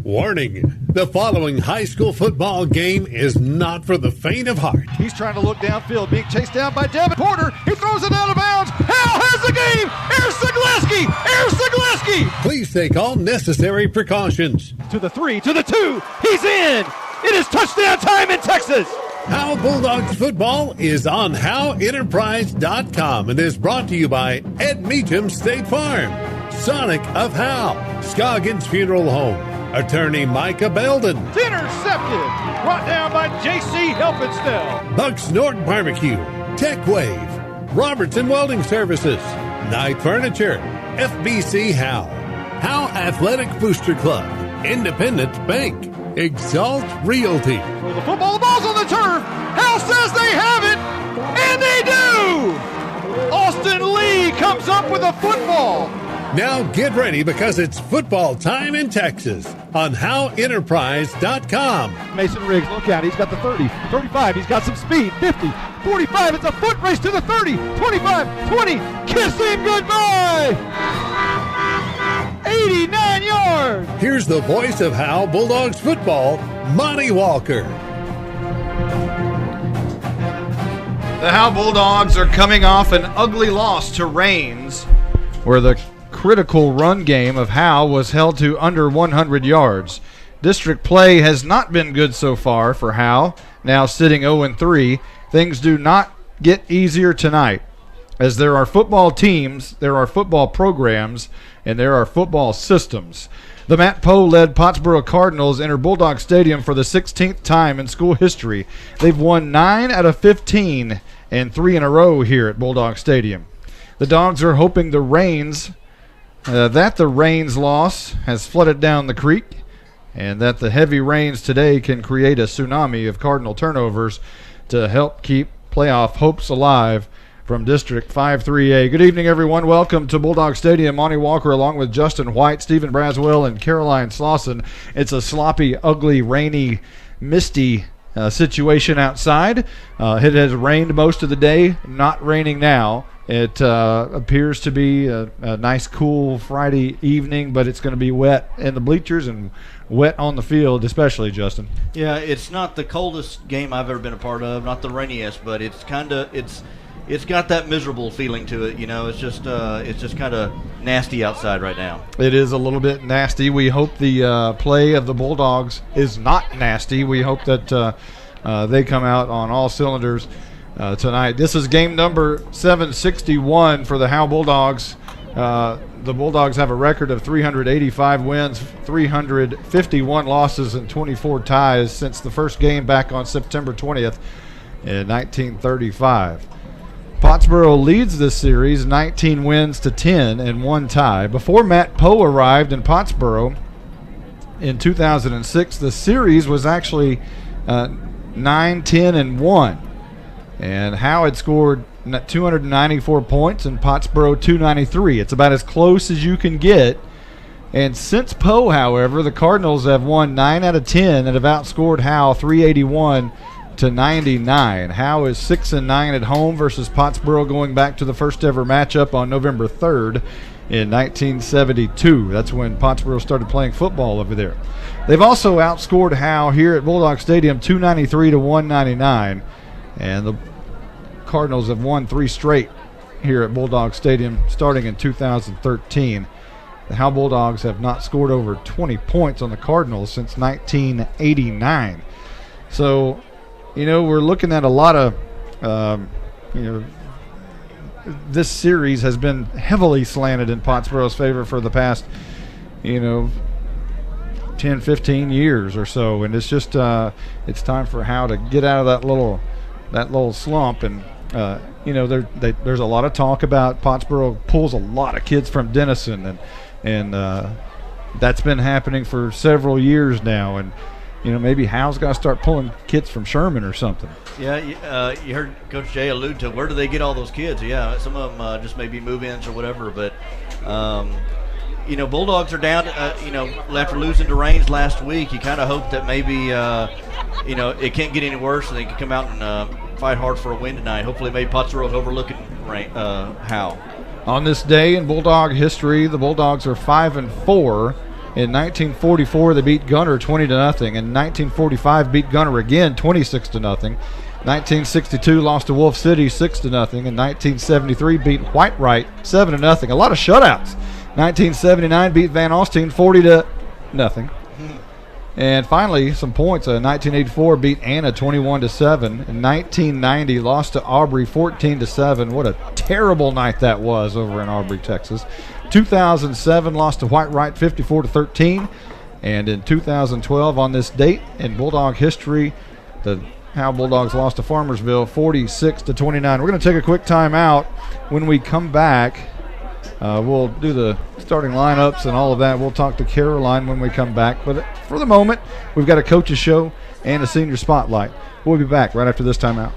Warning, the following high school football game is not for the faint of heart. He's trying to look downfield, being chased down by Devin Porter. He throws it out of bounds. Howe has the game. Here's Zagleski. Please take all necessary precautions. To the 3, to the 2. He's in. It is touchdown time in Texas. Howe Bulldogs football is on HoweEnterprise.com and is brought to you by Ed Meacham State Farm, Sonic of Howe, Scoggins Funeral Home, Attorney Micah Belden. It's intercepted. Brought down by J.C. Helfenstell. Bucks Norton Barbecue, Tech Wave, Robertson Welding Services, Knight Furniture, FBC Howe, Howe Athletic Booster Club, Independent Bank, Exalt Realty. For the football, the ball's on the turf. Howe says they have it, and they do. Austin Lee comes up with a football. Now get ready because it's football time in Texas on HoweEnterprise.com. Mason Riggs, look out. He's got the 30, 35. He's got some speed. 50, 45. It's a foot race to the 30, 25, 20. Kiss him goodbye. 89 yards. Here's the voice of Howe Bulldogs football, Monty Walker. The Howe Bulldogs are coming off an ugly loss to Raines, where the critical run game of Howe was held to under 100 yards. District play has not been good so far for Howe, now sitting 0-3. Things do not get easier tonight, as there are football teams, there are football programs, and there are football systems. The Matt Poe-led Pottsboro Cardinals enter Bulldog Stadium for the 16th time in school history. They've won 9 out of 15 and 3 in a row here at Bulldog Stadium. The Dogs are hoping the Raines loss has flooded down the creek, and that the heavy rains today can create a tsunami of Cardinal turnovers to help keep playoff hopes alive from District 5-3A. Good evening, everyone. Welcome to Bulldog Stadium. Monty Walker along with Justin White, Stephen Braswell, and Caroline Slauson. It's a sloppy, ugly, rainy, misty situation outside. It has rained most of the day, not raining now. It appears to be a nice, cool Friday evening, but it's going to be wet in the bleachers and wet on the field, especially, Justin. Yeah, it's not the coldest game I've ever been a part of, not the rainiest, but it's got that miserable feeling to it. You know, it's just kind of nasty outside right now. It is a little bit nasty. We hope the play of the Bulldogs is not nasty. We hope that they come out on all cylinders tonight. This is game number 761 for the Howe Bulldogs. The Bulldogs have a record of 385 wins, 351 losses, and 24 ties since the first game back on September 20th in 1935. Pottsboro leads this series 19 wins to 10 and 1 tie. Before Matt Poe arrived in Pottsboro in 2006, the series was actually 9-10-1. And Howe had scored 294 points and Pottsboro 293. It's about as close as you can get. And since Poe, however, the Cardinals have won 9 out of 10 and have outscored Howe 381-99. Howe is 6-9 at home versus Pottsboro, going back to the first ever matchup on November 3rd in 1972. That's when Pottsboro started playing football over there. They've also outscored Howe here at Bulldog Stadium 293-199. And the Cardinals have won 3 straight here at Bulldog Stadium starting in 2013. The Howe Bulldogs have not scored over 20 points on the Cardinals since 1989. So, you know, we're looking at a lot of, this series has been heavily slanted in Pottsboro's favor for the past, 10, 15 years or so. And it's just, it's time for Howe to get out of that little slump. And there's a lot of talk about Pottsboro pulls a lot of kids from Denison, and that's been happening for several years now. And maybe Howe's got to start pulling kids from Sherman or something. Yeah, you heard Coach Jay allude to where do they get all those kids? Yeah, some of them just maybe move-ins or whatever, but Bulldogs are down. After losing to Raines last week, you kind of hope that maybe it can't get any worse, and they can come out and fight hard for a win tonight. Hopefully, maybe Pottsboro's overlooking Howe. On this day in Bulldog history, the Bulldogs are 5-4 In 1944, they beat Gunner 20-0. In 1945, beat Gunner again 26-0. 1962 lost to Wolf City 6-0. In 1973, beat Whitewright 7-0. A lot of shutouts. 1979 beat Van Alstyne 40-0. And finally, some points. 1984 beat Anna 21-7. In 1990, lost to Aubrey 14-7. What a terrible night that was over in Aubrey, Texas. 2007 lost to Whitewright 54-13. And in 2012, on this date in Bulldog history, the Howe Bulldogs lost to Farmersville 46-29. We're going to take a quick timeout. When we come back, we'll do the starting lineups and all of that. We'll talk to Caroline when we come back. But for the moment, we've got a coach's show and a senior spotlight. We'll be back right after this timeout.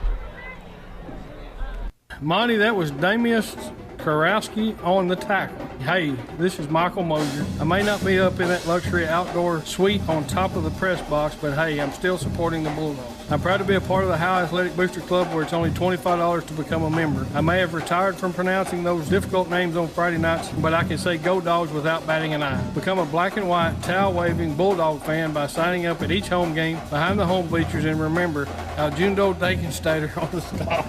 Monty, that was Damius Karowski on the tackle. Hey, this is Michael Mosier. I may not be up in that luxury outdoor suite on top of the press box, but hey, I'm still supporting the Bulldogs. I'm proud to be a part of the Howe Athletic Booster Club, where it's only $25 to become a member. I may have retired from pronouncing those difficult names on Friday nights, but I can say go Dogs without batting an eye. Become a black and white, towel-waving Bulldog fan by signing up at each home game, behind the home bleachers, and remember, Aljundo Dakenstater on the stop.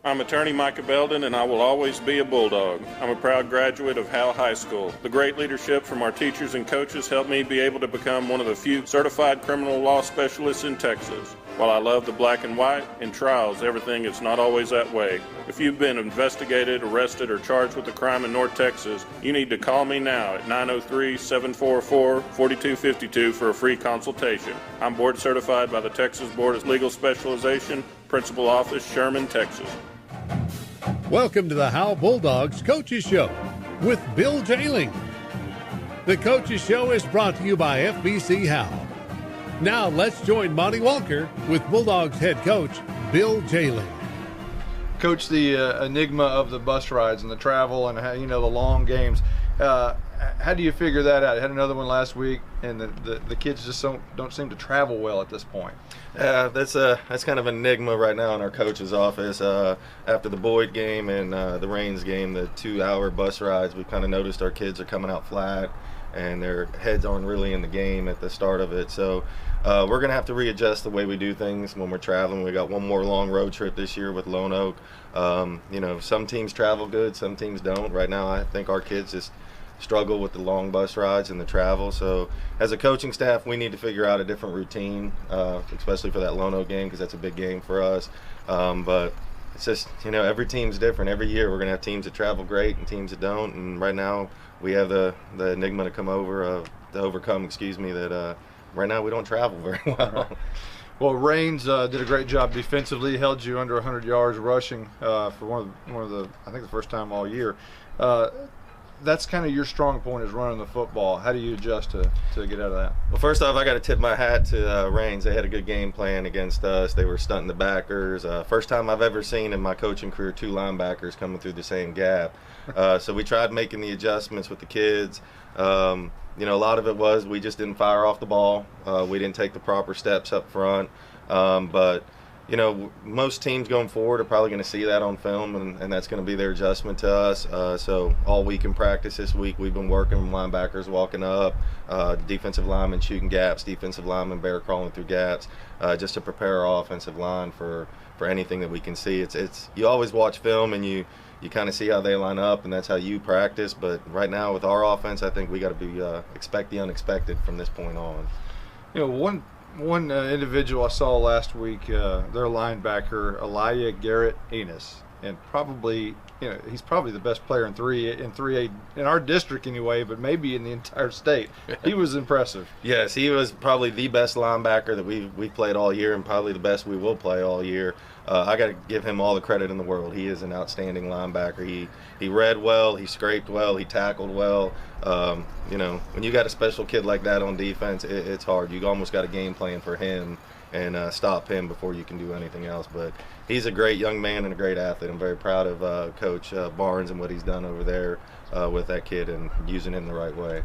I'm attorney Micah Belden, and I will always be a Bulldog. I'm a proud graduate of Howe High School. The great leadership from our teachers and coaches helped me be able to become one of the few certified criminal law specialists in Texas. While I love the black and white, in trials, everything is not always that way. If you've been investigated, arrested, or charged with a crime in North Texas, you need to call me now at 903-744-4252 for a free consultation. I'm board certified by the Texas Board of Legal Specialization, Principal Office, Sherman, Texas. Welcome to the Howe Bulldogs Coaches Show with Bill Jailing. The Coaches Show is brought to you by FBC Howe. Now let's join Monty Walker with Bulldogs head coach Bill Jailing. Coach, the enigma of the bus rides and the travel and how, the long games. How do you figure that out? I had another one last week, and the kids just don't seem to travel well at this point. That's kind of an enigma right now in our coach's office. After the Boyd game and the Rains game, the 2-hour bus rides, we've kind of noticed our kids are coming out flat, and their heads aren't really in the game at the start of it. So we're going to have to readjust the way we do things when we're traveling. We got one more long road trip this year with Lone Oak. Some teams travel good, some teams don't. Right now, I think our kids just struggle with the long bus rides and the travel. So as a coaching staff, we need to figure out a different routine, especially for that Lone Oak game, because that's a big game for us. But it's just, every team's different. Every year we're going to have teams that travel great and teams that don't. And right now we have the enigma to overcome, that right now we don't travel very well. Well, Rains did a great job defensively, held you under 100 yards rushing for one of the I think the first time all year. That's kind of your strong point, is running the football. How do you adjust to get out of that? Well, first off, I got to tip my hat to Rains. They had a good game plan against us. They were stunting the backers. First time I've ever seen in my coaching career 2 linebackers coming through the same gap. So we tried making the adjustments with the kids. A lot of it was we just didn't fire off the ball. We didn't take the proper steps up front. But most teams going forward are probably going to see that on film, and that's going to be their adjustment to us. So all week in practice this week, we've been working with linebackers walking up, defensive linemen shooting gaps, defensive linemen bear crawling through gaps, just to prepare our offensive line for anything that we can see. It's you always watch film and you kind of see how they line up, and that's how you practice. But right now with our offense, I think we got to be expect the unexpected from this point on. One individual I saw last week, their linebacker, Elia Garrett Enos, and probably, he's probably the best player in 3A in our district anyway, but maybe in the entire state. He was impressive. Yes, he was probably the best linebacker that we've played all year, and probably the best we will play all year. I got to give him all the credit in the world. He is an outstanding linebacker. He read well, he scraped well, he tackled well. When you got a special kid like that on defense, it's hard. You almost got a game plan for him and stop him before you can do anything else. But he's a great young man and a great athlete. I'm very proud of Coach Barnes and what he's done over there with that kid and using him the right way.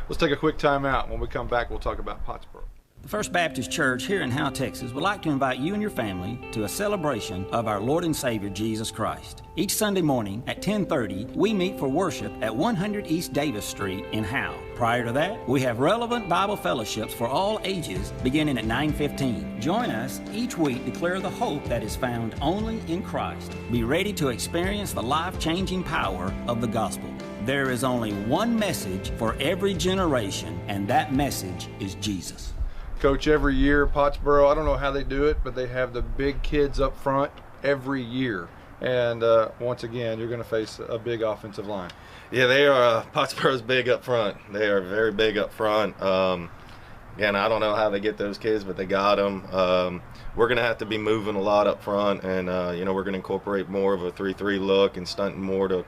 Let's take a quick timeout. When we come back, we'll talk about Pottsboro. The First Baptist Church here in Howe, Texas would like to invite you and your family to a celebration of our Lord and Savior Jesus Christ. Each Sunday morning at 10:30, we meet for worship at 100 East Davis Street in Howe. Prior to that, we have relevant Bible fellowships for all ages beginning at 9:15. Join us each week to declare the hope that is found only in Christ. Be ready to experience the life-changing power of the gospel. There is only one message for every generation, and that message is Jesus. Coach, every year, Pottsboro, I don't know how they do it, but they have the big kids up front every year. And once again, you're going to face a big offensive line. Yeah, they are. Pottsboro's big up front. They are very big up front. Again, I don't know how they get those kids, but they got them. We're going to have to be moving a lot up front, and we're going to incorporate more of a 3-3 look and stunting more to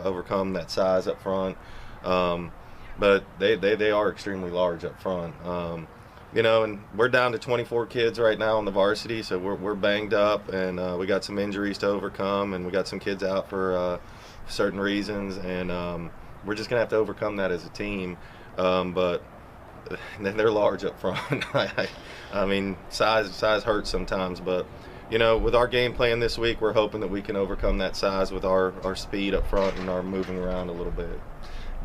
overcome that size up front. But they are extremely large up front. And we're down to 24 kids right now on the varsity, so we're banged up, and we got some injuries to overcome, and we got some kids out for certain reasons, and we're just gonna have to overcome that as a team. But they're large up front. I mean, size hurts sometimes, but with our game plan this week, we're hoping that we can overcome that size with our speed up front and our moving around a little bit.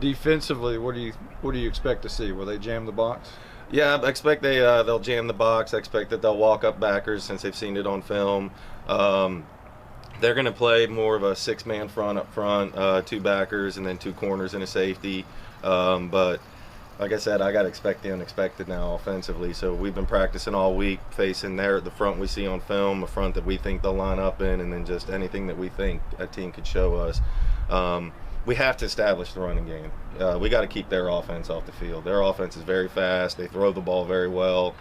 Defensively, what do you expect to see? Will they jam the box? Yeah, I expect they'll jam the box. I expect that they'll walk up backers since they've seen it on film. They're going to play more of a six-man front up front, two backers, and then two corners and a safety. But like I said, I got to expect the unexpected now offensively. So we've been practicing all week facing there at the front we see on film, a front that we think they'll line up in, and then just anything that we think a team could show us. We have to establish the running game. We got to keep their offense off the field. Their offense is very fast. They throw the ball very well.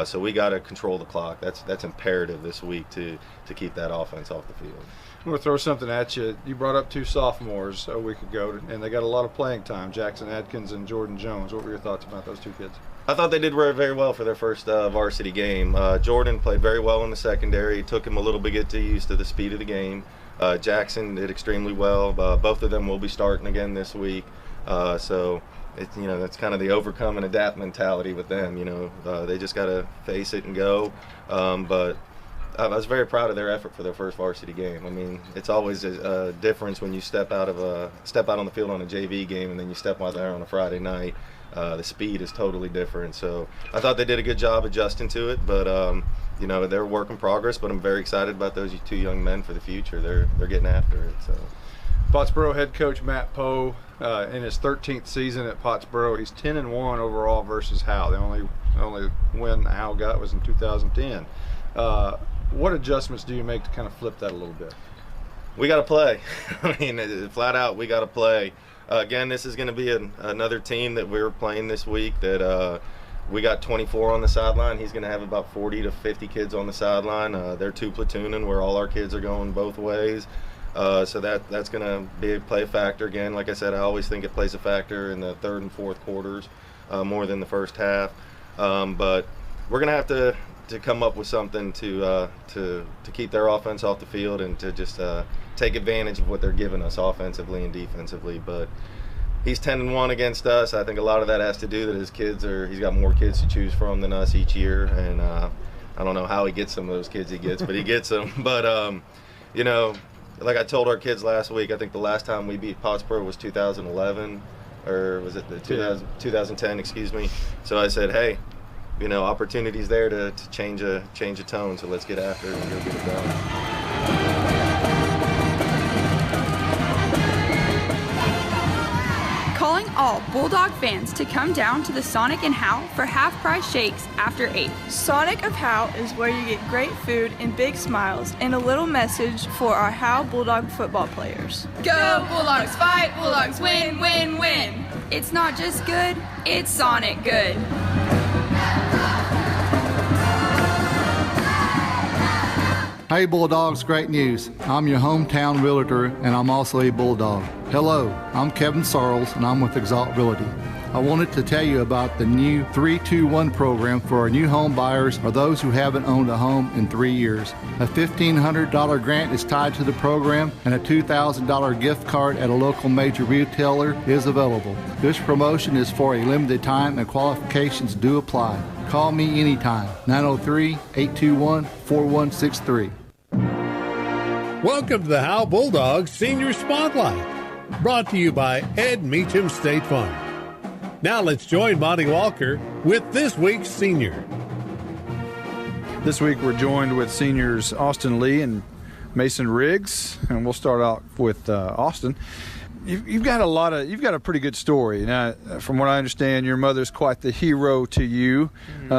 So we got to control the clock. That's imperative this week to keep that offense off the field. I'm going to throw something at you. You brought up two sophomores a week ago, and they got a lot of playing time, Jackson Adkins and Jordan Jones. What were your thoughts about those two kids? I thought they did very well for their first varsity game. Jordan played very well in the secondary. It took him a little bit to get used to the speed of the game. Jackson did extremely well. Both of them will be starting again this week. So it's that's kind of the overcome and adapt mentality with them. They just got to face it and go. But I was very proud of their effort for their first varsity game. I mean, it's always a difference when you step out on the field on a JV game and then you step out there on a Friday night. The speed is totally different. So I thought they did a good job adjusting to it, but they're a work in progress. But I'm very excited about those two young men for the future. They're getting after it. So Pottsboro head coach Matt Poe, in his 13th season at Pottsboro, he's 10-1 overall versus Howe. The only win Howe got was in 2010. What adjustments do you make to kind of flip that a little bit? We got to play. I mean, flat out, we got to play. Again, this is going to be another team that we're playing this week that we got 24 on the sideline. He's going to have about 40 to 50 kids on the sideline. They're two platooning where all our kids are going both ways. So that's going to play a factor. Again, like I said, I always think it plays a factor in the third and fourth quarters more than the first half. But we're going to have to come up with something to keep their offense off the field and to just take advantage of what they're giving us offensively and defensively. But he's 10-1 against us. I think a lot of that has to do that he's got more kids to choose from than us each year, and I don't know how he gets some of those kids he gets, but he gets them. But like I told our kids last week, I think the last time we beat Pottsboro was 2011, or was it 2010? Excuse me. So I said, hey, opportunities there to change a tone. So let's get after it and go get it done. Calling all Bulldog fans to come down to the Sonic in Howe for half-price shakes after 8. Sonic of Howe is where you get great food and big smiles and a little message for our Howe Bulldog football players. Go Bulldogs, fight Bulldogs, win, win, win. It's not just good, it's Sonic good. Hey Bulldogs, great news. I'm your hometown realtor and I'm also a Bulldog. Hello, I'm Kevin Sarles and I'm with Exalt Realty. I wanted to tell you about the new 321 program for our new home buyers or those who haven't owned a home in 3 years. A $1,500 grant is tied to the program, and a $2,000 gift card at a local major retailer is available. This promotion is for a limited time and qualifications do apply. Call me anytime, 903-821-4163. Welcome to the Howe Bulldogs Senior Spotlight, brought to you by Ed Meacham State Farm. Now let's join Monty Walker with this week's senior. This week we're joined with seniors Austin Lee and Mason Riggs, and we'll start out with Austin. You've got a pretty good story. Now, from what I understand, your mother's quite the hero to you.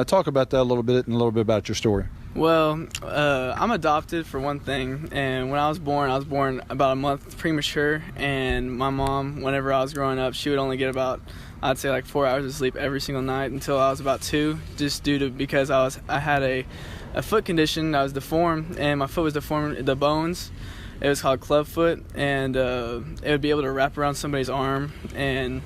Talk about that a little bit and a little bit about your story. Well, I'm adopted for one thing, and when I was born about a month premature, and my mom, whenever I was growing up, she would only get about, I'd say like 4 hours of sleep every single night until I was about 2, just because I had a foot condition. I was deformed, and my foot was deformed, the bones. It was called club foot, and it would be able to wrap around somebody's arm, and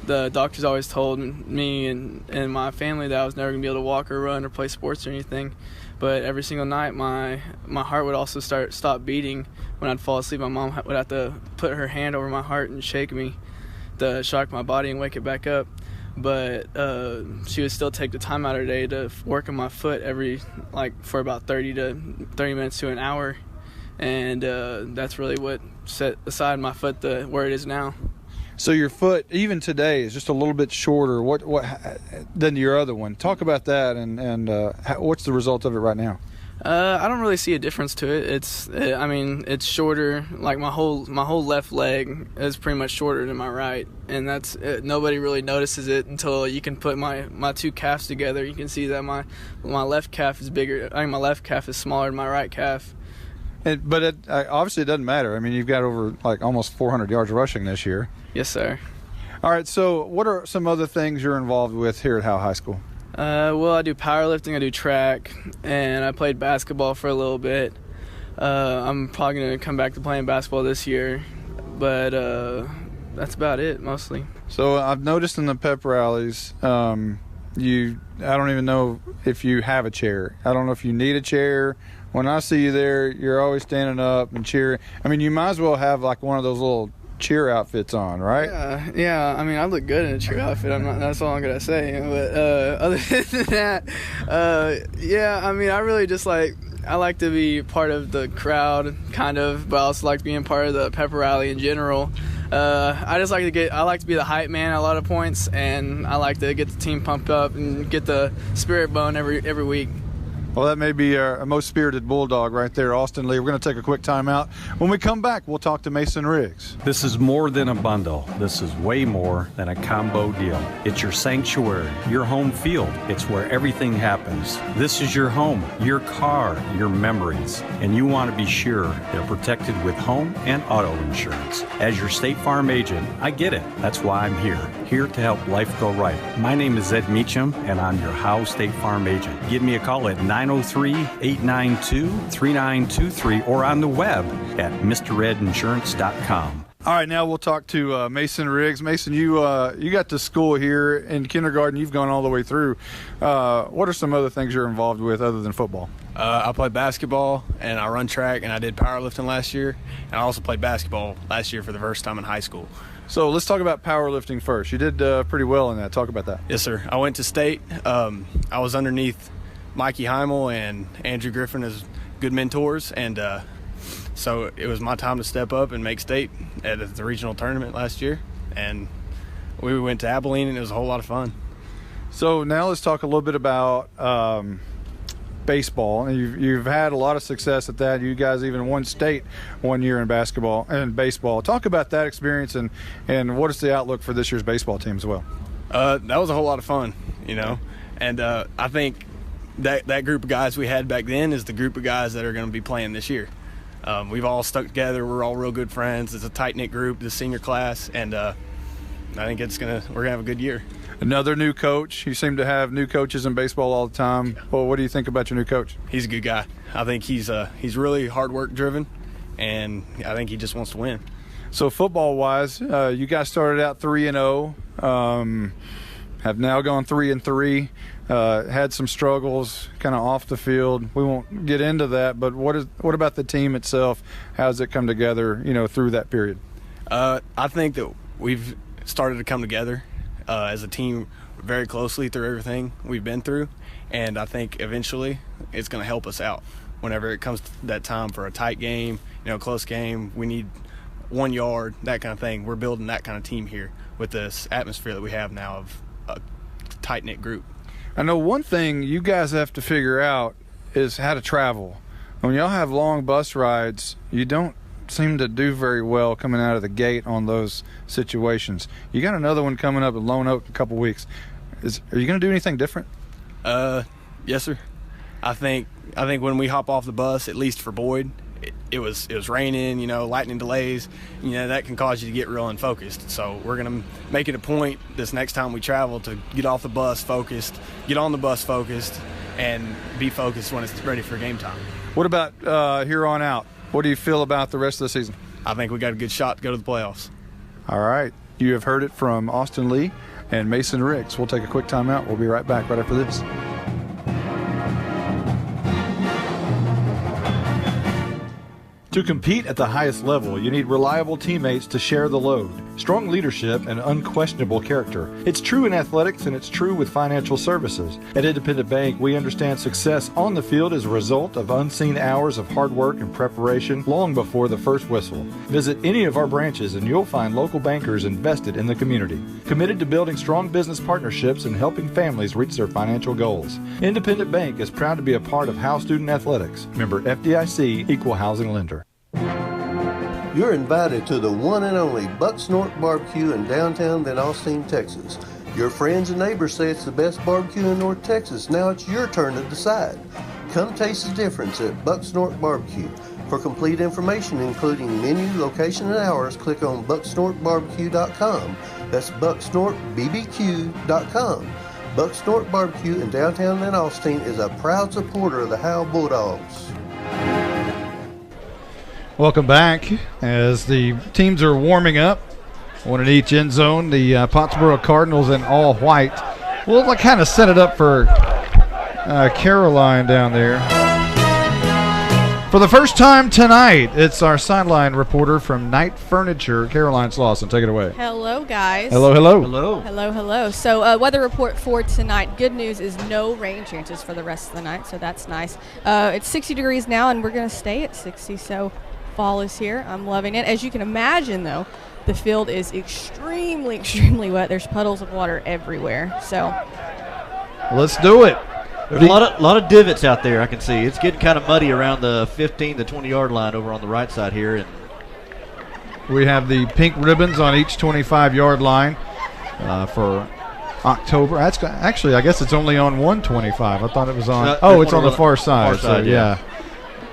the doctors always told me and my family that I was never going to be able to walk or run or play sports or anything. But every single night, my heart would also stop beating. When I'd fall asleep, my mom would have to put her hand over my heart and shake me to shock my body and wake it back up. But she would still take the time out of her day to work on my foot for about 30 minutes to an hour. And that's really what set aside my foot where it is now. So your foot, even today, is just a little bit shorter than your other one. Talk about that, and what's the result of it right now? I don't really see a difference to it. It's shorter. Like my whole left leg is pretty much shorter than my right, and that's nobody really notices it until you can put my two calves together. You can see that my left calf is bigger. My left calf is smaller than my right calf. But obviously it doesn't matter. I mean, you've got over almost 400 yards rushing this year. Yes, sir. All right, so what are some other things you're involved with here at Howe High School? Well, I do powerlifting, I do track, and I played basketball for a little bit. I'm probably going to come back to playing basketball this year, but that's about it, mostly. So I've noticed in the pep rallies, I don't even know if you have a chair. I don't know if you need a chair. When I see you there, you're always standing up and cheering. I mean, you might as well have one of those little cheer outfits on, right? Yeah. I mean, I look good in a cheer outfit. That's all I'm gonna say. But other than that, I mean, I really just I like to be part of the crowd, kind of, but I also like being part of the pep rally in general. I like to be the hype man at a lot of points, and I like to get the team pumped up and get the spirit bone every week. Well, that may be our most spirited Bulldog right there, Austin Lee. We're going to take a quick timeout. When we come back, we'll talk to Mason Riggs. This is more than a bundle. This is way more than a combo deal. It's your sanctuary, your home field. It's where everything happens. This is your home, your car, your memories. And you want to be sure they're protected with home and auto insurance. As your State Farm agent, I get it. That's why I'm here to help life go right. My name is Ed Meacham, and I'm your Howe State Farm agent. Give me a call at 903-892-3923 or on the web at mredinsurance.com. All right, now we'll talk to Mason Riggs. Mason, you got to school here in kindergarten. You've gone all the way through. What are some other things you're involved with other than football? I play basketball, and I run track, and I did powerlifting last year. And I also played basketball last year for the first time in high school. So let's talk about powerlifting first. You did pretty well in that. Talk about that. Yes, sir. I went to state. I was underneath Mikey Heimel and Andrew Griffin as good mentors, and so it was my time to step up and make state at the regional tournament last year, and we went to Abilene, and it was a whole lot of fun. So now let's talk a little bit about baseball. You've had a lot of success at that. You guys even won state one year in basketball and baseball. Talk about that experience and what is the outlook for this year's baseball team as well? That was a whole lot of fun, and I think that group of guys we had back then is the group of guys that are going to be playing this year. We've all stuck together. We're all real good friends. It's a tight-knit group, the senior class, and I think we're going to have a good year. Another new coach. You seem to have new coaches in baseball all the time. Well, what do you think about your new coach? He's a good guy. I think he's really hard work driven, and I think he just wants to win. So football-wise, you guys started out 3-0, have now gone 3-3. Had some struggles kind of off the field. We won't get into that, but what about the team itself? How does it come together, through that period? I think that we've started to come together as a team very closely through everything we've been through, and I think eventually it's going to help us out whenever it comes to that time for a tight game, close game. We need 1 yard, that kind of thing. We're building that kind of team here with this atmosphere that we have now of a tight-knit group. I know one thing you guys have to figure out is how to travel. When y'all have long bus rides, you don't seem to do very well coming out of the gate on those situations. You got another one coming up at Lone Oak in a couple weeks. Are you going to do anything different? Yes, sir. I think when we hop off the bus, at least for Boyd, it was raining, lightning delays, that can cause you to get real unfocused. So we're going to make it a point this next time we travel to get off the bus focused, get on the bus focused, and be focused when it's ready for game time. What about here on out? What do you feel about the rest of the season? I think we got a good shot to go to the playoffs. All right. You have heard it from Austin Lee and Mason Riggs. We'll take a quick timeout. We'll be right back right after this. To compete at the highest level, you need reliable teammates to share the load, strong leadership, and unquestionable character. It's true in athletics, and it's true with financial services. At Independent Bank, we understand success on the field is a result of unseen hours of hard work and preparation long before the first whistle. Visit any of our branches, and you'll find local bankers invested in the community, committed to building strong business partnerships and helping families reach their financial goals. Independent Bank is proud to be a part of Howe Student Athletics. Member FDIC, Equal Housing Lender. You're invited to the one and only Buck Snort Barbecue in downtown Van Alstyne, Texas. Your friends and neighbors say it's the best barbecue in North Texas. Now it's your turn to decide. Come taste the difference at Buck Snort Barbecue. For complete information, including menu, location, and hours, click on bucksnortbarbecue.com. That's bucksnortbbq.com. Buck Snort Barbecue in downtown Van Alstyne is a proud supporter of the Howe Bulldogs. Welcome back as the teams are warming up. One in each end zone. The Pottsboro Cardinals in all white. We'll kind of set it up for Caroline down there. For the first time tonight, it's our sideline reporter from Knight Furniture, Caroline Slauson. Take it away. Hello, guys. Hello, hello. Hello. Hello, hello. So weather report for tonight. Good news is no rain chances for the rest of the night, so that's nice. It's 60 degrees now, and we're going to stay at 60, so fall is here. I'm loving it. As you can imagine, though, the field is extremely, extremely wet. There's puddles of water everywhere. So let's do it. There's a lot of divots out there I can see. It's getting kind of muddy around the 15 to 20-yard line over on the right side here. And we have the pink ribbons on each 25-yard line for October. That's actually, I guess it's only on 125. I thought it was on. It's on the far side. So yeah.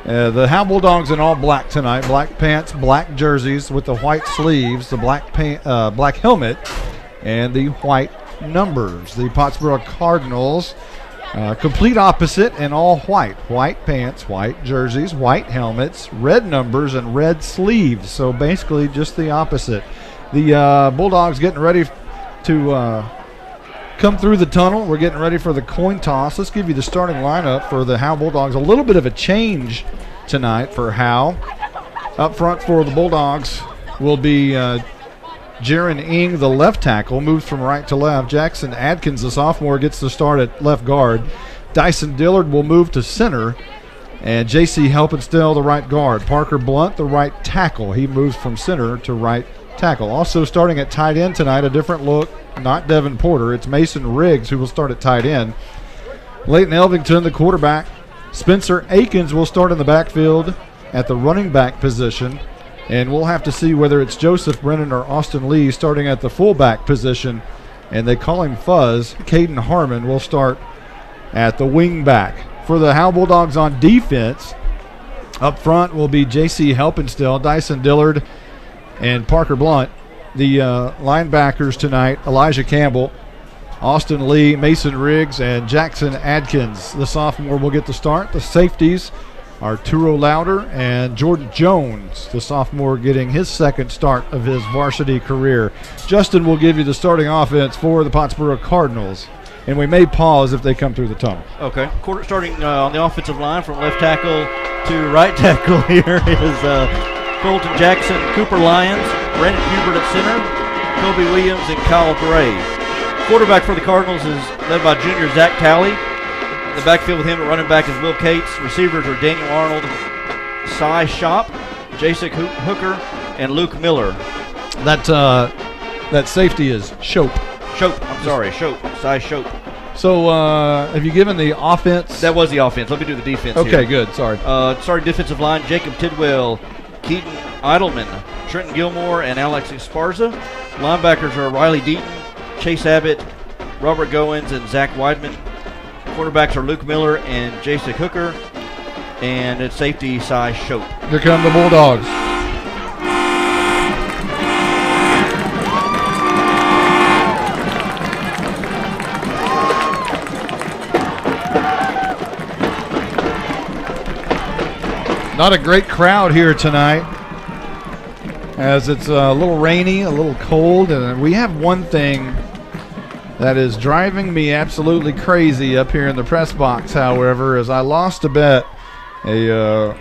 The Howe Bulldogs in all black tonight. Black pants, black jerseys with the white sleeves, the black helmet, and the white numbers. The Pottsboro Cardinals, complete opposite in all white. White pants, white jerseys, white helmets, red numbers, and red sleeves. So basically just the opposite. The Bulldogs getting ready to come through the tunnel. We're getting ready for the coin toss. Let's give you the starting lineup for the Howe Bulldogs. A little bit of a change tonight for Howe. Up front for the Bulldogs will be Jaron Ing, the left tackle, moves from right to left. Jackson Adkins, the sophomore, gets the start at left guard. Dyson Dillard will move to center. And J.C. Helpenstiel, the right guard. Parker Blunt, the right tackle. He moves from center to right tackle. Also starting at tight end tonight, a different look. Not Devin Porter. It's Mason Riggs who will start at tight end. Leighton Elvington, the quarterback. Spencer Akins will start in the backfield at the running back position. And we'll have to see whether it's Joseph Brennan or Austin Lee starting at the fullback position. And they call him Fuzz. Caden Harmon will start at the wing back. For the Howe Bulldogs on defense, up front will be J.C. Helpenstiel, Dyson Dillard, and Parker Blunt. The linebackers tonight, Elijah Campbell, Austin Lee, Mason Riggs, and Jackson Adkins. The sophomore will get the start. The safeties Arturo Lauder, and Jordan Jones, the sophomore, getting his second start of his varsity career. Justin will give you the starting offense for the Pottsboro Cardinals, and we may pause if they come through the tunnel. Okay. Starting on the offensive line from left tackle to right tackle here is Colton Jackson, Cooper Lyons, Brandon Hubert at center, Kobe Williams, and Kyle Gray. Quarterback for the Cardinals is led by junior Zach Talley. The backfield with him at running back is Will Cates. Receivers are Daniel Arnold, Cy Shop, Jasek Hooker, and Luke Miller. That safety is Shope. Shope. Cy Shope. So have you given the offense? That was the offense. Let me do the defense Okay, here. good. Sorry. Starting defensive line, Jacob Tidwell, Keaton Eidelman, Trenton Gilmore, and Alex Esparza. Linebackers are Riley Deaton, Chase Abbott, Robert Goins, and Zach Weidman. Quarterbacks are Luke Miller and Jasek Hooker, and at safety, Cy Shope. Here come the Bulldogs. Not a great crowd here tonight, as it's a little rainy, a little cold, and we have one thing that is driving me absolutely crazy up here in the press box, however, is I lost a bet a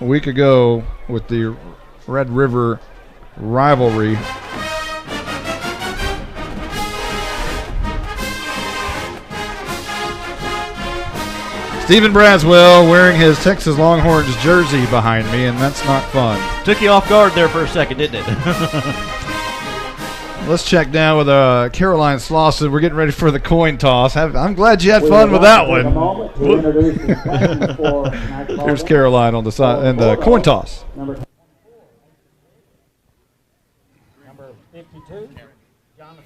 week ago with the Red River rivalry. Stephen Braswell wearing his Texas Longhorns jersey behind me, and that's not fun. Took you off guard there for a second, didn't it? Let's check now with Caroline Slauson. We're getting ready for the coin toss. I'm glad you had fun with that one. Here's Caroline on the side and the coin toss. Number 52, Jonathan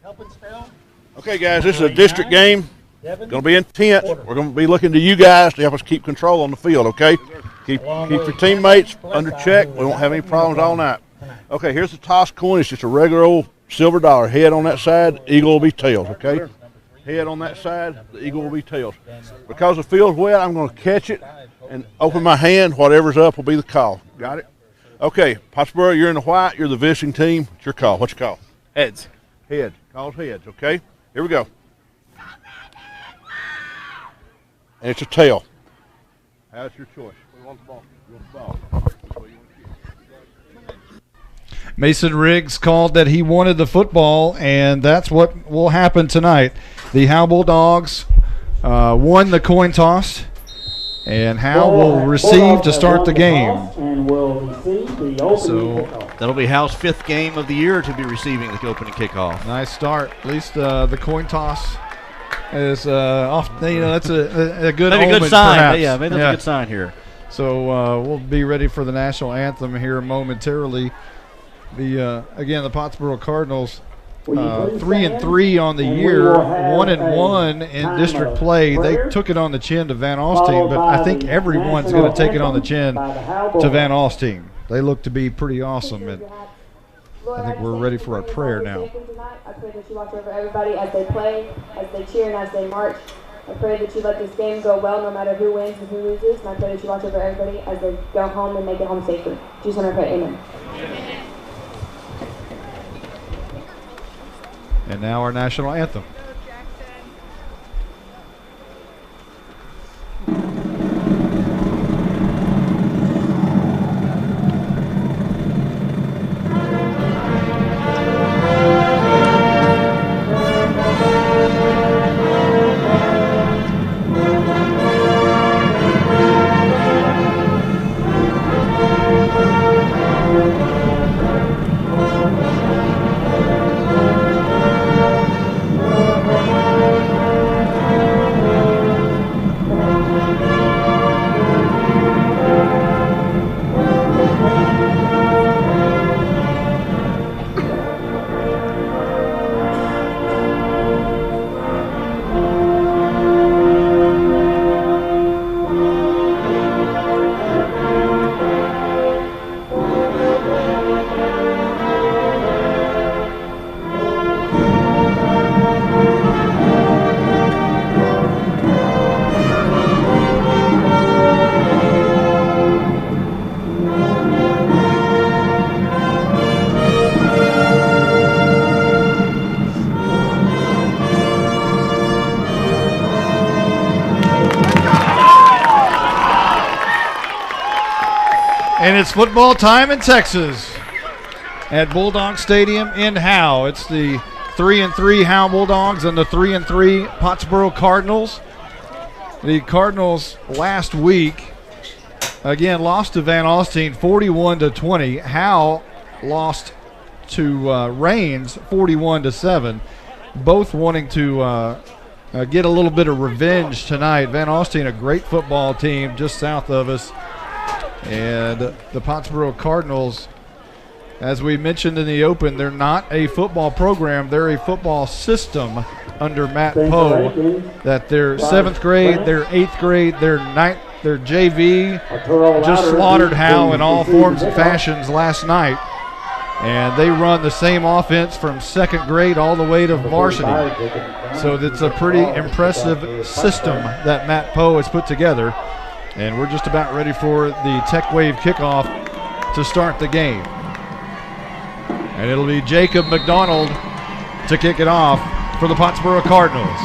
Helpenspell. Okay, guys, this is a district game. Going to be intense. We're going to be looking to you guys to help us keep control on the field, okay? Keep your teammates under check. We won't have any problems all night. Okay, here's the toss coin. It's just a regular old silver dollar. Head on that side, eagle will be tails, okay? Head on that side, the eagle will be tails. Because the field's wet, I'm going to catch it and open my hand. Whatever's up will be the call. Got it? Okay, Pottsboro, you're in the white. You're the visiting team. It's your call. What's your call? Heads. Heads. Calls heads, okay? Here we go. And it's a tail. How's your choice? We want the ball. You want the ball. Mason Riggs called that he wanted the football, and that's what will happen tonight. The Howe Bulldogs won the coin toss, and Howe will receive to start the game. So that'll be Howe's 5th game of the year to be receiving the opening kickoff. Nice start. At least the coin toss is off. That's a good maybe omen, good sign. perhaps. Yeah, maybe that's a good sign here. So we'll be ready for the national anthem here momentarily. Again, the Pottsboro Cardinals 3-3 on the year, 1-1 in district play. They took it on the chin to Van Alstyne, but I think everyone's going to take it on the chin to Van Alstyne. They look to be pretty awesome, and I think we're ready for our prayer now. I pray that you watch over everybody as they play, as they cheer, and as they march. I pray that you let this game go well no matter who wins and who loses, and I pray that you watch over everybody as they go home and make it home safely. In Jesus' name I pray, amen. And now our national anthem. And it's football time in Texas at Bulldog Stadium in Howe. It's the 3-3 Howe Bulldogs and the 3-3 Pottsboro Cardinals. The Cardinals last week, again, lost to Van Alstyne 41-20. Howe lost to Rains 41-7. Both wanting to get a little bit of revenge tonight. Van Alstyne, a great football team just south of us. And the Pottsboro Cardinals, as we mentioned in the open, they're not a football program. They're a football system under Matt Poe. That their 7th grade, their 8th grade, their JV just slaughtered Howe in all forms and fashions last night. And they run the same offense from 2nd grade all the way to varsity. So it's a pretty impressive system that Matt Poe has put together. And we're just about ready for the Tech Wave kickoff to start the game. And it'll be Jacob McDonald to kick it off for the Pottsboro Cardinals.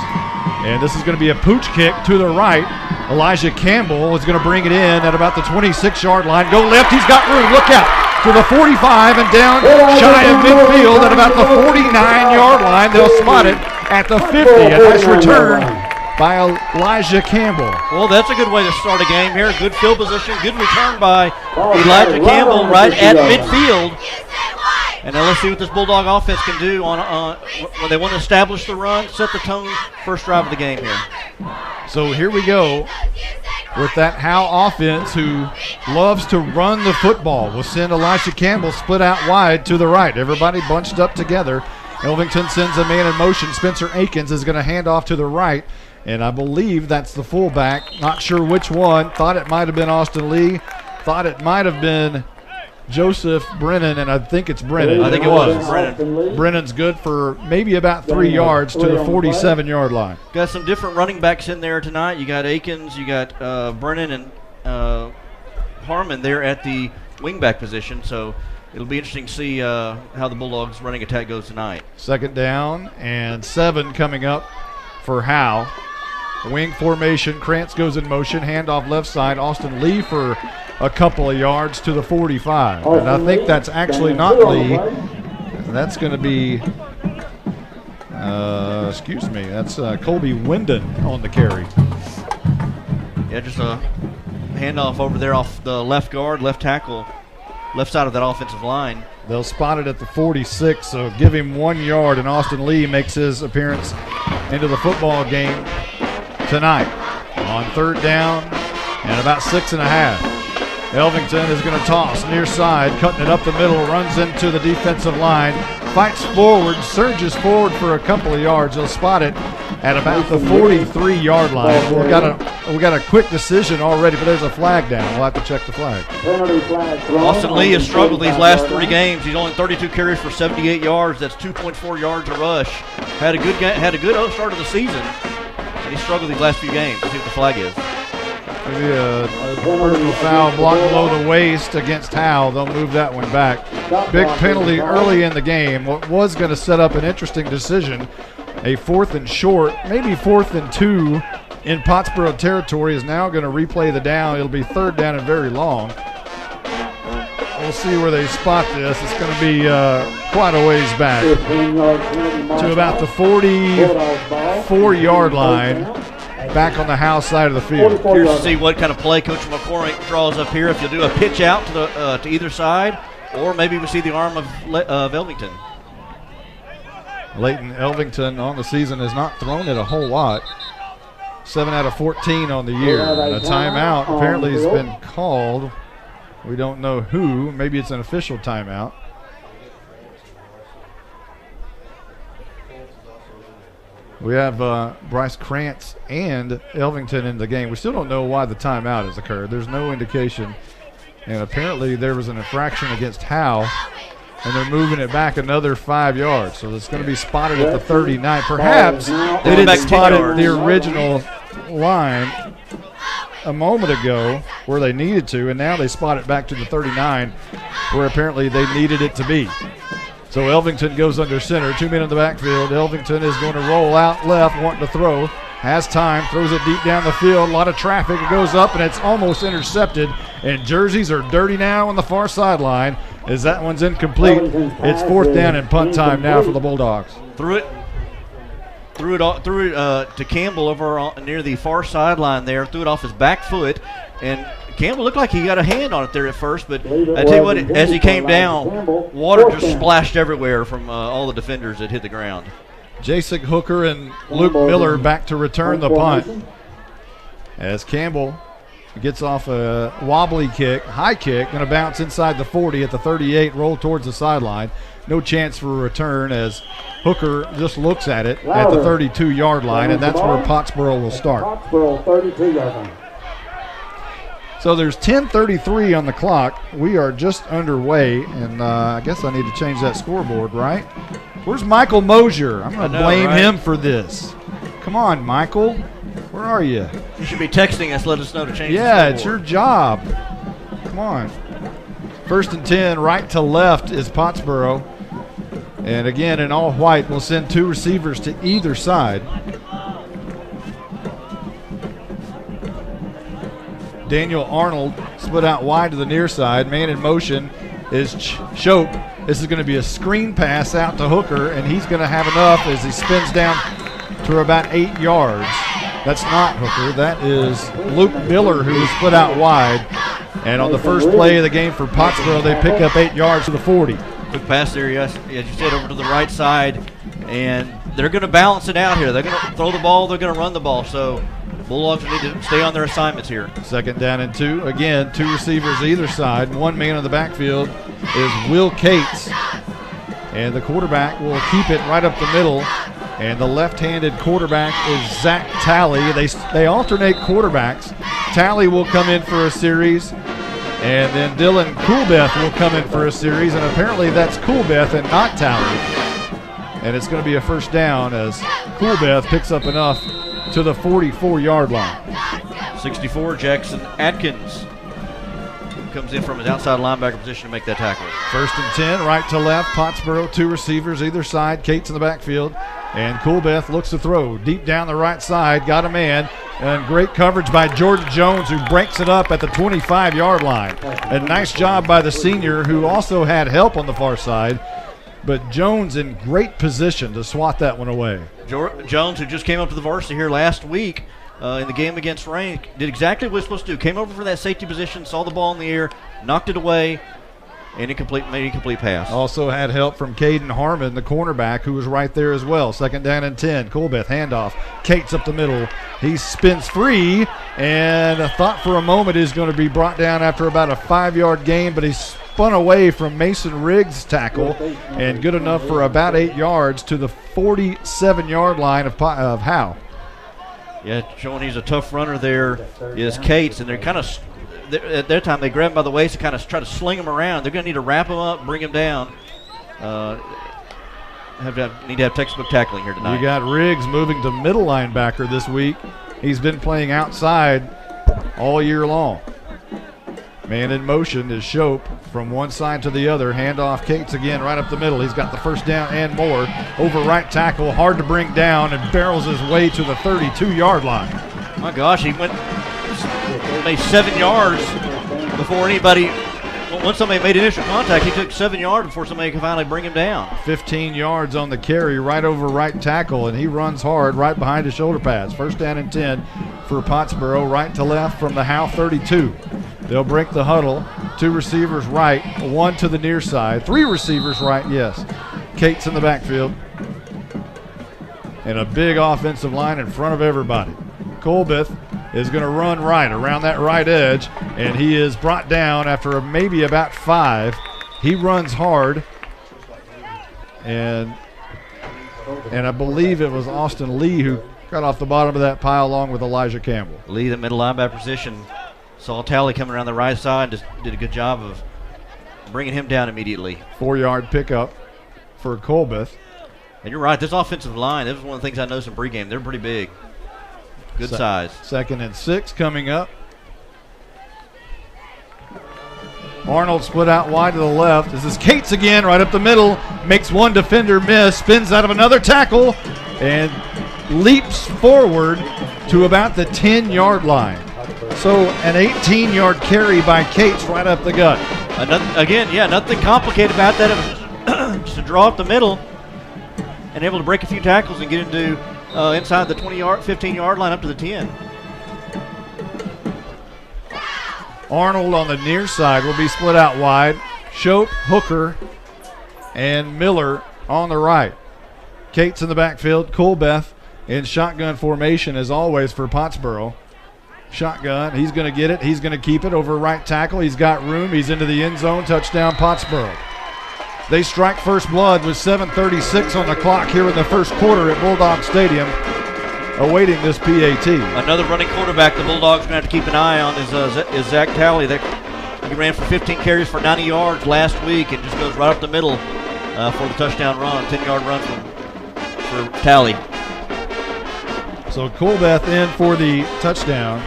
And this is going to be a pooch kick to the right. Elijah Campbell is going to bring it in at about the 26-yard line. Go left, he's got room, look out. To the 45 and down shy of midfield at about the 49-yard line. They'll spot it at the 50. A nice return by Elijah Campbell. Well, that's a good way to start a game here. Good field position, good return by Elijah Campbell right at midfield. And now let's see what this Bulldog offense can do on when they want to establish the run, set the tone, first drive of the game here. So here we go with that Howe offense who loves to run the football. We'll send Elijah Campbell split out wide to the right. Everybody bunched up together. Elvington sends a man in motion. Spencer Akins is going to hand off to the right. And I believe that's the fullback. Not sure which one. Thought it might have been Austin Lee. Thought it might have been Joseph Brennan, and I think it's Brennan. I think it was Brennan. Brennan's good for maybe about 3 yards to the 47-yard line. Got some different running backs in there tonight. You got Akins, you got Brennan, and Harmon there at the wingback position. So it'll be interesting to see how the Bulldogs' running attack goes tonight. 2nd down and 7 coming up for Howe. Wing formation. Krantz goes in motion. Handoff left side. Austin Lee for a couple of yards to the 45. And I think that's actually not Lee. That's going to be, that's Colby Winden on the carry. Yeah, just a handoff over there off the left guard, left tackle, left side of that offensive line. They'll spot it at the 46, so give him 1 yard, and Austin Lee makes his appearance into the football game tonight on 3rd down and about 6.5. Elvington is going to toss near side, cutting it up the middle, runs into the defensive line, fights forward, surges forward for a couple of yards. They'll spot it at about the 43-yard line. We got a quick decision already, but there's a flag down. We'll have to check the flag. Austin Lee has struggled these last 3 games. He's only 32 carries for 78 yards. That's 2.4 yards a rush. Had a good start of the season, and he struggled these last few games. Let's see what the flag is. Maybe a personal foul block below the waist against Howe. They'll move that one back. Big penalty early in the game. What was going to set up an interesting decision, a 4th and short, maybe 4th and 2 in Pottsboro territory, is now going to replay the down. It'll be 3rd down and very long. We'll see where they spot this. It's going to be quite a ways back to about the 44-yard line. Back on the Howe side of the field. Here's to see what kind of play Coach McCormick draws up here. If you'll do a pitch out to either side, or maybe we see the arm of Elvington. Leighton Elvington on the season has not thrown it a whole lot. 7 out of 14 on the year. And a timeout apparently has been called. We don't know who. Maybe it's an official timeout. We have Bryce Krantz and Elvington in the game. We still don't know why the timeout has occurred. There's no indication. And apparently there was an infraction against Howe, and they're moving it back another 5 yards. So it's going to be spotted at the 39. Perhaps they didn't spot it the original line a moment ago where they needed to, and now they spot it back to the 39 where apparently they needed it to be. So Elvington goes under center. 2 men in the backfield. Elvington is going to roll out left, wanting to throw. has time, throws it deep down the field. A lot of traffic. It goes up, and it's almost intercepted. And jerseys are dirty now on the far sideline as that one's incomplete. It's 4th down and punt time now for the Bulldogs. Threw it to Campbell over near the far sideline there. Threw it off his back foot, and Campbell looked like he got a hand on it there at first, but I tell you what, as he came down, water just splashed everywhere from all the defenders that hit the ground. Jason Hooker and Luke Miller back to return the punt as Campbell gets off a wobbly kick, high kick, going to bounce inside the 40 at the 38, roll towards the sideline. No chance for a return as Hooker just looks at it at the 32-yard line, and that's where Pottsboro will start. Pottsboro 32-yard line. So there's 10:33 on the clock. We are just underway, and I guess I need to change that scoreboard, right? Where's Michael Mosier? I'm going to blame him for this. Come on, Michael. Where are you? You should be texting us, let us know to change the Yeah, scoreboard. it's your job. Come on. 1st and 10, right to left is Pottsboro. And again, in all white, we'll send 2 receivers to either side. Daniel Arnold split out wide to the near side. Man in motion is Shope. This is going to be a screen pass out to Hooker, and he's going to have enough as he spins down to about 8 yards. That's not Hooker. That is Luke Miller, who was split out wide. And on the first play of the game for Pottsboro, they pick up 8 yards to the 40. Quick pass there, as you said, over to the right side, and they're going to balance it out here. They're going to throw the ball, they're going to run the ball, so Bulldogs need to stay on their assignments here. 2nd down and 2. Again, 2 receivers either side. 1 man in the backfield is Will Cates, and the quarterback will keep it right up the middle, and the left-handed quarterback is Zach Talley. They alternate quarterbacks. Talley will come in for a series, and then Dylan Coolbeth will come in for a series, and apparently that's Coolbeth and not Talley. And it's going to be a 1st down as Coolbeth picks up enough to the 44-yard line. 64, Jackson Atkins comes in from his outside linebacker position to make that tackle. 1st and 10, right to left. Pottsboro, 2 receivers either side. Cates in the backfield. And Coolbeth looks to throw deep down the right side. Got a man. And great coverage by Jordan Jones, who breaks it up at the 25-yard line. A nice job by the senior, who also had help on the far side. But Jones in great position to swat that one away. Jones, who just came up to the varsity here last week in the game against Rain, did exactly what he was supposed to do. Came over for that safety position, saw the ball in the air, knocked it away, and made an incomplete pass. Also had help from Caden Harmon, the cornerback, who was right there as well. 2nd down and 10. Coolbeth, handoff. Cates up the middle. He spins free, and I thought for a moment he's going to be brought down after about a 5-yard gain, but he's spun away from Mason Riggs' tackle, and good enough for about 8 yards to the 47-yard line of Howe. Yeah, showing he's a tough runner there is Cates, and they're kind of at their time they grab him by the waist and kind of try to sling him around. They're going to need to wrap him up, bring him down. Need to have textbook tackling here tonight. You got Riggs moving to middle linebacker this week. He's been playing outside all year long. Man in motion is Shope from one side to the other. Handoff Cates again right up the middle. He's got the 1st down and more. Over right tackle, hard to bring down, and barrels his way to the 32-yard line. My gosh, he made 7 yards before anybody. Once somebody made initial contact, he took 7 yards before somebody could finally bring him down. 15 yards on the carry, right over right tackle, and he runs hard right behind his shoulder pads. 1st down and 10 for Pottsboro, right to left from the Howe 32. They'll break the huddle. 2 receivers right, 1 to the near side. 3 receivers right, yes. Cates in the backfield. And a big offensive line in front of everybody. Coolbeth is going to run right around that right edge, and he is brought down after maybe about 5. He runs hard, and I believe it was Austin Lee who got off the bottom of that pile along with Elijah Campbell. Lee, the middle linebacker position, saw Talley coming around the right side, just did a good job of bringing him down immediately. 4-yard pickup for Coolbeth. And you're right, this offensive line, this was one of the things I noticed in pregame. They're pretty big. Good size. 2nd and 6 coming up. Arnold split out wide to the left. This is Cates again, right up the middle. Makes one defender miss. Spins out of another tackle. And leaps forward to about the 10-yard line. So an 18-yard carry by Cates right up the gut. Nothing complicated about that. Just to draw up the middle and able to break a few tackles and get into inside the 15-yard line up to the 10. Arnold on the near side will be split out wide. Shope, Hooker, and Miller on the right. Cates in the backfield. Colbeth in shotgun formation as always for Pottsboro. Shotgun. He's going to get it. He's going to keep it over right tackle. He's got room. He's into the end zone. Touchdown Pottsboro. They strike first blood with 7:36 on the clock here in the first quarter at Bulldog Stadium, awaiting this PAT. Another running quarterback the Bulldogs are going to have to keep an eye on is Zach Talley. He ran for 15 carries for 90 yards last week and just goes right up the middle for the touchdown run, 10-yard run for Talley. So Colbeth in for the touchdown.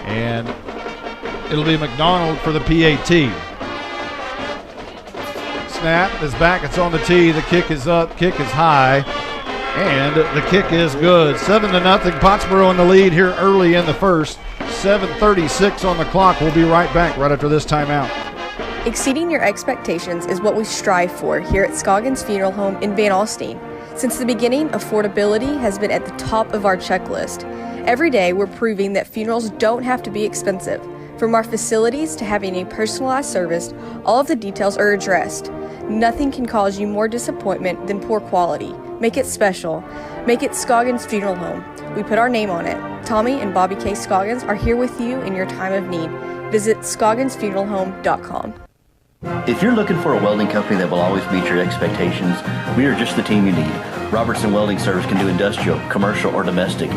And it'll be McDonald for the PAT. Snap is back. It's on the tee. The kick is up. Kick is high. And the kick is good. 7-0. Pottsboro in the lead here early in the first. 7:36 on the clock. We'll be right back right after this timeout. Exceeding your expectations is what we strive for here at Scoggins Funeral Home in Van Alstyne. Since the beginning, affordability has been at the top of our checklist. Every day, we're proving that funerals don't have to be expensive. From our facilities to having a personalized service, all of the details are addressed. Nothing can cause you more disappointment than poor quality. Make it special. Make it Scoggins Funeral Home. We put our name on it. Tommy and Bobby K. Scoggins are here with you in your time of need. Visit scogginsfuneralhome.com. If you're looking for a welding company that will always meet your expectations, we are just the team you need. Robertson Welding Service can do industrial, commercial, or domestic.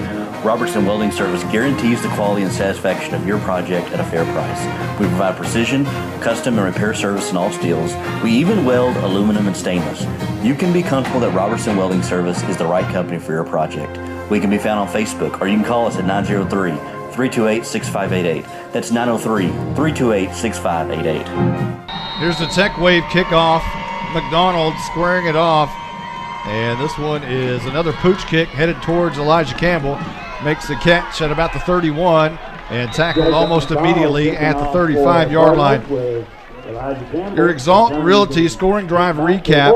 Robertson Welding Service guarantees the quality and satisfaction of your project at a fair price. We provide precision, custom, and repair service in all steels. We even weld aluminum and stainless. You can be comfortable that Robertson Welding Service is the right company for your project. We can be found on Facebook, or you can call us at 903-328-6588. That's 903-328-6588. Here's the Tech Wave kickoff. McDonald squaring it off. And this one is another pooch kick headed towards Elijah Campbell. Makes the catch at about the 31 and tackled almost immediately at the 35-yard line. Your Exalt Realty scoring drive recap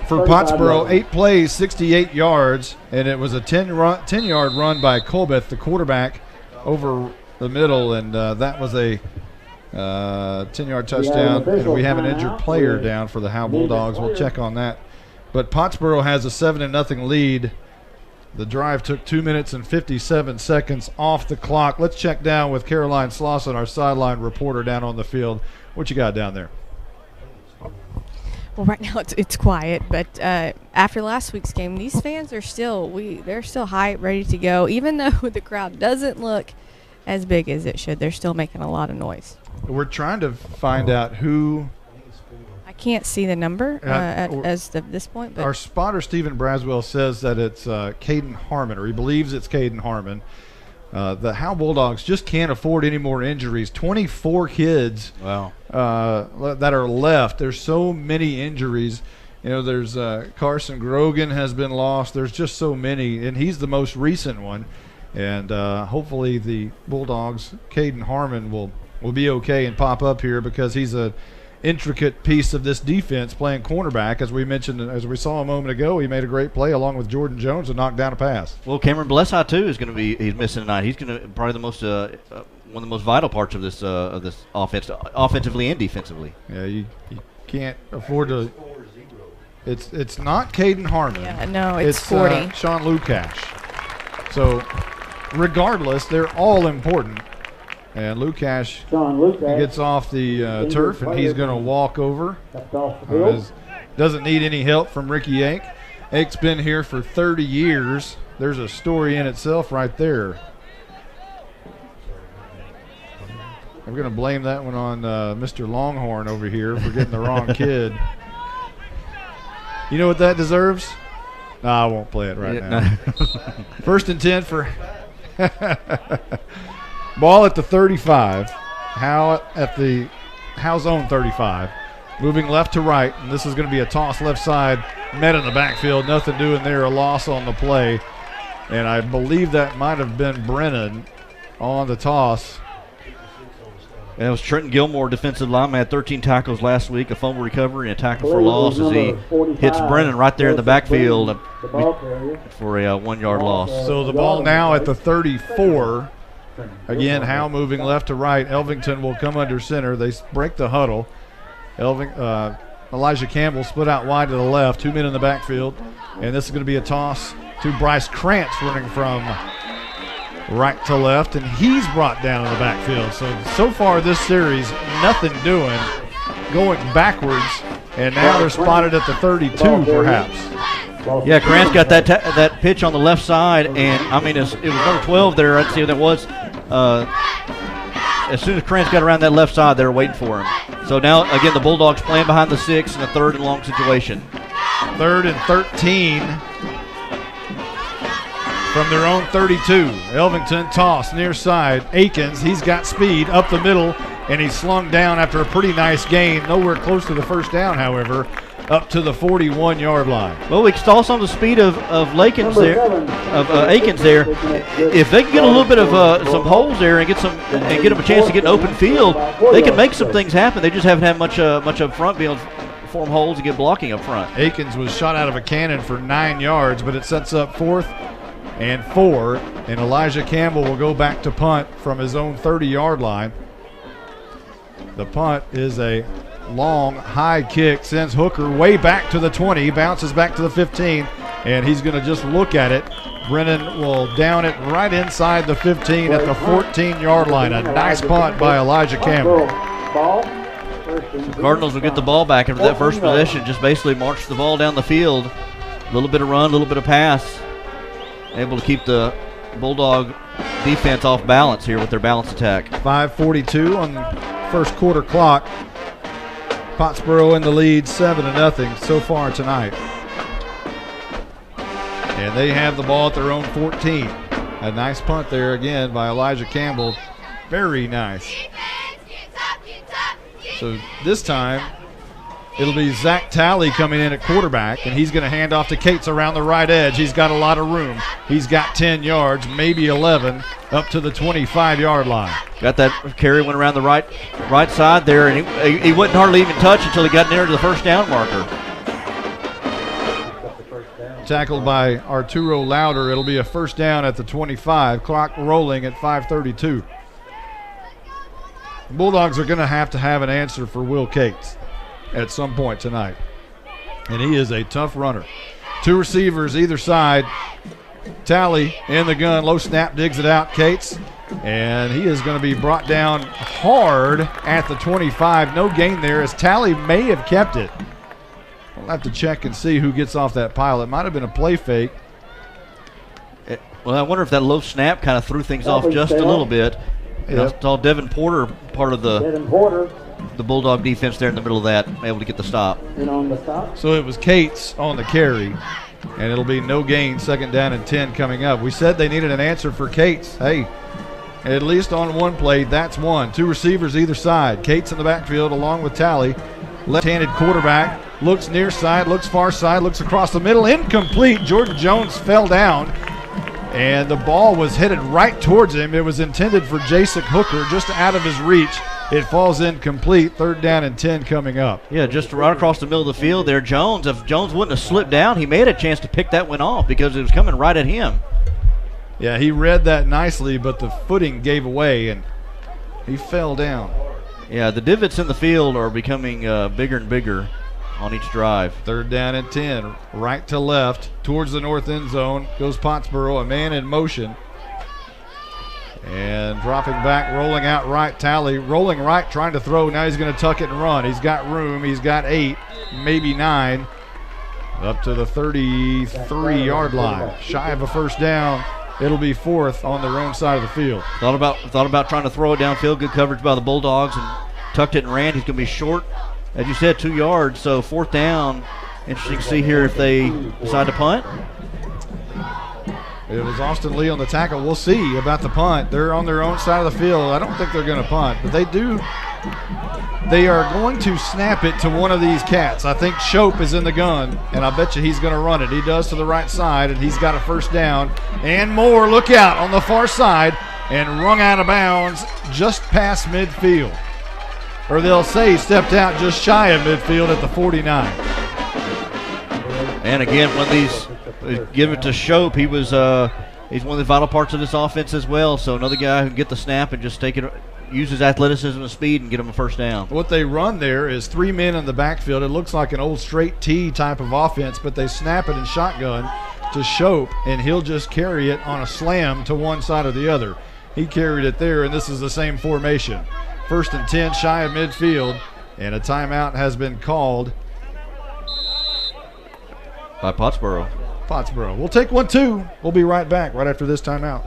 for Pottsboro. 8 plays, 68 yards, and it was a 10-yard run by Colbeth, the quarterback, over the middle, and that was a 10-yard touchdown. And we have an injured player down for the Howe Bulldogs. We'll check on that. But Pottsboro has a 7-0 lead. The drive took 2 minutes and 57 seconds off the clock. Let's check down with Caroline Slauson, our sideline reporter down on the field. What you got down there? Well, right now it's quiet, but after last week's game, these fans are they're still hyped, ready to go. Even though the crowd doesn't look as big as it should, they're still making a lot of noise. We're trying to find out who. I can't see the number as of this point. But our spotter, Stephen Braswell, says that it's Caden Harmon, or he believes it's Caden Harmon. The Howe Bulldogs just can't afford any more injuries. 24 kids that are left. There's so many injuries. You know, there's Carson Grogan has been lost. There's just so many, and he's the most recent one. And hopefully the Bulldogs, Caden Harmon, will be okay and pop up here, because he's a intricate piece of this defense playing cornerback. As we mentioned, as we saw a moment ago, he made a great play along with Jordan Jones to knock down a pass. Well, Cameron Blessi too is going to he's missing tonight. He's going to probably the most one of the most vital parts of this offense, offensively and defensively. Yeah, you can't afford to. It's not Caden Harmon. Yeah, no, it's 40. Sean Lukash. So regardless, they're all important. And Lukash gets off the turf, and he's going to walk over. Doesn't need any help from Ricky Ake. Ake's been here for 30 years. There's a story in itself right there. I'm going to blame that one on Mr. Longhorn over here for getting the wrong kid. You know what that deserves? No, I won't play it right now. First and 10 for ball at the 35. Howe at the Howe's own 35. moving left to right, and this is going to be a toss left side, met in the backfield, nothing doing there, a loss on the play. And I believe that might have been Brennan on the toss. And it was Trenton Gilmore, defensive lineman, had 13 tackles last week, a fumble recovery, and a tackle for loss as he hits Brennan right there in the backfield for a 1 yard loss. So the ball now at the 34. Again, Howe moving left to right. Elvington will come under center. They break the huddle. Elijah Campbell split out wide to the left, 2 men in the backfield. And this is going to be a toss to Bryce Krantz running from right to left, and he's brought down in the backfield. So far this series, nothing doing, going backwards, and now they're spotted at the 32 perhaps. Yeah, Krantz got that pitch on the left side, and I mean, it was number 12 there. I'd see what that was. As soon as Krantz got around that left side, they were waiting for him. So now, again, the Bulldogs playing behind the 6 in a 3rd and long situation. 3rd and 13 from their own 32. Elvington toss near side. Akins, he's got speed up the middle, and he's slung down after a pretty nice gain. Nowhere close to the first down, however, up to the 41-yard line. Well, we saw some of the speed of Akins there. If they can get a little bit of some holes there and get them a chance to get an open field, they can make some things happen. They just haven't had much up front, being able to form holes and get blocking up front. Akins was shot out of a cannon for 9 yards, but it sets up 4th and 4, and Elijah Campbell will go back to punt from his own 30-yard line. The punt is a long, high kick, sends Hooker way back to the 20, bounces back to the 15, and he's going to just look at it. Brennan will down it right inside the 15 at the 14-yard line. A nice punt by Elijah Campbell. Cardinals will get the ball back after that first possession, just basically march the ball down the field. A little bit of run, a little bit of pass. Able to keep the Bulldog defense off balance here with their balance attack. 5:42 on the first quarter clock. Pottsboro in the lead, 7-0 so far tonight. And they have the ball at their own 14. A nice punt there again by Elijah Campbell. Very nice. So this time, it'll be Zach Talley coming in at quarterback, and he's going to hand off to Cates around the right edge. He's got a lot of room. He's got 10 yards, maybe 11, up to the 25-yard line. Got that carry, went around the right side there, and he wouldn't hardly even touch until he got near to the first down marker. Tackled by Arturo Lauder. It'll be a first down at the 25. Clock rolling at 5:32. Bulldogs are going to have an answer for Will Cates at some point tonight. And he is a tough runner. 2 receivers either side. Talley in the gun. Low snap, digs it out. Cates. And he is going to be brought down hard at the 25. No gain there as Talley may have kept it. We'll have to check and see who gets off that pile. It might have been a play fake. Well, I wonder if that low snap kind of threw things off just a little bit. I saw Devin Porter, part of the Bulldog defense there in the middle of that, able to get the stop. So it was Cates on the carry, and it'll be no gain, 2nd down and 10 coming up. We said they needed an answer for Cates. Hey, at least on one play, that's one. 2 receivers either side. Cates in the backfield along with Talley. Left-handed quarterback, looks near side, looks far side, looks across the middle. Incomplete. Jordan Jones fell down, and the ball was headed right towards him. It was intended for Jasek Hooker, just out of his reach. It falls incomplete. 3rd down and 10 coming up. Yeah, just right across the middle of the field there. Jones, if Jones wouldn't have slipped down, he may have had a chance to pick that one off because it was coming right at him. Yeah, he read that nicely, but the footing gave away, and he fell down. Yeah, the divots in the field are becoming bigger and bigger on each drive. 3rd down and 10, right to left, towards the north end zone. Goes Pottsboro, a man in motion. And dropping back, rolling out right, Talley. Rolling right, trying to throw. Now he's going to tuck it and run. He's got room. He's got 8, maybe 9. Up to the 33-yard line. Shy of a first down. It'll be 4th on their own side of the field. Thought about trying to throw it downfield. Good coverage by the Bulldogs and tucked it and ran. He's going to be short, as you said, 2 yards. So 4th down. Interesting to see here if they decide to punt. It was Austin Lee on the tackle. We'll see about the punt. They're on their own side of the field. I don't think they're going to punt, but they do They are going to snap it to one of these cats. I think Shope is in the gun, and I bet you he's going to run it. He does to the right side, and he's got a first down. And Moore, look out, on the far side, and rung out of bounds just past midfield. Or they'll say he stepped out just shy of midfield at the 49. And again, when these give it to Shope, he was he's one of the vital parts of this offense as well. So another guy who can get the snap and just take it, use his athleticism and speed and get him a first down. What they run there is 3 men in the backfield. It looks like an old straight T type of offense, but they snap it in shotgun to Shope, and he'll just carry it on a slam to one side or the other. He carried it there, and this is the same formation. 1st and 10, shy of midfield, and a timeout has been called by Pottsboro. We'll take 1-2. We'll be right back right after this timeout.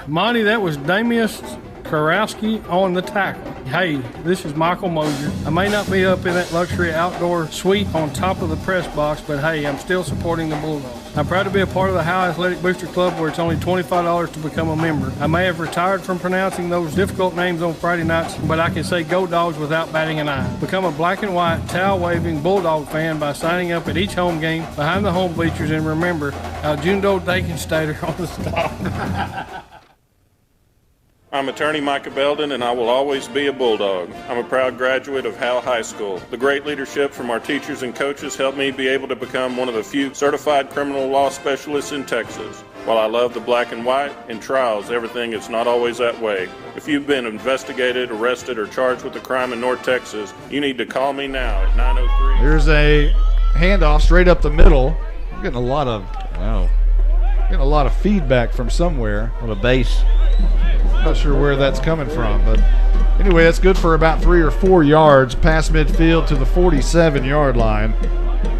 Monty, that was Damius Karowski on the tackle. Hey, this is Michael Mosier. I may not be up in that luxury outdoor suite on top of the press box, but hey, I'm still supporting the Bulldogs. I'm proud to be a part of the Howe Athletic Booster Club, where it's only $25 to become a member. I may have retired from pronouncing those difficult names on Friday nights, but I can say go Dogs without batting an eye. Become a black and white, towel-waving Bulldog fan by signing up at each home game behind the home bleachers, and remember, Aljundo Dakenstater on the stop. I'm attorney Micah Belden, and I will always be a Bulldog. I'm a proud graduate of Howe High School. The great leadership from our teachers and coaches helped me be able to become one of the few certified criminal law specialists in Texas. While I love the black and white, in trials, everything is not always that way. If you've been investigated, arrested, or charged with a crime in North Texas, you need to call me now at 903. Here's a handoff straight up the middle. I'm getting a lot of feedback from somewhere. On a base. Not sure where that's coming from, but anyway, that's good for about 3 or 4 yards past midfield to the 47-yard line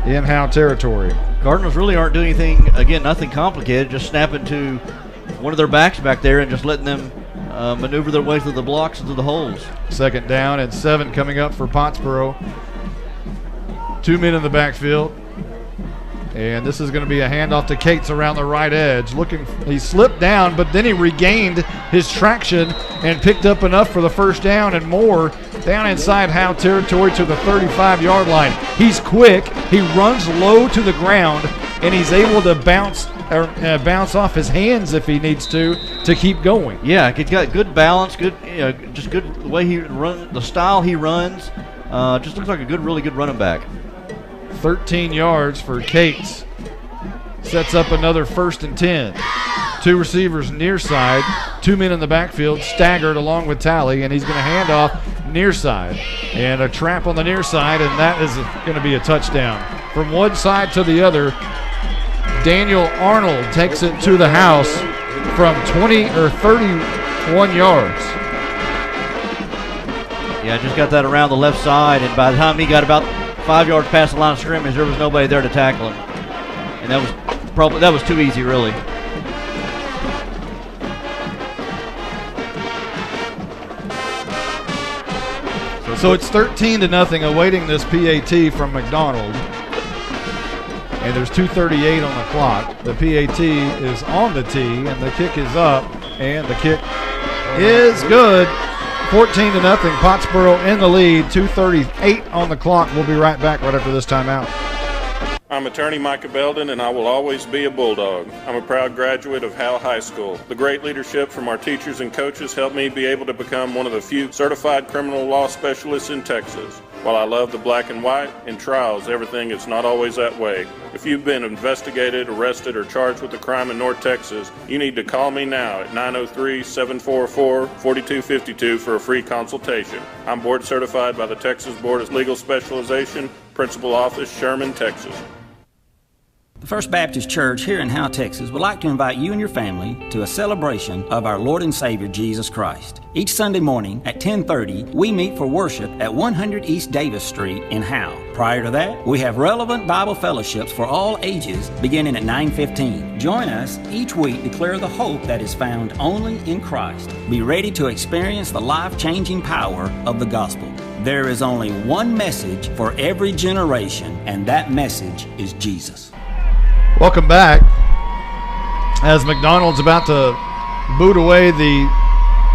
in Howe territory. Cardinals really aren't doing anything, again, nothing complicated, just snapping to one of their backs back there and just letting them maneuver their way through the blocks and through the holes. 2nd down and 7 coming up for Pottsboro. 2 men in the backfield. And this is going to be a handoff to Cates around the right edge. He slipped down, but then he regained his traction and picked up enough for the first down, and more down inside Howe territory to the 35-yard line. He's quick. He runs low to the ground, and he's able to bounce off his hands if he needs to keep going. Yeah, he's got good balance, just good the way he runs, the style he runs. Just looks like a really good running back. 13 yards for Cates. Sets up another 1st and 10. 2 receivers near side, 2 men in the backfield, staggered along with Talley, and he's going to hand off near side. And a trap on the near side, and that is going to be a touchdown. From one side to the other, Daniel Arnold takes it to the house from 20 or 31 yards. Yeah, just got that around the left side, and by the time he got about 5 yards past the line of scrimmage, there was nobody there to tackle him, and that was too easy, really. So it's 13-0, awaiting this PAT from McDonald, and there's 2:38 on the clock. The PAT is on the tee, and the kick is up, and the kick is good. 14-0, Pottsboro in the lead, 2:38 on the clock. We'll be right back right after this timeout. I'm attorney Micah Belden, and I will always be a Bulldog. I'm a proud graduate of Howe High School. The great leadership from our teachers and coaches helped me be able to become one of the few certified criminal law specialists in Texas. While I love the black and white, in trials, everything is not always that way. If you've been investigated, arrested, or charged with a crime in North Texas, you need to call me now at 903-744-4252 for a free consultation. I'm board certified by the Texas Board of Legal Specialization, Principal Office, Sherman, Texas. The First Baptist Church here in Howe, Texas would like to invite you and your family to a celebration of our Lord and Savior Jesus Christ. Each Sunday morning at 10:30, we meet for worship at 100 East Davis Street in Howe. Prior to that, we have relevant Bible fellowships for all ages beginning at 9:15. Join us each week to declare the hope that is found only in Christ. Be ready to experience the life-changing power of the gospel. There is only one message for every generation, and that message is Jesus. Welcome back. As McDonald's about to boot away the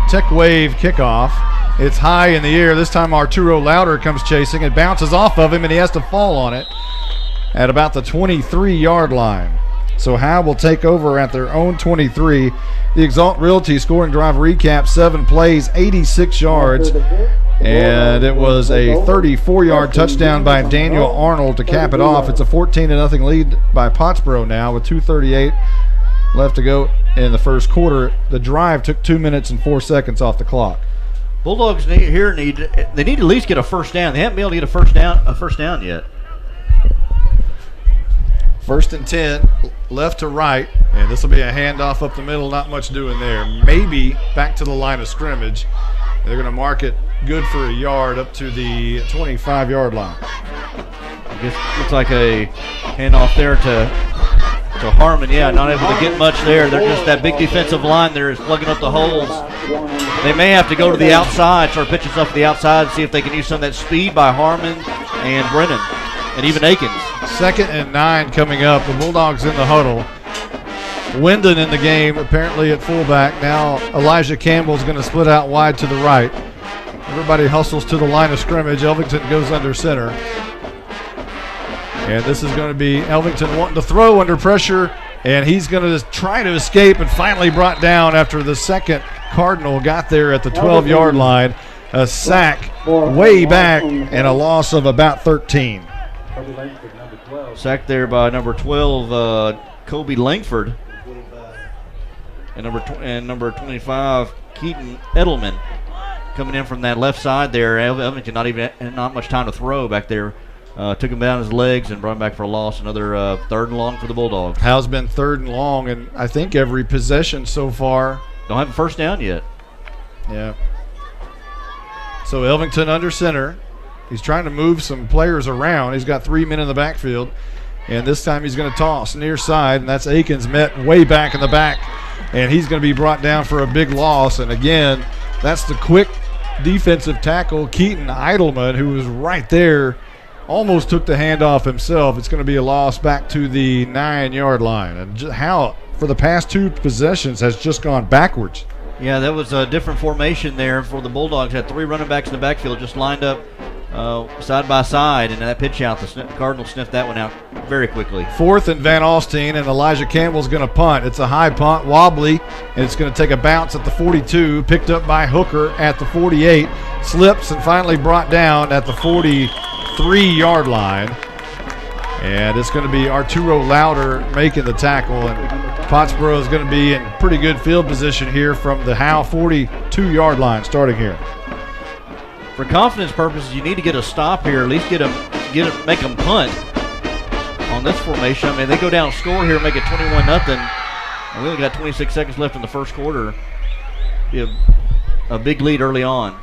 Tech Wave kickoff, It's high in the air. This time Arturo Louder comes chasing. It bounces off of him, and he has to fall on it at about the 23-yard line. So Howe will take over at their own 23. The Exalt Realty scoring drive recap, 7 plays, 86 yards. And it was a 34-yard touchdown by Daniel Arnold to cap it off. It's a 14-0 lead by Pottsboro now with 2:38 left to go in the first quarter. The drive took 2 minutes and 4 seconds off the clock. Bulldogs need to at least get a first down. They haven't been able to get a first down yet. 1st and 10, left to right, and this will be a handoff up the middle. Not much doing there. Maybe back to the line of scrimmage. They're going to mark it good for a yard up to the 25-yard line. I guess looks like a handoff there to Harmon. Yeah, not able to get much there. They're just that big defensive line there is plugging up the holes. They may have to go to the outside, start pitching stuff to the outside, and see if they can use some of that speed by Harmon and Brennan and even Akins. 2nd and 9 coming up. The Bulldogs in the huddle. Wyndon in the game, apparently at fullback. Now Elijah Campbell's going to split out wide to the right. Everybody hustles to the line of scrimmage. Elvington goes under center. And this is going to be Elvington wanting to throw under pressure, and he's going to try to escape and finally brought down after the second Cardinal got there at the 12-yard line. A sack way back and a loss of about 13. Sacked there by number 12, Kobe Langford. And number 25, Keaton Edelman, coming in from that left side there. Elvington not much time to throw back there. Took him down his legs and brought him back for a loss. Another 3rd and long for the Bulldogs. Howe's been 3rd and long, and I think every possession so far. Don't have a first down yet. Yeah. So Elvington under center. He's trying to move some players around. He's got 3 men in the backfield. And this time he's going to toss near side, and that's Akins met way back in the back. And he's going to be brought down for a big loss. And again, that's the quick defensive tackle, Keaton Eidelman, who was right there, almost took the handoff himself. It's going to be a loss back to the 9-yard line. And Howe, for the past 2 possessions, has just gone backwards. Yeah, that was a different formation there for the Bulldogs. Had 3 running backs in the backfield, just lined up side by side, and that pitch out, the Cardinals sniffed that one out very quickly. 4th and Van Alstyne, and Elijah Campbell's going to punt. It's a high punt, wobbly, and it's going to take a bounce at the 42, picked up by Hooker at the 48, slips and finally brought down at the 43-yard line. And it's going to be Arturo Louder making the tackle, and Pottsboro is going to be in pretty good field position here from the Howe 42-yard line starting here. For confidence purposes, you need to get a stop here, at least make them punt on this formation. I mean, they go down score here, make it 21-0, and we only got 26 seconds left in the first quarter. Be a big lead early on.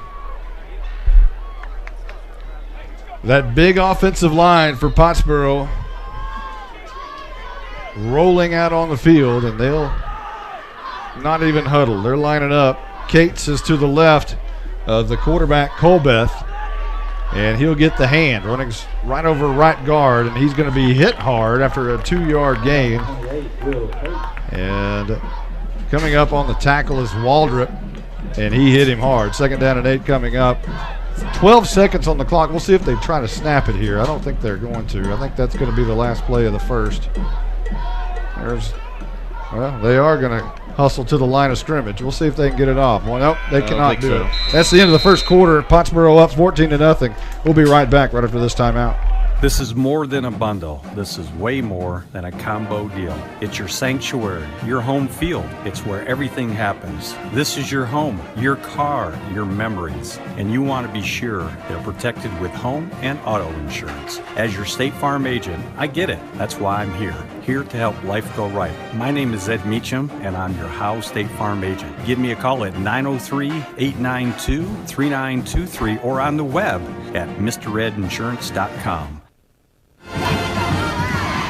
That big offensive line for Pottsboro rolling out on the field, and they'll not even huddle. They're lining up. Cates is to the left of the quarterback, Colbeth, and he'll get the hand. Running right over right guard, and he's going to be hit hard after a 2-yard gain. And coming up on the tackle is Waldrop, and he hit him hard. 2nd down and 8 coming up. 12 seconds on the clock. We'll see if they try to snap it here. I don't think they're going to. I think that's going to be the last play of the first. They are going to hustle to the line of scrimmage. We'll see if they can get it off. Well, nope, they cannot do it. That's the end of the first quarter. Pottsboro up 14-0. We'll be right back right after this timeout. This is more than a bundle. This is way more than a combo deal. It's your sanctuary, your home field. It's where everything happens. This is your home, your car, your memories. And you want to be sure they're protected with home and auto insurance. As your State Farm agent, I get it. That's why I'm here to help life go right. My name is Ed Meacham, and I'm your Howe State Farm agent. Give me a call at 903-892-3923 or on the web at MrEdInsurance.com.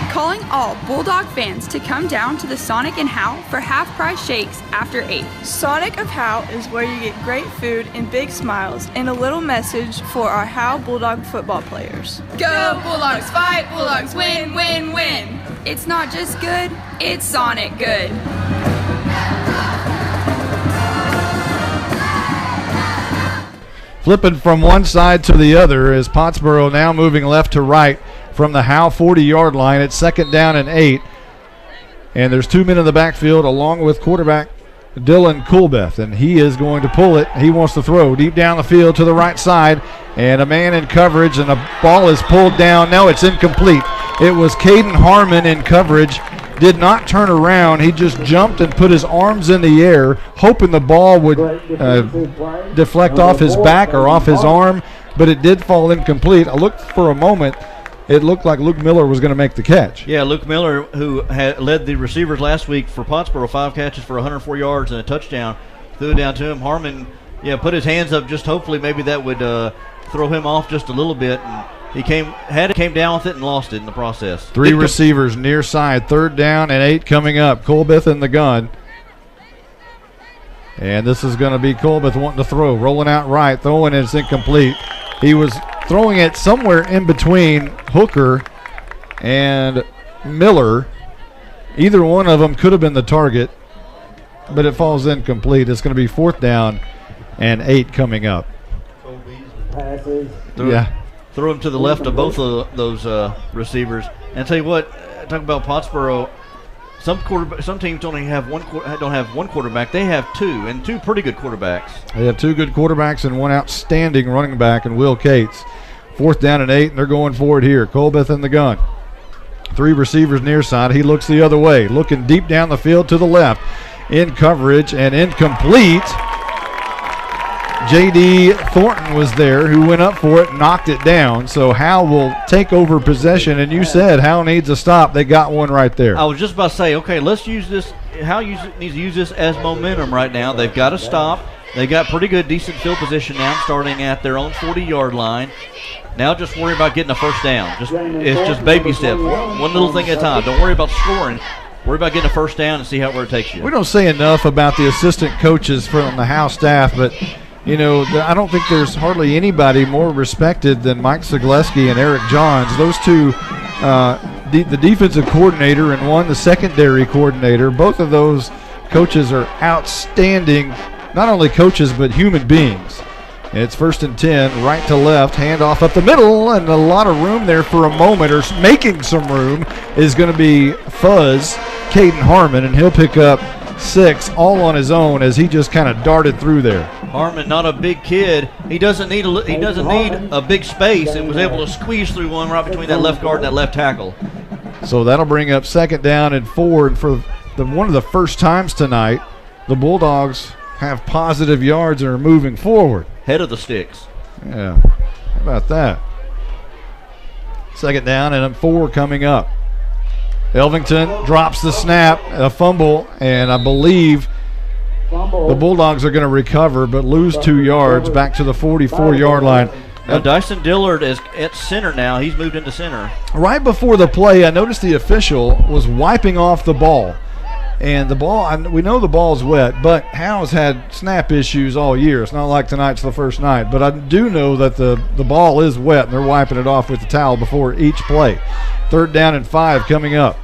Calling all Bulldog fans to come down to the Sonic and Howe for half-price shakes after 8. Sonic of Howe is where you get great food and big smiles and a little message for our Howe Bulldog football players. Go Bulldogs, fight Bulldogs, win, win, win. It's not just good, it's Sonic good. Flipping from one side to the other as Pottsboro now moving left to right from the Howe 40-yard line. It's 2nd down and 8. And there's 2 men in the backfield along with quarterback Dylan Coolbeth, and he is going to pull it. He wants to throw deep down the field to the right side, and a man in coverage, and the ball is pulled down. No, it's incomplete. It was Caden Harmon in coverage. Did not turn around. He just jumped and put his arms in the air, hoping the ball would deflect off his back or off his arm, but it did fall incomplete. I looked for a moment. It looked like Luke Miller was going to make the catch. Yeah, Luke Miller, who had led the receivers last week for Pottsboro, 5 catches for 104 yards and a touchdown, threw it down to him. Harmon, put his hands up, just hopefully maybe that would throw him off just a little bit. And he came down with it and lost it in the process. 3 receivers near side, 3rd down and 8 coming up. Coolbeth in the gun. And this is going to be Coolbeth wanting to throw, rolling out right, throwing it, it's incomplete. He was throwing it somewhere in between Hooker and Miller. Either one of them could have been the target, but it falls incomplete. It's going to be 4th down and 8 coming up. Throw him to the left of both of those receivers. And tell you what, talking about Pottsboro, some teams don't have one quarterback. They have 2, and 2 pretty good quarterbacks. They have 2 good quarterbacks and 1 outstanding running back in Will Cates. 4th down and 8, and they're going for it here. Colbeth in the gun. 3 receivers near side. He looks the other way, looking deep down the field to the left. In coverage and incomplete. J.D. Thornton was there, who went up for it, knocked it down. So Howe will take over possession, and you said Howe needs a stop. They got one right there. I was just about to say, okay, let's use this. Howe needs to use this as momentum right now. They've got to stop. They got pretty good, decent field position now, starting at their own 40-yard line. Now just worry about getting a first down. It's just baby steps, one little thing at a time. Don't worry about scoring. Worry about getting a first down and see where it takes you. We don't say enough about the assistant coaches from the Howe staff, but I don't think there's hardly anybody more respected than Mike Zagleski and Eric Johns. Those two, the defensive coordinator and one, the secondary coordinator, both of those coaches are outstanding, not only coaches but human beings. And it's 1st and 10, right to left, handoff up the middle, and a lot of room there for a moment, or making some room, is going to be Fuzz, Caden Harmon, and he'll pick up 6 all on his own as he just kind of darted through there. Harmon, not a big kid. He doesn't need a big space, and was able to squeeze through one right between that left guard and that left tackle. So that'll bring up 2nd down and 4. And for one of the first times tonight, the Bulldogs have positive yards and are moving forward. Head of the sticks. Yeah. How about that? 2nd down and 4 coming up. Elvington drops the snap, a fumble, and I believe the Bulldogs are going to recover but lose 2 yards back to the 44-yard line. Dyson Dillard is at center now. He's moved into center. Right before the play, I noticed the official was wiping off the ball. And the ball, we know the ball's wet, but Howe's had snap issues all year. It's not like tonight's the first night. But I do know that the ball is wet, and they're wiping it off with the towel before each play. 3rd down and 5 coming up.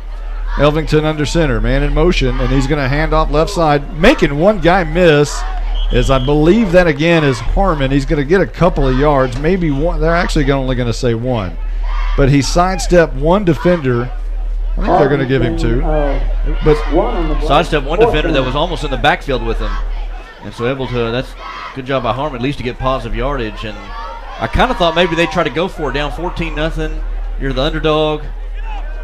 Elvington under center, man in motion, and he's going to hand off left side, making one guy miss, as I believe that again is Harmon. He's going to get a couple of yards, maybe one. They're actually only going to say 1. But he sidestepped one defender. I think they're going to give him 2. But sidestepped one defender that was almost in the backfield with him. And so that's good job by Harmon, at least to get positive yardage. And I kind of thought maybe they'd try to go for it, down 14-0. You're the underdog.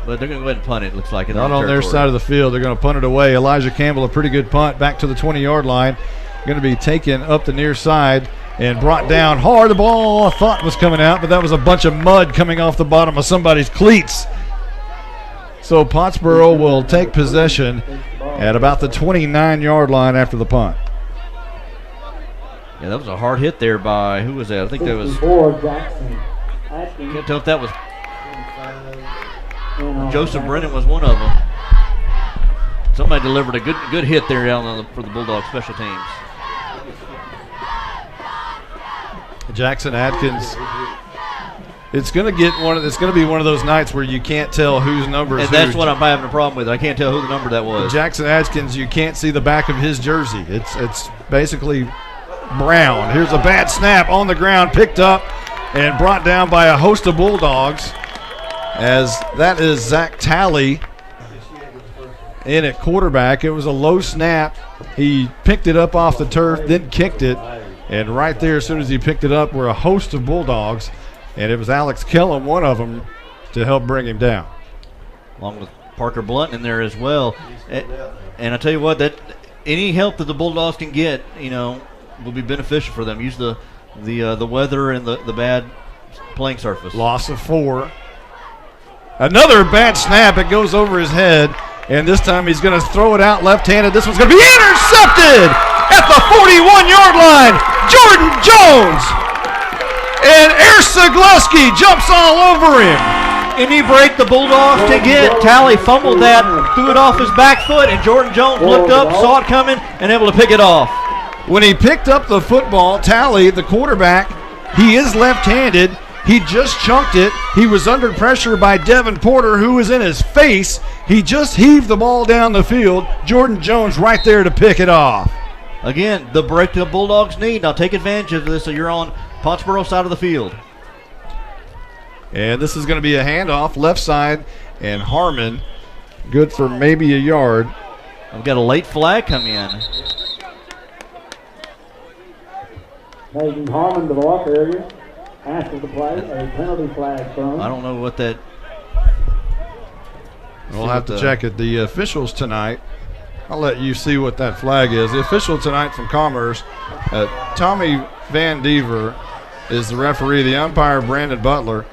But they're going to go ahead and punt it, looks like. Not on their side of the field. They're going to punt it away. Elijah Campbell, a pretty good punt, back to the 20-yard line. Going to be taken up the near side and brought down hard. The ball I thought was coming out, but that was a bunch of mud coming off the bottom of somebody's cleats. So Pottsboro will take possession at about the 29-yard line after the punt. Yeah, that was a hard hit there by, who was that? I think that was, can't tell if that was, Joseph Brennan was one of them. Somebody delivered a good hit there down for the Bulldogs special teams. Jackson Atkins. It's going to be one of those nights where you can't tell whose number is and that's what I'm having a problem with. I can't tell who the number that was. Jackson Atkins, you can't see the back of his jersey. It's basically Brown. Here's a bad snap on the ground, picked up and brought down by a host of Bulldogs, as that is Zach Talley in at quarterback. It was a low snap. He picked it up off the turf, then kicked it, and right there as soon as he picked it up were a host of Bulldogs, and it was Alex Kellum, one of them, to help bring him down. Along with Parker Blunt in there as well. And I tell you what, that any help that the Bulldogs can get, will be beneficial for them. Use the weather and the bad playing surface. Loss of 4. Another bad snap. It goes over his head, and this time he's going to throw it out left-handed. This one's going to be intercepted at the 41-yard line. Jordan Jones. And Ersa Glusky jumps all over him. Any break the Bulldogs can get. Talley fumbled that, threw it off his back foot, and Jordan Jones looked up, saw it coming, and able to pick it off. When he picked up the football, Talley, the quarterback, he is left-handed. He just chunked it. He was under pressure by Devin Porter, who was in his face. He just heaved the ball down the field. Jordan Jones right there to pick it off. Again, the break the Bulldogs need. Now take advantage of this so you're on Pottsboro side of the field. And this is going to be a handoff left side, and Harmon good for maybe a yard. I've got a late flag come in. Making Harmon to the walk area. After the play, a penalty flag thrown. I don't know what that. We'll have to check it. The officials tonight, I'll let you see what that flag is. The official tonight from Commerce, Tommy Van Dever is the referee. The umpire, Brandon Butler.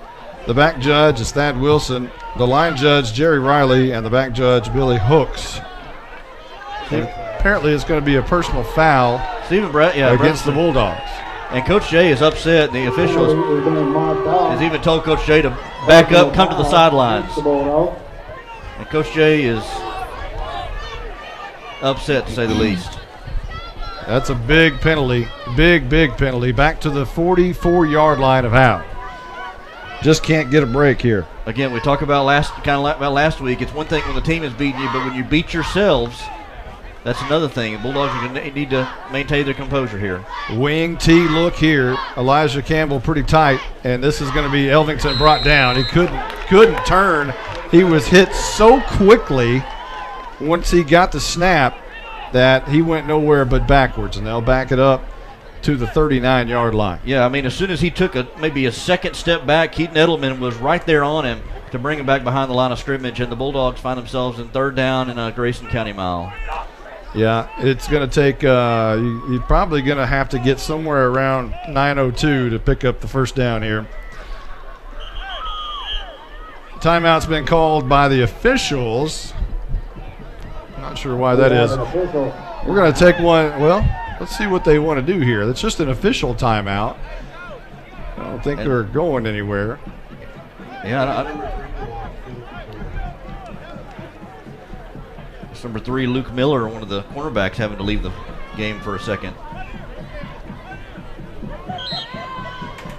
The back judge is Thad Wilson. The line judge, Jerry Riley. And the back judge, Billy Hooks. And apparently it's going to be a personal foul against the Bulldogs. And Coach Jay is upset. The officials has even told Coach Jay to back up, come to the sidelines. And Coach Jay is upset, to say the least. That's a big penalty. Big penalty. Back to the 44-yard line of Howe. Just can't get a break here. Again, we talk about last week. It's one thing when the team is beating you, but when you beat yourselves, that's another thing. The Bulldogs are going to need to maintain their composure here. Wing T look here. Elijah Campbell pretty tight, and this is going to be Elvington brought down. He couldn't turn. He was hit so quickly once he got the snap that he went nowhere but backwards, and they'll back it up to the 39-yard line. Yeah, I mean, as soon as he took maybe a second step back, Keaton Edelman was right there on him to bring him back behind the line of scrimmage, and the Bulldogs find themselves in third down in a Grayson County mile. Yeah, it's going to take you're probably going to have to get somewhere around 9:02 to pick up the first down here. Timeout's been called by the officials. Not sure why that is. We're going to take one. Well, let's see what they want to do here. It's just an official timeout. I don't think they're going anywhere. Yeah, number 3, Luke Miller, one of the cornerbacks, having to leave the game for a second.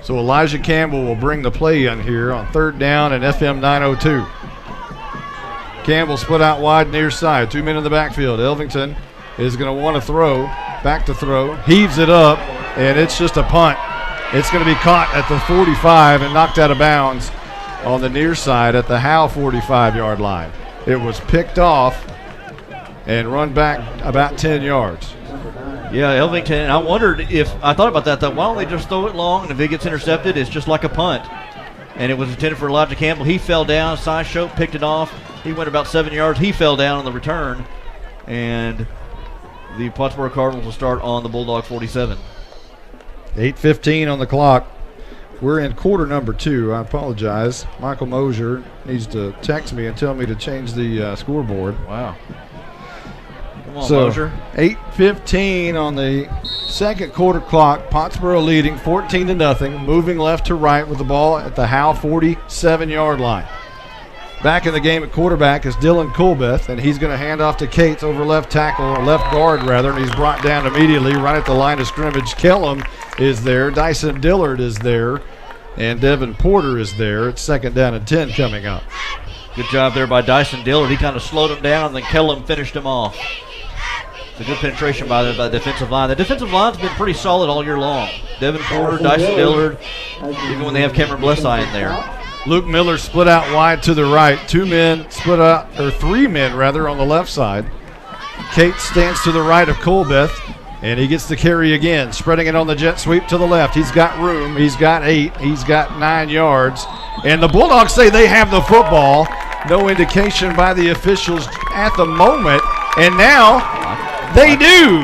So Elijah Campbell will bring the play in here on third down and FM 902. Campbell split out wide near side. 2 men in the backfield. Elvington is going to want to throw. Back to throw. Heaves it up, and it's just a punt. It's going to be caught at the 45 and knocked out of bounds on the near side at the Howe 45-yard line. It was picked off and run back about 10 yards. Yeah, Elvington, and I thought about that, why don't they just throw it long, and if it gets intercepted, it's just like a punt. And it was intended for Elijah Campbell. He fell down. Cy Shope picked it off. He went about 7 yards. He fell down on the return. And the Pottsboro Cardinals will start on the Bulldog 47. 8:15 on the clock. We're in quarter number 2. I apologize. Michael Mosier needs to text me and tell me to change the scoreboard. Wow. Come on, So Mosier. 8:15 on the second quarter clock. Pottsboro leading 14-0, moving left to right with the ball at the Howe 47-yard line. Back in the game at quarterback is Dylan Colbeth, and he's going to hand off to Cates over left tackle, or left guard rather, and he's brought down immediately right at the line of scrimmage. Kellum is there, Dyson Dillard is there, and Devin Porter is there. It's second down and 10 coming up. Good job there by Dyson Dillard. He kind of slowed him down, and then Kellum finished him off. It's a good penetration by the defensive line. The defensive line's been pretty solid all year long. Devin Porter, Dyson Dillard, even when they have Cameron Blessi in there. Luke Miller split out wide to the right. 2 men split out, or 3 men rather, on the left side. Kate stands to the right of Colbeth, and he gets the carry again, spreading it on the jet sweep to the left. He's got room. He's got 8. He's got 9 yards. And the Bulldogs say they have the football. No indication by the officials at the moment. And now they do.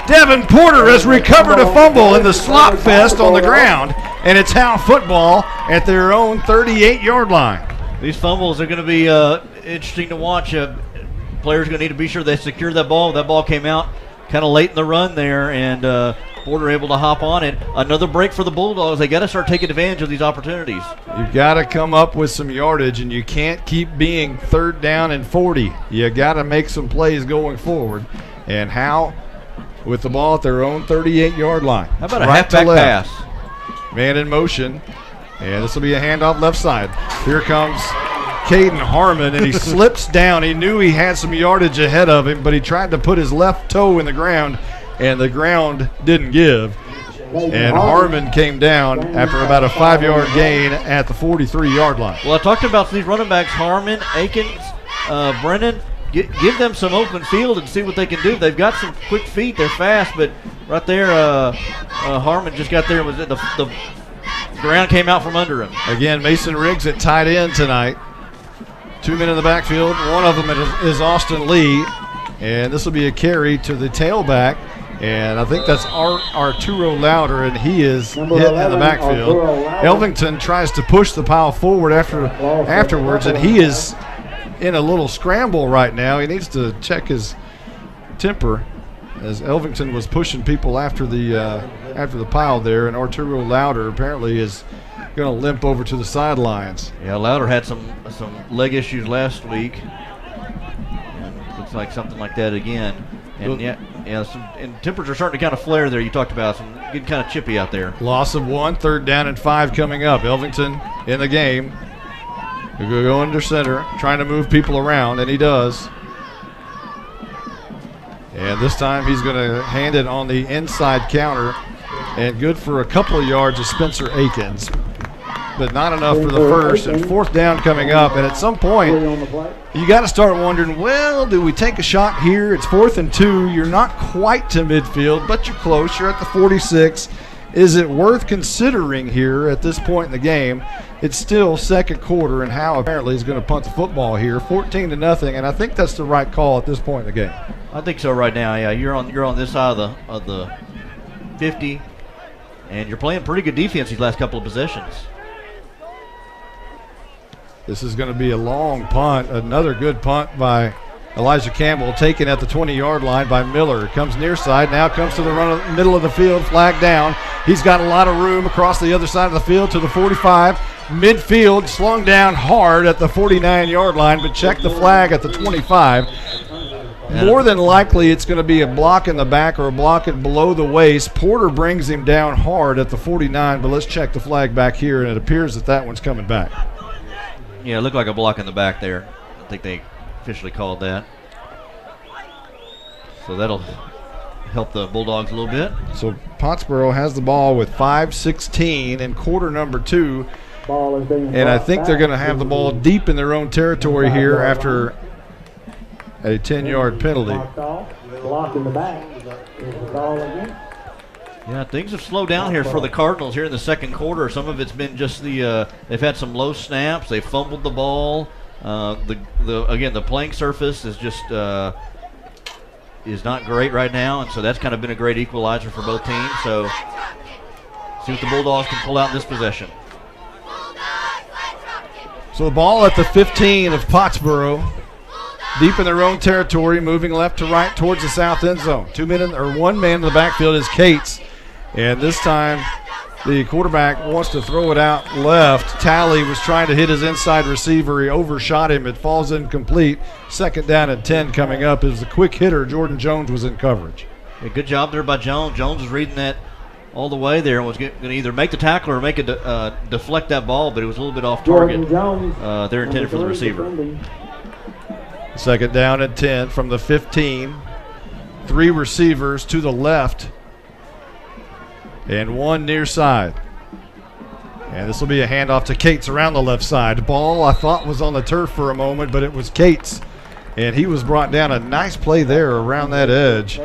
Devin Porter has recovered a fumble in the slop fest on the ground, and it's Howe football at their own 38-yard line. These fumbles are going to be interesting to watch. Players are going to need to be sure they secure that ball. That ball came out kind of late in the run there, and Porter able to hop on it. Another break for the Bulldogs. They got to start taking advantage of these opportunities. You've got to come up with some yardage, and you can't keep being 3rd down and 40. You got to make some plays going forward. And Howe with the ball at their own 38-yard line. How about a halfback pass? Man in motion, and this will be a handoff left side. Here comes Caden Harmon, and he slips down. He knew he had some yardage ahead of him, but he tried to put his left toe in the ground, and the ground didn't give. And Harmon came down after about a 5-yard gain at the 43-yard line. Well, I talked about these running backs, Harmon, Akins, Brennan. Give them some open field and see what they can do. They've got some quick feet. They're fast, but right there, Harmon just got there. Was the ground came out from under him. Again, Mason Riggs at tight end tonight. 2 men in the backfield. One of them is Austin Lee, and this will be a carry to the tailback. And I think that's Arturo Louder, and he is hit in the backfield. Elvington tries to push the pile forward afterwards, and he is in a little scramble right now. He needs to check his temper, as Elvington was pushing people after the pile there, and Arturo Louder apparently is going to limp over to the sidelines. Yeah, Louder had some leg issues last week. And looks like something like that again. And and tempers are starting to kind of flare there. You talked about some getting kind of chippy out there. Loss of 1, 3rd down and 5 coming up. Elvington in the game. He'll go under center, trying to move people around, and he does. And this time he's going to hand it on the inside counter, and good for a couple of yards of Spencer Akins, but not enough for the first. And 4th down coming up, and at some point you got to start wondering, well, do we take a shot here? It's 4th and 2. You're not quite to midfield, but you're close. You're at the 46. Is it worth considering here at this point in the game? It's still second quarter, and Howe apparently is going to punt the football here, 14-0, and I think that's the right call at this point in the game. I think so right now. Yeah, you're on this side of the 50, and you're playing pretty good defense these last couple of possessions. This is going to be a long punt. Another good punt by Elijah Campbell, taken at the 20-yard line by Miller. Comes near side, now comes to the middle of the field, flag down. He's got a lot of room across the other side of the field to the 45. Midfield, slung down hard at the 49-yard line, but check the flag at the 25. More than likely, it's going to be a block in the back or a block below the waist. Porter brings him down hard at the 49, but let's check the flag back here, and it appears that one's coming back. Yeah, it looked like a block in the back there. I think they officially called that. So that'll help the Bulldogs a little bit. So Pottsboro has the ball with 5:16 in quarter number 2. And I think they're going to have the ball deep in their own territory here after a 10-yard penalty. Block in the back. Yeah, things have slowed down here for the Cardinals here in the second quarter. Some of it's been just they've had some low snaps. They fumbled the ball. Again, the playing surface is just is not great right now, and so that's kind of been a great equalizer for both teams. So see what the Bulldogs can pull out in this possession. So the ball at the 15 of Pottsboro, deep in their own territory, moving left to right towards the south end zone. 1 man in the backfield is Cates, and this time the quarterback wants to throw it out left. Talley was trying to hit his inside receiver. He overshot him. It falls incomplete. 2nd down and 10 coming up. As the quick hitter, Jordan Jones, was in coverage. Yeah, good job there by Jones. Jones was reading that all the way there and was going to either make the tackle or make a deflect that ball, but it was a little bit off target. They're intended for the receiver. 2nd down and 10 from the 15. 3 receivers to the left and 1 near side. And this will be a handoff to Cates around the left side. The ball I thought was on the turf for a moment, but it was Cates. And he was brought down. A nice play there around that edge.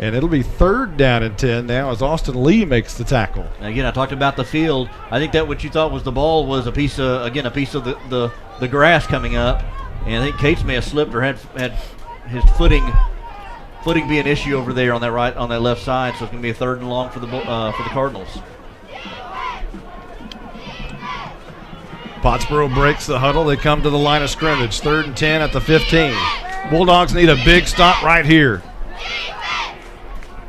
And it'll be 3rd down and 10 now as Austin Lee makes the tackle. Again, I talked about the field. I think that what you thought was the ball was a piece of the grass coming up. And I think Cates may have slipped or had his footing be an issue over there on that left side. So it's going to be a 3rd and long for the Cardinals. Pottsboro breaks the huddle. They come to the line of scrimmage. 3rd and 10 at the 15. Bulldogs need a big stop right here.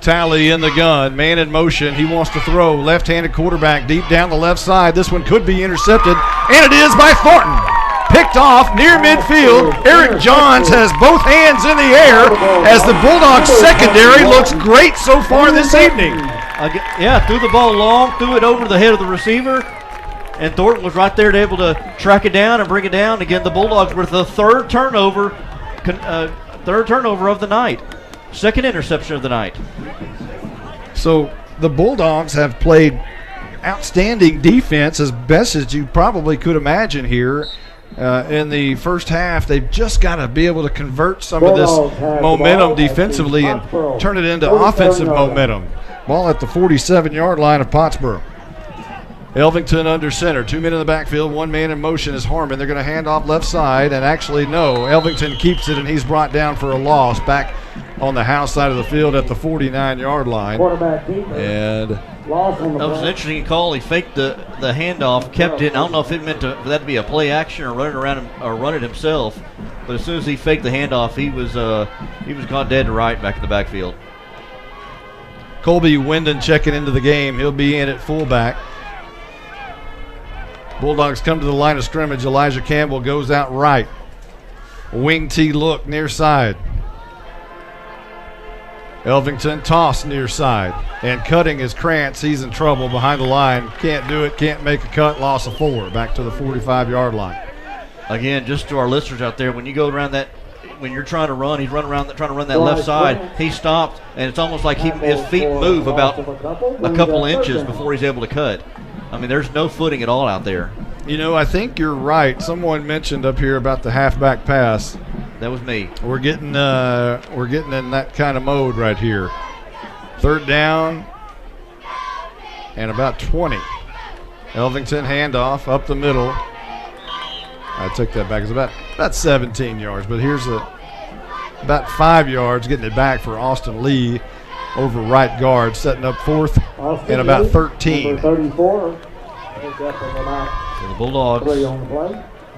Talley in the gun, man in motion. He wants to throw. Left-handed quarterback deep down the left side. This one could be intercepted, and it is by Thornton. Picked off near midfield. Eric Johns has both hands in the air as the Bulldogs secondary looks great so far this evening. Threw the ball long, threw it over the head of the receiver, and Thornton was right there to able to track it down and bring it down. Again, the Bulldogs with the 3rd turnover of the night. 2nd interception of the night. So the Bulldogs have played outstanding defense, as best as you probably could imagine here in the first half. They've just got to be able to convert some of this momentum defensively and turn it into offensive momentum. Ball at the 47-yard line of Pottsboro. Elvington under center. 2 men in the backfield. 1 man in motion is Harmon. They're going to hand off left side, and actually no. Elvington keeps it, and he's brought down for a loss back on the Howe side of the field at the 49-yard line. And that was an interesting call. He faked the handoff, kept it. I don't know if it meant for that to be a play action or running around him or run it himself. But as soon as he faked the handoff, he was caught dead to right back in the backfield. Colby Wyndon checking into the game. He'll be in at fullback. Bulldogs come to the line of scrimmage. Elijah Campbell goes out right. Wing T look near side. Elvington toss near side. And cutting is Krantz. He's in trouble behind the line. Can't do it. Can't make a cut. Loss of 4. Back to the 45-yard line. Again, just to our listeners out there, when you go around that, when you're trying to run, he's running around trying to run that left side. He stopped, and it's almost like his feet move about a couple inches before he's able to cut. I mean, there's no footing at all out there. You know, I think you're right. Someone mentioned up here about the halfback pass. That was me. We're getting in that kind of mode right here. 3rd down and about 20. Elvington handoff up the middle. I took that back. It's about 17 yards, but here's about 5 yards getting it back for Austin Lee over right guard, setting up 4th and about 13. So the Bulldogs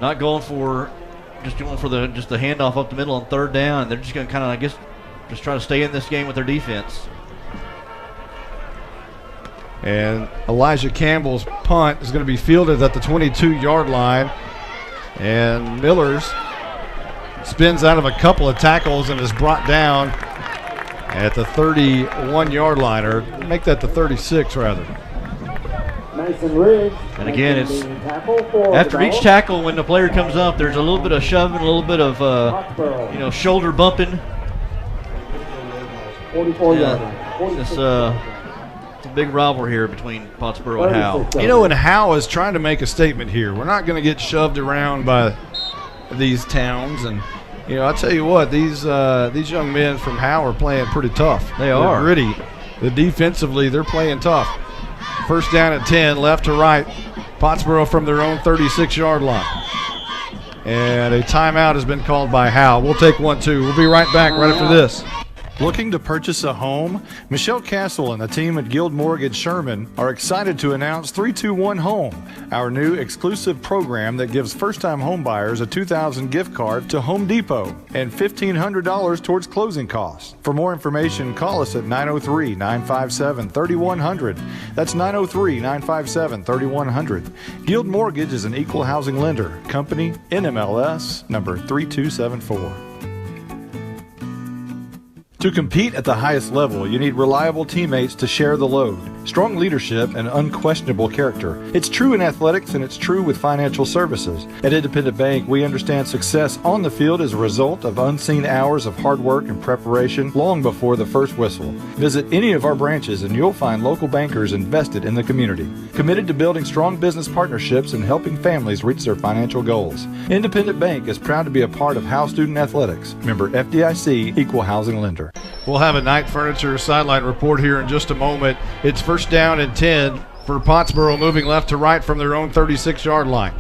not going for the handoff up the middle on 3rd down. They're just going to kind of, I guess, just try to stay in this game with their defense. And Elijah Campbell's punt is going to be fielded at the 22-yard line. And Millers spins out of a couple of tackles and is brought down at the 31-yard line, or make that the 36 rather. And again, it's after each tackle, when the player comes up, there's a little bit of shoving, a little bit of shoulder bumping. It's a big rivalry here between Pottsboro and Howe. You know, and Howe is trying to make a statement here. We're not going to get shoved around by these towns, and you know, I tell you what, these young men from Howe are playing pretty tough. They're gritty. Defensively, they're playing tough. 1st down at 10, left to right. Pottsboro from their own 36-yard line. And a timeout has been called by Howe. We'll take 1-2. We'll be right back right after this. Looking to purchase a home? Michelle Castle and the team at Guild Mortgage Sherman are excited to announce 321 Home, our new exclusive program that gives first-time home buyers a $2,000 gift card to Home Depot and $1,500 towards closing costs. For more information, call us at 903-957-3100. That's 903-957-3100. Guild Mortgage is an equal housing lender. Company NMLS number 3274. To compete at the highest level, you need reliable teammates to share the load. strong leadership, and unquestionable character. It's true in athletics, and it's true with financial services. At Independent Bank, we understand success on the field is a result of unseen hours of hard work and preparation long before the first whistle. Visit any of our branches and you'll find local bankers invested in the community, committed to building strong business partnerships and helping families reach their financial goals. Independent Bank is proud to be a part of Howe Student Athletics. Member FDIC, Equal Housing Lender. We'll have a Knight Furniture sideline report here in just a moment. It's first down and 10 for Pottsboro, moving left to right from their own 36-yard line.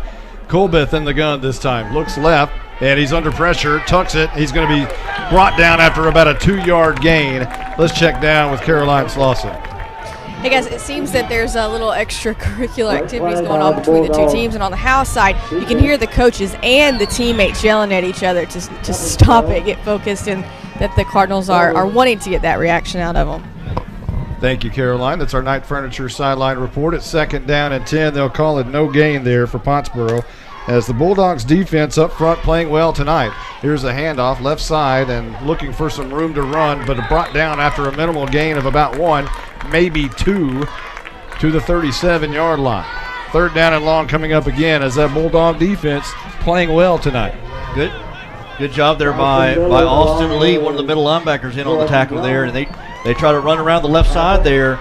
Colbeth in the gun this time. Looks left, and he's under pressure. Tucks it. He's going to be brought down after about a 2-yard gain. Let's check down with Caroline Slauson. Hey guys, it seems that there's a little extracurricular activities going on between the two teams, and on the Howe side, you can hear the coaches and the teammates yelling at each other to stop it, get focused, and that the Cardinals are wanting to get that reaction out of them. Thank you, Caroline. That's our Knight Furniture sideline report. It's second down and 10. They'll call it no gain there for Pottsboro as the Bulldogs defense up front playing well tonight. Here's a handoff left side and looking for some room to run, but brought down after a minimal gain of about 1, maybe 2, to the 37-yard line. Third down and long coming up again as that Bulldog defense playing well tonight. Good job there by Austin Lee, one of the middle linebackers in on the tackle there, and they try to run around the left side there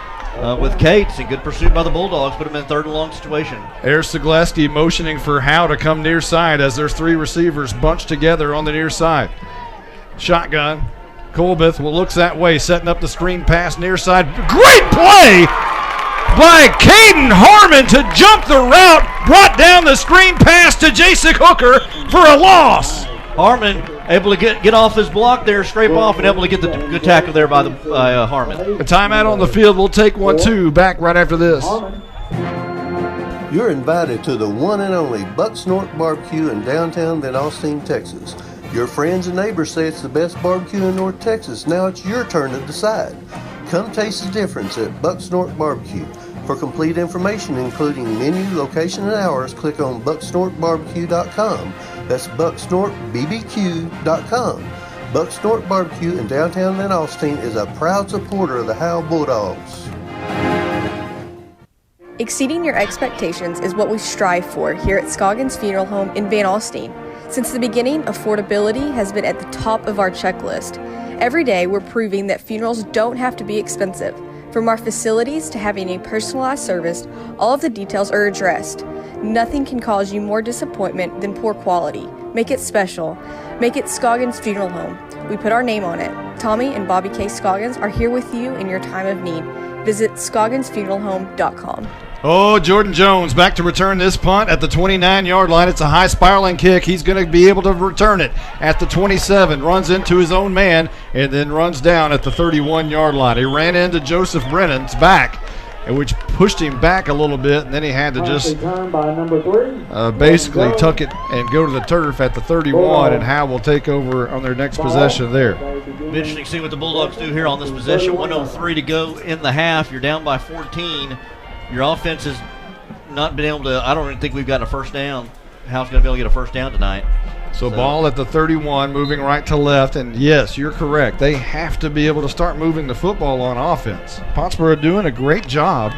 with Cates, and good pursuit by the Bulldogs, put them in third and long situation. Ayers Zagleski motioning for Howe to come near side as there's 3 receivers bunched together on the near side. Shotgun. Colbeth looks that way, setting up the screen pass near side. Great play by Caden Harmon to jump the route, brought down the screen pass to Jason Hooker for a loss. Harmon able to get off his block there, scrape off, and able to get the good tackle there by Harmon. A timeout on the field. We'll take 1-2. Back right after this. You're invited to the one and only Buck Snort Barbecue in downtown Van Alstyne, Texas. Your friends and neighbors say it's the best barbecue in North Texas. Now it's your turn to decide. Come taste the difference at Buck Snort Barbecue. For complete information, including menu, location, and hours, click on bucksnortbarbecue.com. That's bucksnortbbq.com. Buck Snort Barbecue in downtown Van Alstyne is a proud supporter of the Howe Bulldogs. Exceeding your expectations is what we strive for here at Scoggins Funeral Home in Van Alstyne. Since the beginning, affordability has been at the top of our checklist. Every day, we're proving that funerals don't have to be expensive. From our facilities to having a personalized service, all of the details are addressed. Nothing can cause you more disappointment than poor quality. Make it special. Make it Scoggins Funeral Home. We put our name on it. Tommy and Bobby K. Scoggins are here with you in your time of need. Visit scogginsfuneralhome.com. Oh, Jordan Jones back to return this punt at the 29-yard line. It's a high spiraling kick. He's going to be able to return it at the 27, runs into his own man, and then runs down at the 31-yard line. He ran into Joseph Brennan's back, which pushed him back a little bit, and then he had to just basically tuck it and go to the turf at the 31, and Howe will take over on their next possession there. Interesting to see what the Bulldogs do here on this possession. 1:03 to go in the half. You're down by 14. Your offense has not been able to – I don't even think we've got a first down. Howe's going to be able to get a first down tonight. So ball at the 31, moving right to left. And, yes, you're correct. They have to be able to start moving the football on offense. Pottsboro doing a great job,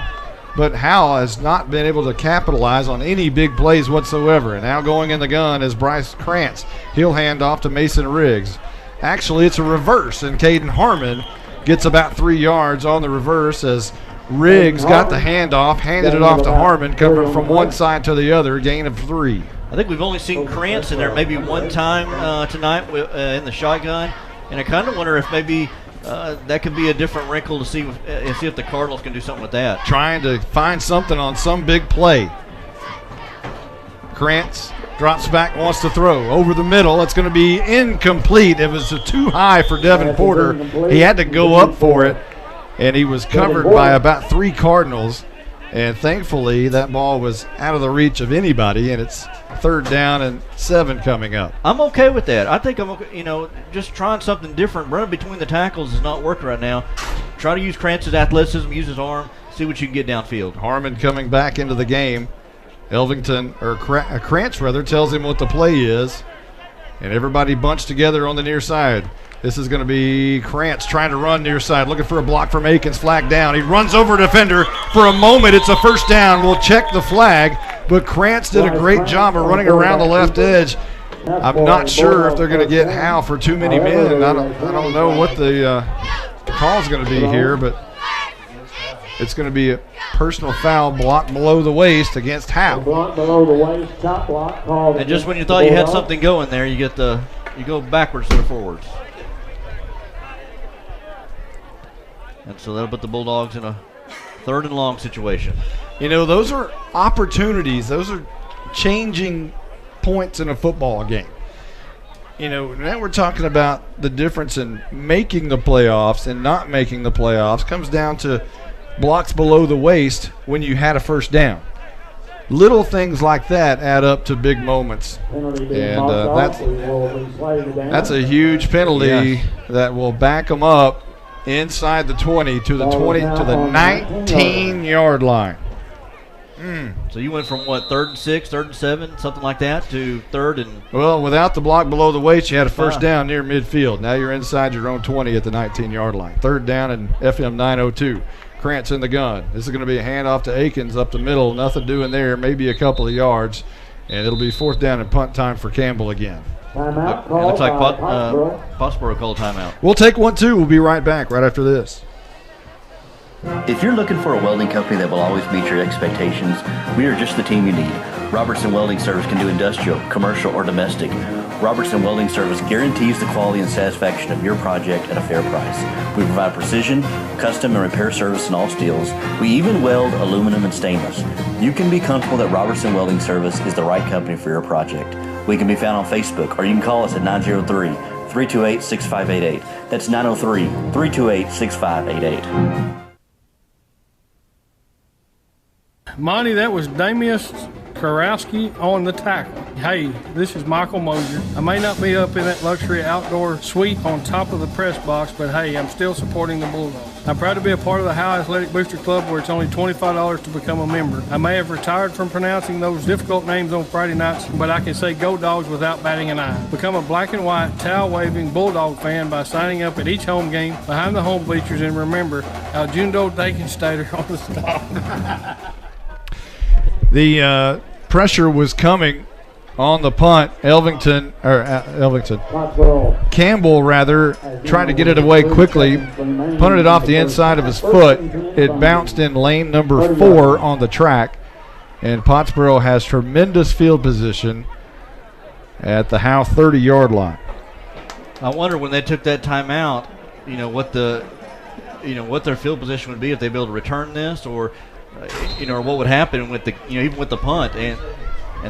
but Howe has not been able to capitalize on any big plays whatsoever. And now going in the gun is Bryce Krantz. He'll hand off to Mason Riggs. Actually, it's a reverse, and Caden Harmon gets about 3 yards on the reverse as Riggs got the handoff, handed it off to Harmon, coming from one side to the other, gain of 3. I think we've only seen Krantz in there maybe one time tonight in the shotgun, and I kind of wonder if maybe that could be a different wrinkle to see if the Cardinals can do something with that. Trying to find something on some big play. Krantz drops back, wants to throw over the middle. It's going to be incomplete. It was too high for Devin Porter. He had to go up for it, and he was covered by about 3 Cardinals. And thankfully, that ball was out of the reach of anybody, and it's 3rd down and 7 coming up. I'm okay with that. I think I'm okay, just trying something different. Running between the tackles is not working right now. Try to use Krantz's athleticism, use his arm, see what you can get downfield. Harmon coming back into the game. Krantz tells him what the play is. and everybody bunched together on the near side. This is going to be Krantz trying to run near side, looking for a block from Akins, flag down. He runs over a defender. For a moment, it's a first down. We'll check the flag, but Krantz did a great job of running around the left edge. I'm not sure if they're going to get Howe for too many men. I don't know what the call's going to be here, but it's going to be a personal foul, block below the waist against Howe. Block below the waist, chop block called. And just when you thought you had something going there, you go backwards instead of forwards. And so that'll put the Bulldogs in a 3rd and long situation. You know, those are opportunities. Those are changing points in a football game. You know, now we're talking about the difference in making the playoffs and not making the playoffs. Comes down to blocks below the waist when you had a first down. Little things like that add up to big moments. And that's a huge penalty that will back them up inside the 20 to the 19-yard line. So you went from what, 3rd and 6, 3rd and 7, something like that, to 3rd and... Well, without the block below the waist, you had a first down near midfield. Now you're inside your own 20 at the 19-yard line. 3rd down and FM 902. Krantz in the gun. This is going to be a handoff to Akins up the middle. Nothing doing there, maybe a couple of yards. And it'll be 4th down and punt time for Campbell again. It looks like Pottsboro called timeout. We'll take one, too. We'll be right back right after this. If you're looking for a welding company that will always meet your expectations, we are just the team you need. Robertson Welding Service can do industrial, commercial, or domestic. Robertson Welding Service guarantees the quality and satisfaction of your project at a fair price. We provide precision, custom, and repair service in all steels. We even weld aluminum and stainless. You can be comfortable that Robertson Welding Service is the right company for your project. We can be found on Facebook, or you can call us at 903-328-6588. That's 903-328-6588. Monty, that was Damius Karowski on the tackle. Hey, this is Michael Mosier. I may not be up in that luxury outdoor suite on top of the press box, but hey, I'm still supporting the Bulldogs. I'm proud to be a part of the Howe Athletic Booster Club, where it's only $25 to become a member. I may have retired from pronouncing those difficult names on Friday nights, but I can say go Dogs without batting an eye. Become a black and white, towel-waving Bulldog fan by signing up at each home game, behind the home bleachers, and remember, Aljundo Dakenstater on the stop. The pressure was coming on the punt. Campbell tried to get it away quickly, punted it off the inside of his foot. It bounced in lane number 4 on the track, and Pottsboro has tremendous field position at the Howe 30-yard line. I wonder when they took that timeout, what their field position would be if they be able to return this, or or what would happen with the, even with the punt, and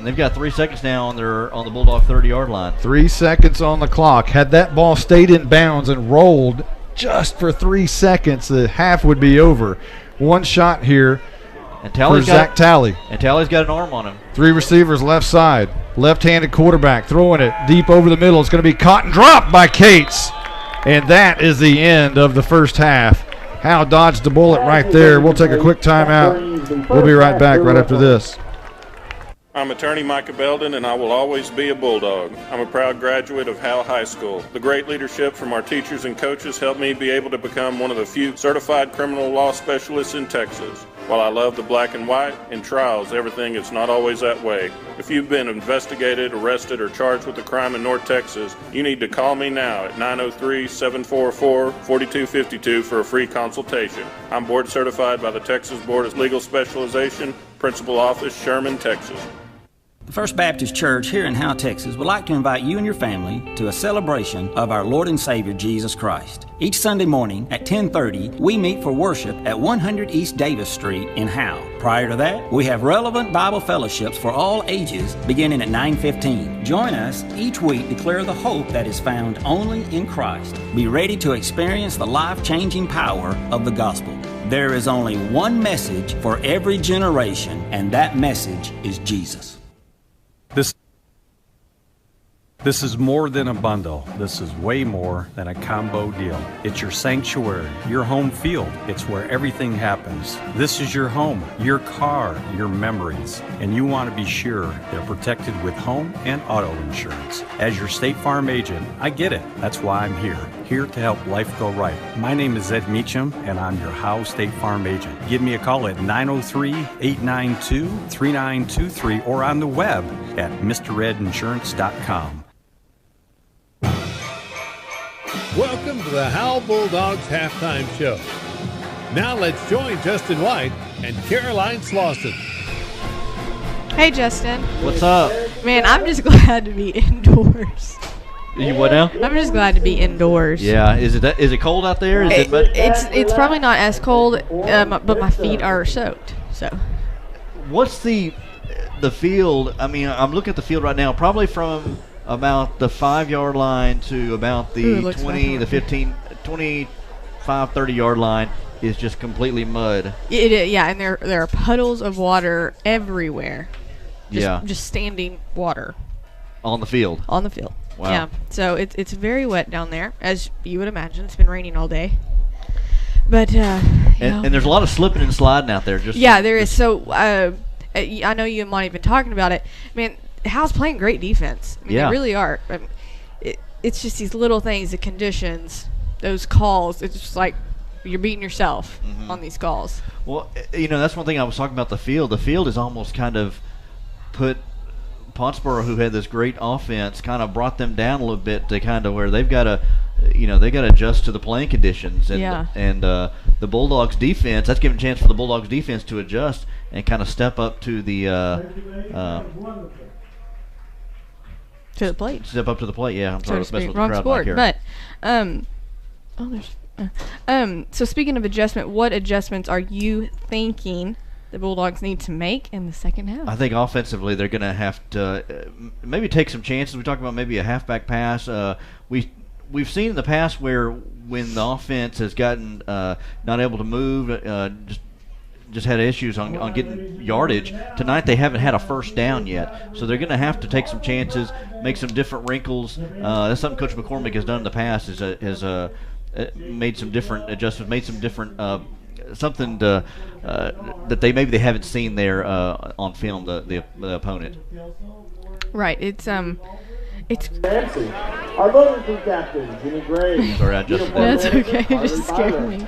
they've got 3 seconds now on the Bulldog 30-yard line. 3 seconds on the clock. Had that ball stayed in bounds and rolled just for 3 seconds, the half would be over. One shot here for Zach Talley. And Talley's got an arm on him. 3 receivers left side. Left-handed quarterback throwing it deep over the middle. It's going to be caught and dropped by Cates. And that is the end of the first half. Howe dodged the bullet right there. We'll take a quick timeout. We'll be right back right after this. I'm attorney Micah Belden, and I will always be a Bulldog. I'm a proud graduate of Howe High School. The great leadership from our teachers and coaches helped me be able to become one of the few certified criminal law specialists in Texas. While I love the black and white, in trials, everything is not always that way. If you've been investigated, arrested, or charged with a crime in North Texas, you need to call me now at 903-744-4252 for a free consultation. I'm board certified by the Texas Board of Legal Specialization, Principal Office, Sherman, Texas. The First Baptist Church here in Howe, Texas would like to invite you and your family to a celebration of our Lord and Savior Jesus Christ. Each Sunday morning at 10:30, we meet for worship at 100 East Davis Street in Howe. Prior to that, we have relevant Bible fellowships for all ages beginning at 9:15. Join us each week to declare the hope that is found only in Christ. Be ready to experience the life-changing power of the gospel. There is only one message for every generation, and that message is Jesus. This is more than a bundle. This is way more than a combo deal. It's your sanctuary, your home field. It's where everything happens. This is your home, your car, your memories. And you want to be sure they're protected with home and auto insurance. As your State Farm agent, I get it. That's why I'm here to help life go right. My name is Ed Meacham, and I'm your Howe State Farm agent. Give me a call at 903-892-3923 or on the web at mredinsurance.com. Welcome to the Howe Bulldogs halftime show. Now let's join Justin White and Caroline Slauson. Hey, Justin. What's up? Man, I'm just glad to be indoors. You what now? I'm just glad to be indoors. Yeah. Is it cold out there? It's probably not as cold, but my feet are soaked. So. What's the field? I mean, I'm looking at the field right now. Probably from about the 5-yard line to about the 20, the 15, 25, 30-yard line is just completely mud. Yeah, and there are puddles of water everywhere. Just standing water. On the field. On the field. Wow. Yeah. So it's very wet down there, as you would imagine. It's been raining all day. But and there's a lot of slipping and sliding out there. There is. So I know you and Monty have been talking about it. Man, Howe's playing great defense. I mean, they really are. I mean, it's just these little things, the conditions, those calls. It's just like you're beating yourself on these calls. Well, that's one thing I was talking about the field. The field is almost kind of put Pottsboro, who had this great offense, kind of brought them down a little bit to kind of where they've got to, they got to adjust to the playing conditions. And the Bulldogs defense, that's giving a chance for the Bulldogs defense to adjust and kind of step up to the plate. Step up to the plate. Yeah, I'm sorry, so wrong sport. But so speaking of adjustment, what adjustments are you thinking the Bulldogs need to make in the second half? I think offensively they're going to have to maybe take some chances. We talked about maybe a halfback pass. We've seen in the past where when the offense has gotten not able to move, just had issues on getting yardage. Tonight they haven't had a first down yet, so they're going to have to take some chances, make some different wrinkles. That's something Coach McCormick has done in the past. Has made some different adjustments, made some different something that they haven't seen there on film, the opponent. Right. It's Nancy, our Livingston captain, Jimmy Gray. Sorry, I just. That's okay. It just scared me.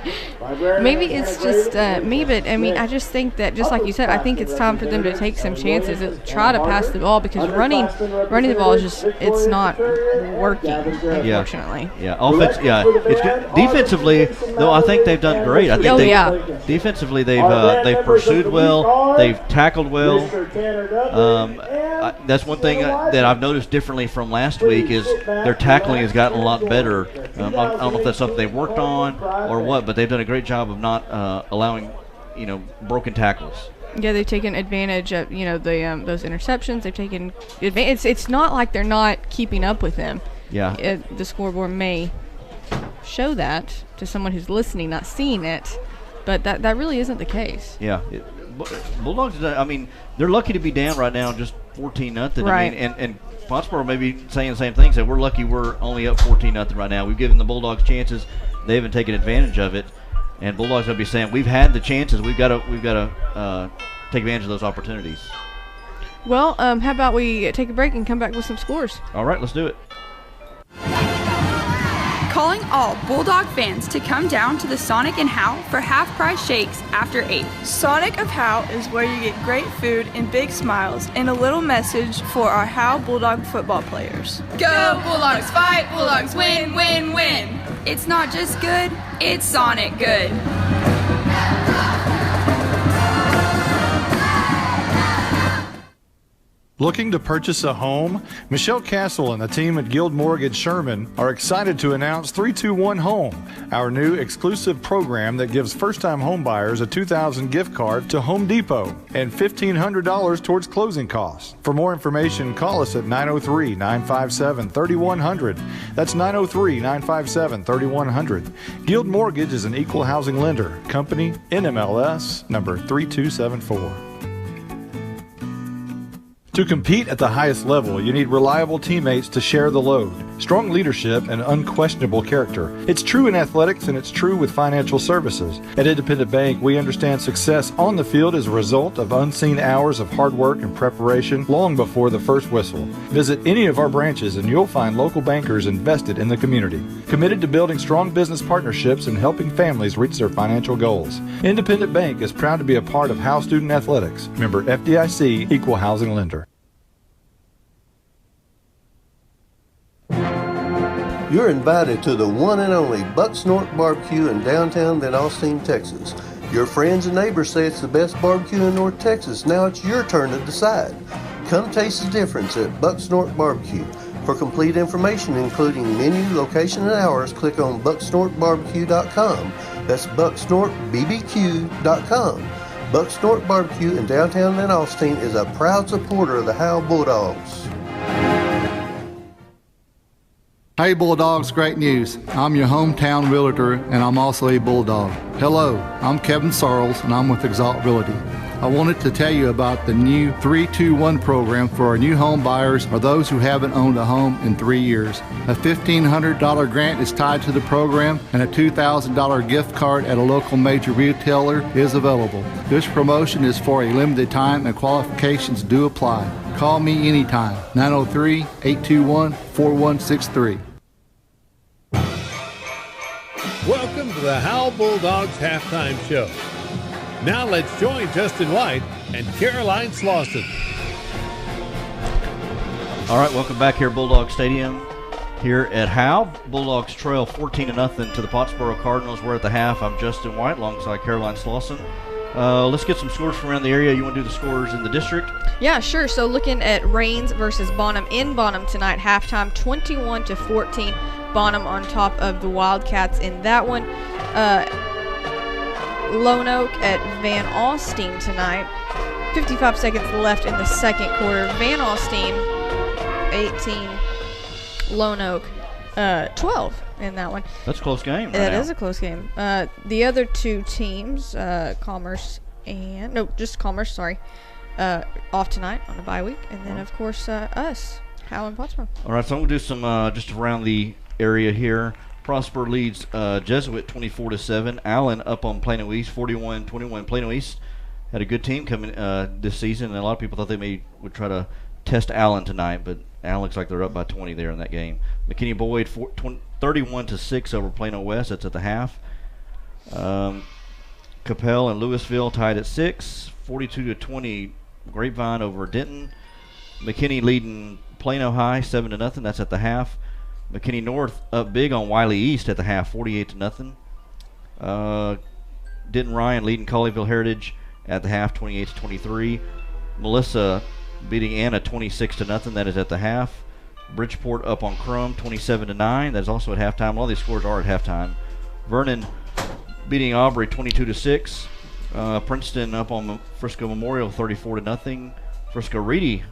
Maybe it's just me, but I mean, I just think that, just like you said, I think it's time for them to take some chances and try to pass the ball, because running the ball is just, it's not working, unfortunately. Yeah. Offense. Yeah. It's good. Defensively, though, I think they've done great. I think defensively they've pursued well, they've tackled well. That's one thing that I've noticed differently from last week is their tackling has gotten a lot better. I don't know if that's something they've worked on or what, but they've done a great job of not allowing, broken tackles. Yeah, they've taken advantage of those interceptions. They've taken advantage. It's not like they're not keeping up with them. Yeah. The scoreboard may show that to someone who's listening, not seeing it, but that really isn't the case. Yeah. Bulldogs, I mean, they're lucky to be down right now, just 14-0. Right. I mean, and Pottsboro may be saying the same thing. Say we're lucky we're only up 14-0 right now. We've given the Bulldogs chances. They haven't taken advantage of it. And Bulldogs will be saying we've had the chances. We've got to take advantage of those opportunities. Well, how about we take a break and come back with some scores? All right, let's do it. Calling all Bulldog fans to come down to the Sonic in Howe for half-price shakes after 8. Sonic of Howe is where you get great food and big smiles and a little message for our Howe Bulldog football players. Go Bulldogs, fight Bulldogs, win, win, win. It's not just good, it's Sonic good. Looking to purchase a home? Michelle Castle and the team at Guild Mortgage Sherman are excited to announce 321 Home, our new exclusive program that gives first-time home buyers a $2,000 gift card to Home Depot and $1,500 towards closing costs. For more information, call us at 903-957-3100. That's 903-957-3100. Guild Mortgage is an equal housing lender. Company NMLS number 3274. To compete at the highest level, you need reliable teammates to share the load, strong leadership, and unquestionable character. It's true in athletics, and it's true with financial services. At Independent Bank, we understand success on the field is a result of unseen hours of hard work and preparation long before the first whistle. Visit any of our branches, and you'll find local bankers invested in the community, committed to building strong business partnerships and helping families reach their financial goals. Independent Bank is proud to be a part of Howe Student Athletics. Member FDIC, Equal Housing Lender. You're invited to the one and only Buck Snort Barbecue in downtown Van Alstyne, Texas. Your friends and neighbors say it's the best barbecue in North Texas. Now it's your turn to decide. Come taste the difference at Buck Snort Barbecue. For complete information, including menu, location, and hours, click on bucksnortbarbecue.com. That's bucksnortbbq.com. Buck Snort Barbecue in downtown Van Alstyne is a proud supporter of the Howe Bulldogs. Hey Bulldogs, great news. I'm your hometown realtor and I'm also a Bulldog. Hello, I'm Kevin Sarles and I'm with Exalt Realty. I wanted to tell you about the new 321 program for our new home buyers or those who haven't owned a home in 3 years. A $1,500 grant is tied to the program and a $2,000 gift card at a local major retailer is available. This promotion is for a limited time and qualifications do apply. Call me anytime, 903-821-4163. Welcome to the Howe Bulldogs halftime show. Now let's join Justin White and Caroline Slauson. All right, welcome back here at Bulldog Stadium here at Howe. Bulldogs trail 14-0 to the Pottsboro Cardinals. We're at the half. I'm Justin White alongside Caroline Slauson. Let's get some scores from around the area. You want to do the scores in the district? Yeah, sure. So looking at Rains versus Bonham in Bonham tonight, halftime 21-14. Bonham on top of the Wildcats in that one. Lone Oak at Van Alstyne tonight. 55 seconds left in the second quarter. Van Alstyne 18, Lone Oak 12 in that one. That's a close game. That is a close game. The other two teams, Commerce, sorry, off tonight on a bye week. And then, of course, us, Howe and Pottsboro. All right, so I'm going to do some just around the area here. Prosper leads Jesuit 24-7. Allen up on Plano East 41-21. Plano East had a good team coming this season, and a lot of people thought they would try to test Allen tonight, but Allen looks like they're up by 20 there in that game. McKinney Boyd 31-6 over Plano West. That's at the half. Capel and Louisville tied at 6. 42-20 Grapevine over Denton. McKinney leading Plano High 7-0. That's at the half. McKinney North up big on Wiley East at the half, 48-0. Denton Ryan leading Colleyville Heritage at the half, 28-23. Melissa beating Anna 26-0. That is at the half. Bridgeport up on Crum 27-9. That is also at halftime. A lot of these scores are at halftime. Vernon beating Aubrey 22-6. Princeton up on Frisco Memorial 34-0. Frisco Reedy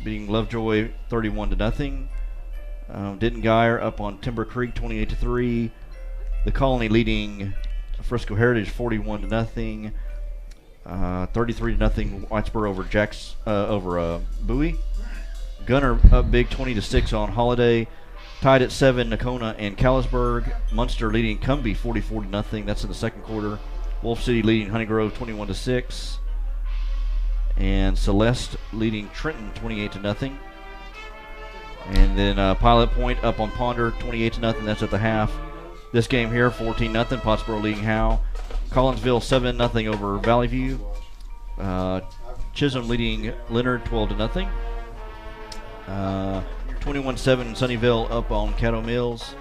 beating Lovejoy 31-0. Denton Geyer up on Timber Creek 28-3. The Colony leading Frisco Heritage 41-0. 33-0 Whitesboro over Bowie. Gunner up big 20-6 on Holiday. Tied at 7 Nacona and Callisburg. Munster leading Cumbie 44-0. That's in the second quarter. Wolf City leading Honey Grove 21-6. And Celeste leading Trenton 28-0. And then Pilot Point up on Ponder 28-0. That's at the half. This game here 14-0. Pottsboro leading Howe. Collinsville 7-0 over Valley View. Chisholm leading Leonard 12-0. 21-7 Sunnyvale up on Caddo Mills.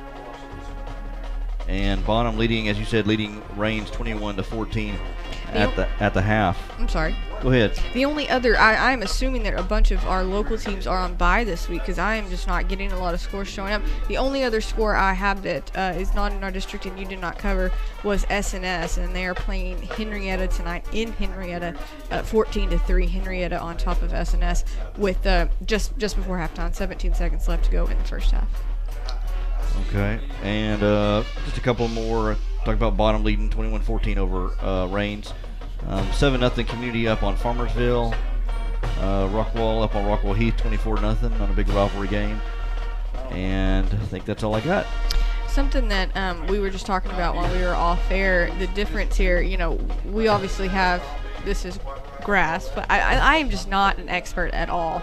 And Bonham leading, as you said, leading Rains 21-14 at the half. I'm sorry. Go ahead. The only other, I'm assuming that a bunch of our local teams are on bye this week because I am just not getting a lot of scores showing up. The only other score I have that is not in our district and you did not cover was S&S, and they are playing Henrietta tonight in Henrietta, 14-3. Henrietta on top of S&S with just before halftime, 17 seconds left to go in the first half. Okay, and just a couple more. Talk about Bottom leading 21-14 over Rains. 7-0 Community up on Farmersville. Rockwall up on Rockwall Heath 24-0 on a big rivalry game. And I think that's all I got. Something that we were just talking about when we were off air, the difference here, we obviously have, this is grass, but I am just not an expert at all,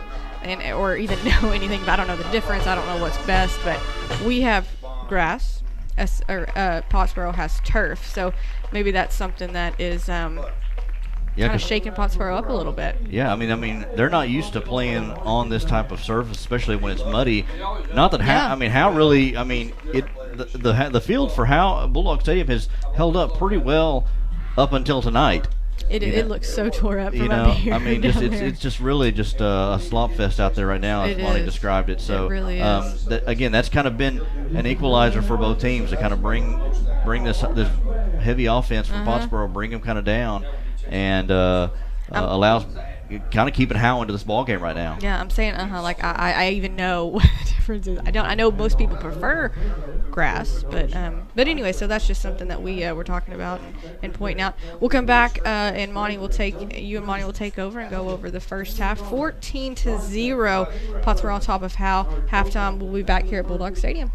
or even know anything about, I don't know the difference, I don't know what's best, but we have grass, Pottsboro has turf, so maybe that's something that is kind of shaking Pottsboro up a little bit. Yeah, I mean, they're not used to playing on this type of surface, especially when it's muddy. Not that Howe really, the field for Howe Bulldog Stadium has held up pretty well up until tonight. It looks so tore up from up here. It's just really just a slop fest out there right now, as Monty described it. So, it really is. Again, that's kind of been an equalizer for both teams to kind of bring this heavy offense from Pottsboro, bring them kind of down, and allows kind of keeping Howe into this ball game right now. Yeah, I'm saying like I even know what the difference is. I know most people prefer grass, but anyway, so that's just something that we were talking about and pointing out. We'll come back and Monty will take over and go over the first half. 14-0, Pottsboro on top of Howe. Halftime, we'll be back here at Bulldog Stadium.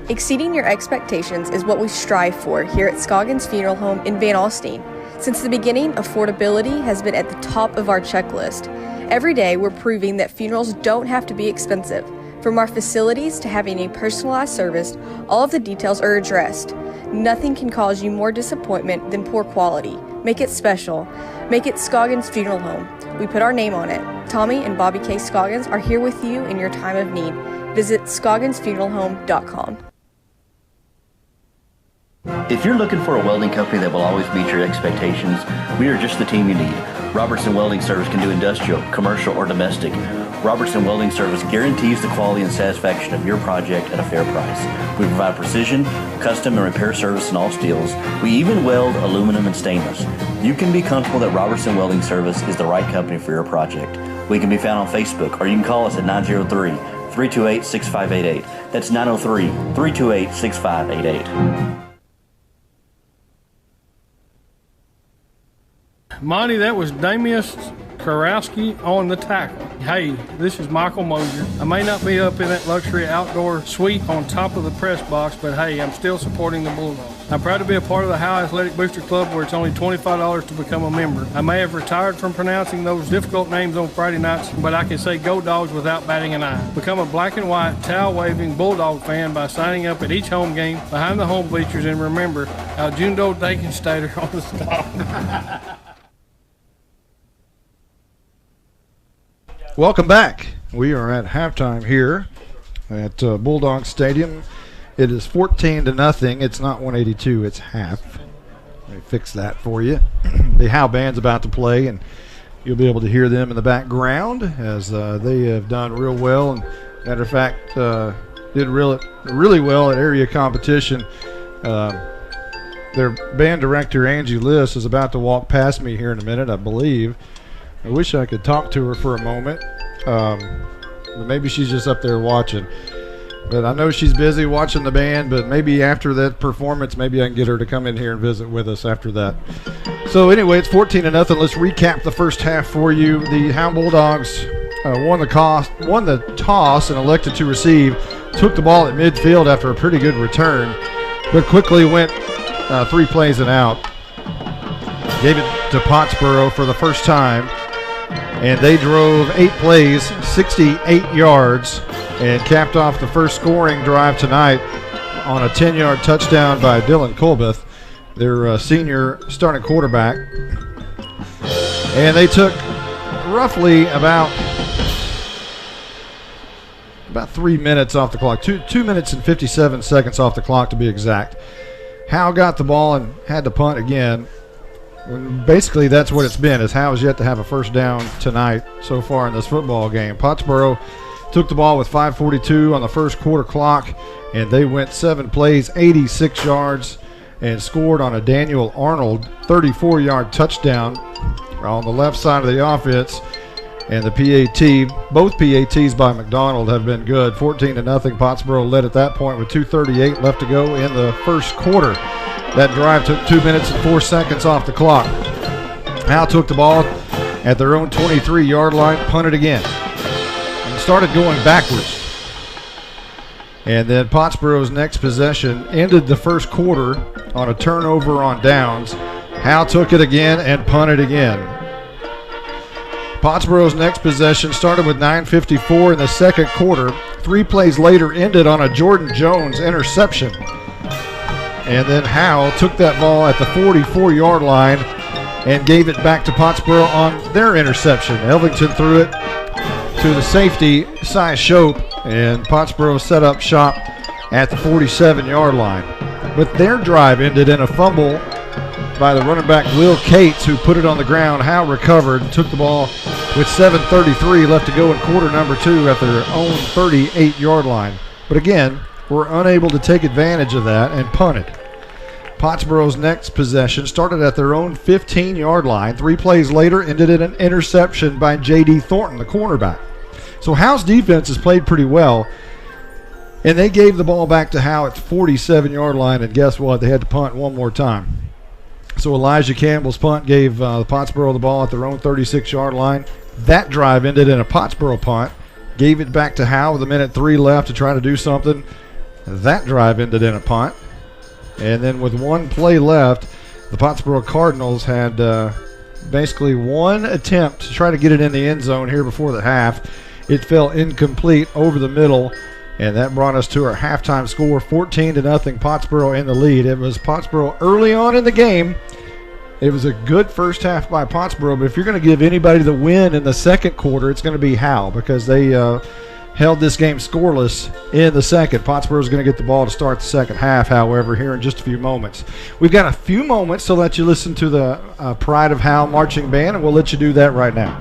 Exceeding your expectations is what we strive for here at Scoggins Funeral Home in Van Alstyne. Since the beginning, affordability has been at the top of our checklist. Every day, we're proving that funerals don't have to be expensive. From our facilities to having a personalized service, all of the details are addressed. Nothing can cause you more disappointment than poor quality. Make it special. Make it Scoggins Funeral Home. We put our name on it. Tommy and Bobby K. Scoggins are here with you in your time of need. Visit scogginsfuneralhome.com. If you're looking for a welding company that will always meet your expectations, we are just the team you need. Robertson Welding Service can do industrial, commercial, or domestic. Robertson Welding Service guarantees the quality and satisfaction of your project at a fair price. We provide precision, custom, and repair service in all steels. We even weld aluminum and stainless. You can be comfortable that Robertson Welding Service is the right company for your project. We can be found on Facebook, or you can call us at 903-328-6588. That's 903-328-6588. Monty, that was Damius Karowski on the tackle. Hey, this is Michael Mosier. I may not be up in that luxury outdoor suite on top of the press box, but hey, I'm still supporting the Bulldogs. I'm proud to be a part of the Howe Athletic Booster Club, where it's only $25 to become a member. I may have retired from pronouncing those difficult names on Friday nights, but I can say go Dogs without batting an eye. Become a black and white, towel-waving Bulldog fan by signing up at each home game behind the home bleachers, and remember, Aljundo Dakenstater on the stop. Welcome back. We are at halftime here at Bulldog Stadium. It is 14-0. It's not 182. It's half. Let me fix that for you. The Howe band's about to play, and you'll be able to hear them in the background as they have done real well. And matter of fact, did really well at area competition. Their band director, Angie Liss, is about to walk past me here in a minute, I believe. I wish I could talk to her for a moment. Maybe she's just up there watching. But I know she's busy watching the band, but maybe after that performance, maybe I can get her to come in here and visit with us after that. So anyway, it's 14-0. Let's recap the first half for you. The Howe Bulldogs won the toss and elected to receive. Took the ball at midfield after a pretty good return, but quickly went 3 plays and out. Gave it to Pottsboro for the first time. And they drove 8 plays, 68 yards, and capped off the first scoring drive tonight on a 10-yard touchdown by Dylan Colbeth, their senior starting quarterback. And they took roughly about 3 minutes off the clock, 2 minutes and 57 seconds off the clock to be exact. Howe got the ball and had to punt again. Basically, that's what it's been, is Howe has yet to have a first down tonight so far in this football game. Pottsboro took the ball with 5:42 on the first quarter clock, and they went 7 plays, 86 yards, and scored on a Daniel Arnold 34-yard touchdown on the left side of the offense. And the PAT, both PATs by McDonald have been good. 14-0. Pottsboro led at that point with 2:38 left to go in the first quarter. That drive took 2 minutes and 4 seconds off the clock. Howe took the ball at their own 23-yard line, punted again, and started going backwards. And then Pottsboro's next possession ended the first quarter on a turnover on downs. Howe took it again and punted again. Pottsboro's next possession started with 9:54 in the second quarter. 3 plays later ended on a Jordan Jones interception. And then Howe took that ball at the 44-yard line and gave it back to Pottsboro on their interception. Elvington threw it to the safety, Cy Shope, and Pottsboro set up shop at the 47-yard line. But their drive ended in a fumble by the running back Will Cates, who put it on the ground. Howe recovered and took the ball with 7:33 left to go in quarter number 2 at their own 38-yard line. But again, were unable to take advantage of that and punted. Pottsboro's next possession started at their own 15-yard line. 3 plays later ended in an interception by J.D. Thornton, the cornerback. So Howe's defense has played pretty well, and they gave the ball back to Howe at the 47-yard line, and guess what? They had to punt one more time. So Elijah Campbell's punt gave Pottsboro the ball at their own 36-yard line. That drive ended in a Pottsboro punt. Gave it back to Howe with 1:03 left to try to do something. That drive ended in a punt. And then with 1 play left, the Pottsboro Cardinals had basically 1 attempt to try to get it in the end zone here before the half. It fell incomplete over the middle, and that brought us to our halftime score, 14-0, Pottsboro in the lead. It was Pottsboro early on in the game. It was a good first half by Pottsboro, but if you're going to give anybody the win in the second quarter, it's going to be Howe, because they held this game scoreless in the second. Pottsboro's going to get the ball to start the second half, however, here in just a few moments. We've got a few moments to let you listen to the Pride of Howe marching band, and we'll let you do that right now.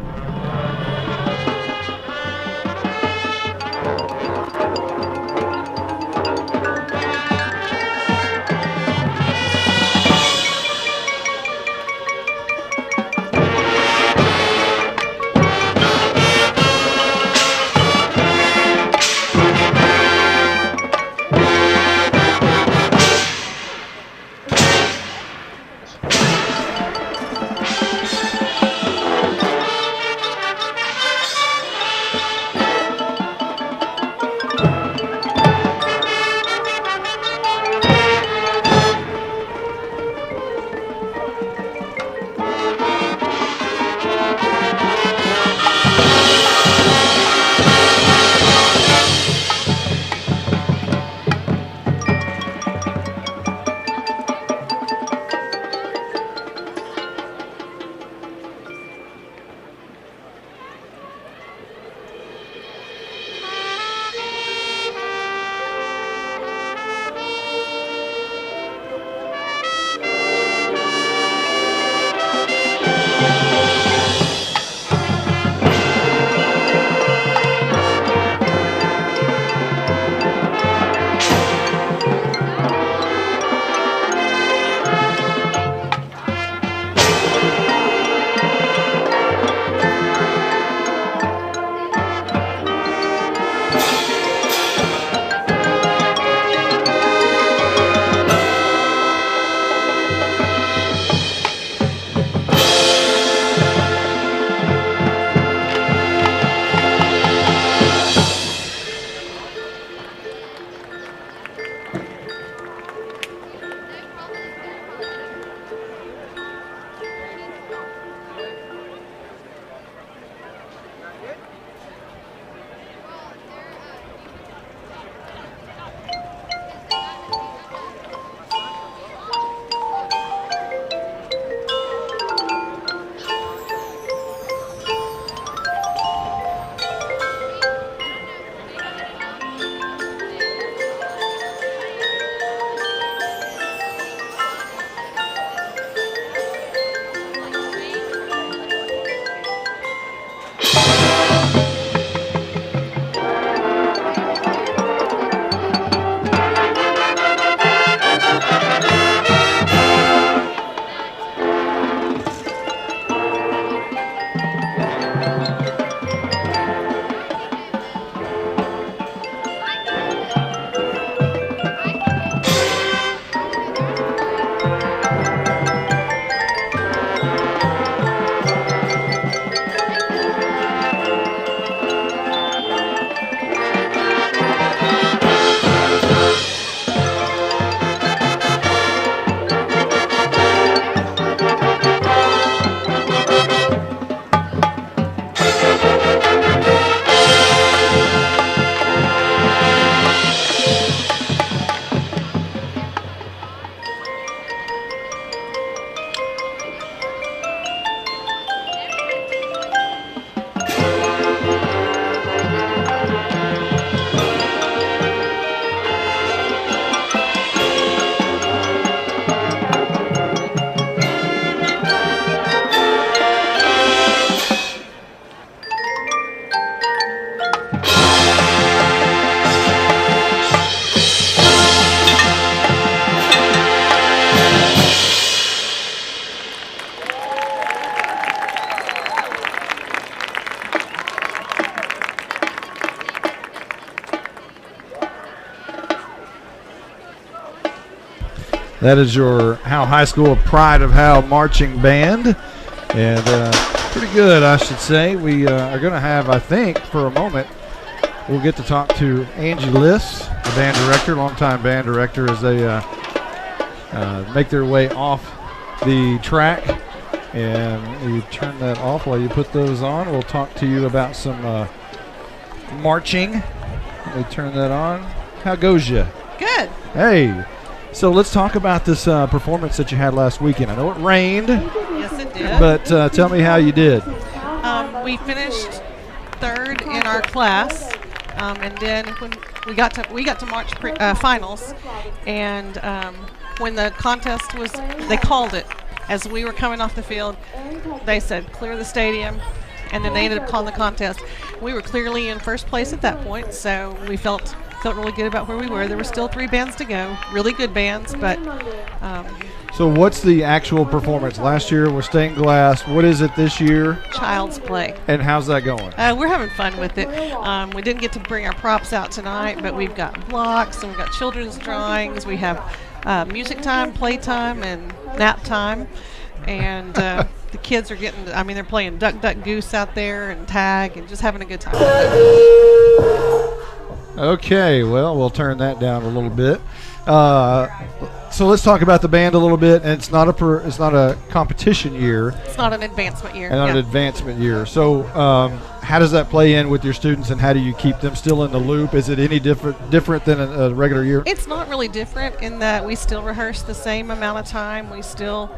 That is your Howe High School Pride of Howe marching band. And pretty good, I should say. We are going to have, I think, for a moment, we'll get to talk to Angie Liss, the band director, longtime band director, as they make their way off the track. And you turn that off while you put those on. We'll talk to you about some marching. Let me turn that on. How goes you? Good. Hey. So let's talk about this performance that you had last weekend. I know it rained. Yes, it did. But tell me how you did. We finished third in our class, and then when we got to March finals, and when the contest was, they called it as we were coming off the field. They said clear the stadium, and then they ended up calling the contest. We were clearly in first place at that point, so we felt really good about where we were. There were still 3 bands to go, really good bands, but so what's the actual performance? Last year was stained glass. What is it this year? Child's Play. And how's that going? We're having fun with it. We didn't get to bring our props out tonight, but we've got blocks and we've got children's drawings. We have music time, play time, and nap time. And the kids are getting, they're playing Duck, Duck, Goose out there and tag and just having a good time. Okay, well, we'll turn that down a little bit. So let's talk about the band a little bit. And it's not a competition year. It's not an advancement year. And not an advancement year. So how does that play in with your students, and how do you keep them still in the loop? Is it any different than a regular year? It's not really different in that we still rehearse the same amount of time. We still,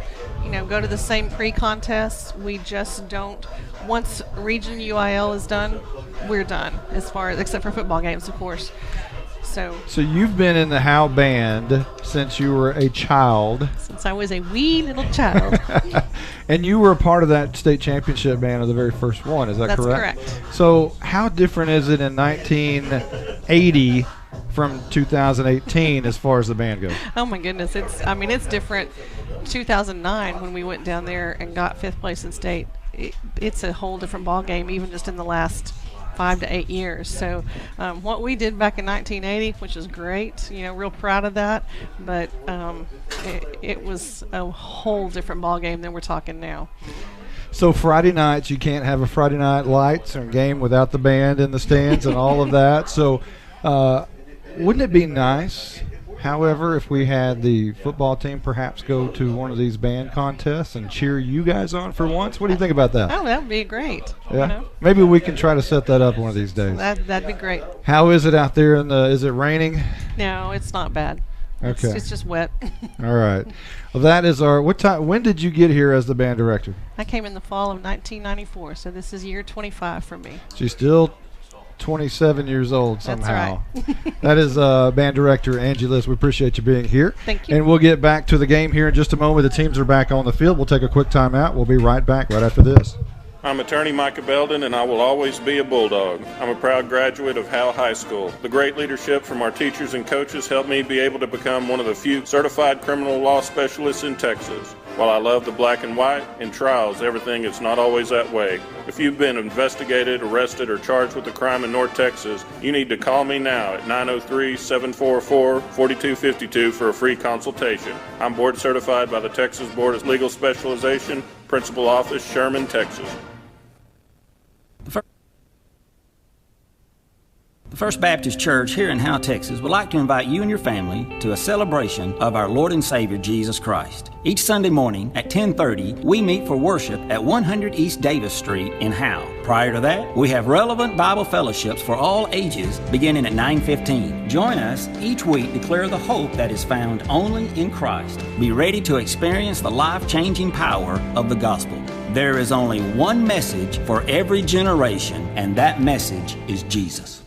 go to the same pre-contests. We just don't. Once Region UIL is done, we're done except for football games, of course. So you've been in the Howe band since you were a child. Since I was a wee little child. And you were a part of that state championship band of the very first one, is that correct? That's correct. So how different is it in 1980 from 2018 as far as the band goes? Oh my goodness, it's different. 2009 when we went down there and got 5th place in state, it's a whole different ball game even just in the last 5 to 8 years. So what we did back in 1980, which is great, real proud of that, but it was a whole different ball game than we're talking now. So Friday nights, you can't have a Friday night lights or game without the band in the stands and all of that. So wouldn't it be nice, however, if we had the football team perhaps go to one of these band contests and cheer you guys on for once? What do you think about that? Oh, that would be great. Yeah, maybe we can try to set that up one of these days. That'd be great. How is it out there? Is it raining? No, it's not bad. Okay. It's just wet. All right. Well, that is what time? When did you get here as the band director? I came in the fall of 1994, so this is year 25 for me. She's still 27 years old somehow. That's right. That is band director Angie Liss. We appreciate you being here. Thank you. And we'll get back to the game here in just a moment. The teams are back on the field. We'll take a quick timeout. We'll be right back right after this. I'm attorney Micah Belden, and I will always be a Bulldog. I'm a proud graduate of Howe High School. The great leadership from our teachers and coaches helped me be able to become one of the few certified criminal law specialists in Texas. While I love the black and white, in trials, everything is not always that way. If you've been investigated, arrested, or charged with a crime in North Texas, you need to call me now at 903-744-4252 for a free consultation. I'm board certified by the Texas Board of Legal Specialization, Principal Office, Sherman, Texas. The First Baptist Church here in Howe, Texas would like to invite you and your family to a celebration of our Lord and Savior Jesus Christ. Each Sunday morning at 10:30, we meet for worship at 100 East Davis Street in Howe. Prior to that, we have relevant Bible fellowships for all ages beginning at 9:15. Join us each week to declare the hope that is found only in Christ. Be ready to experience the life-changing power of the gospel. There is only one message for every generation, and that message is Jesus.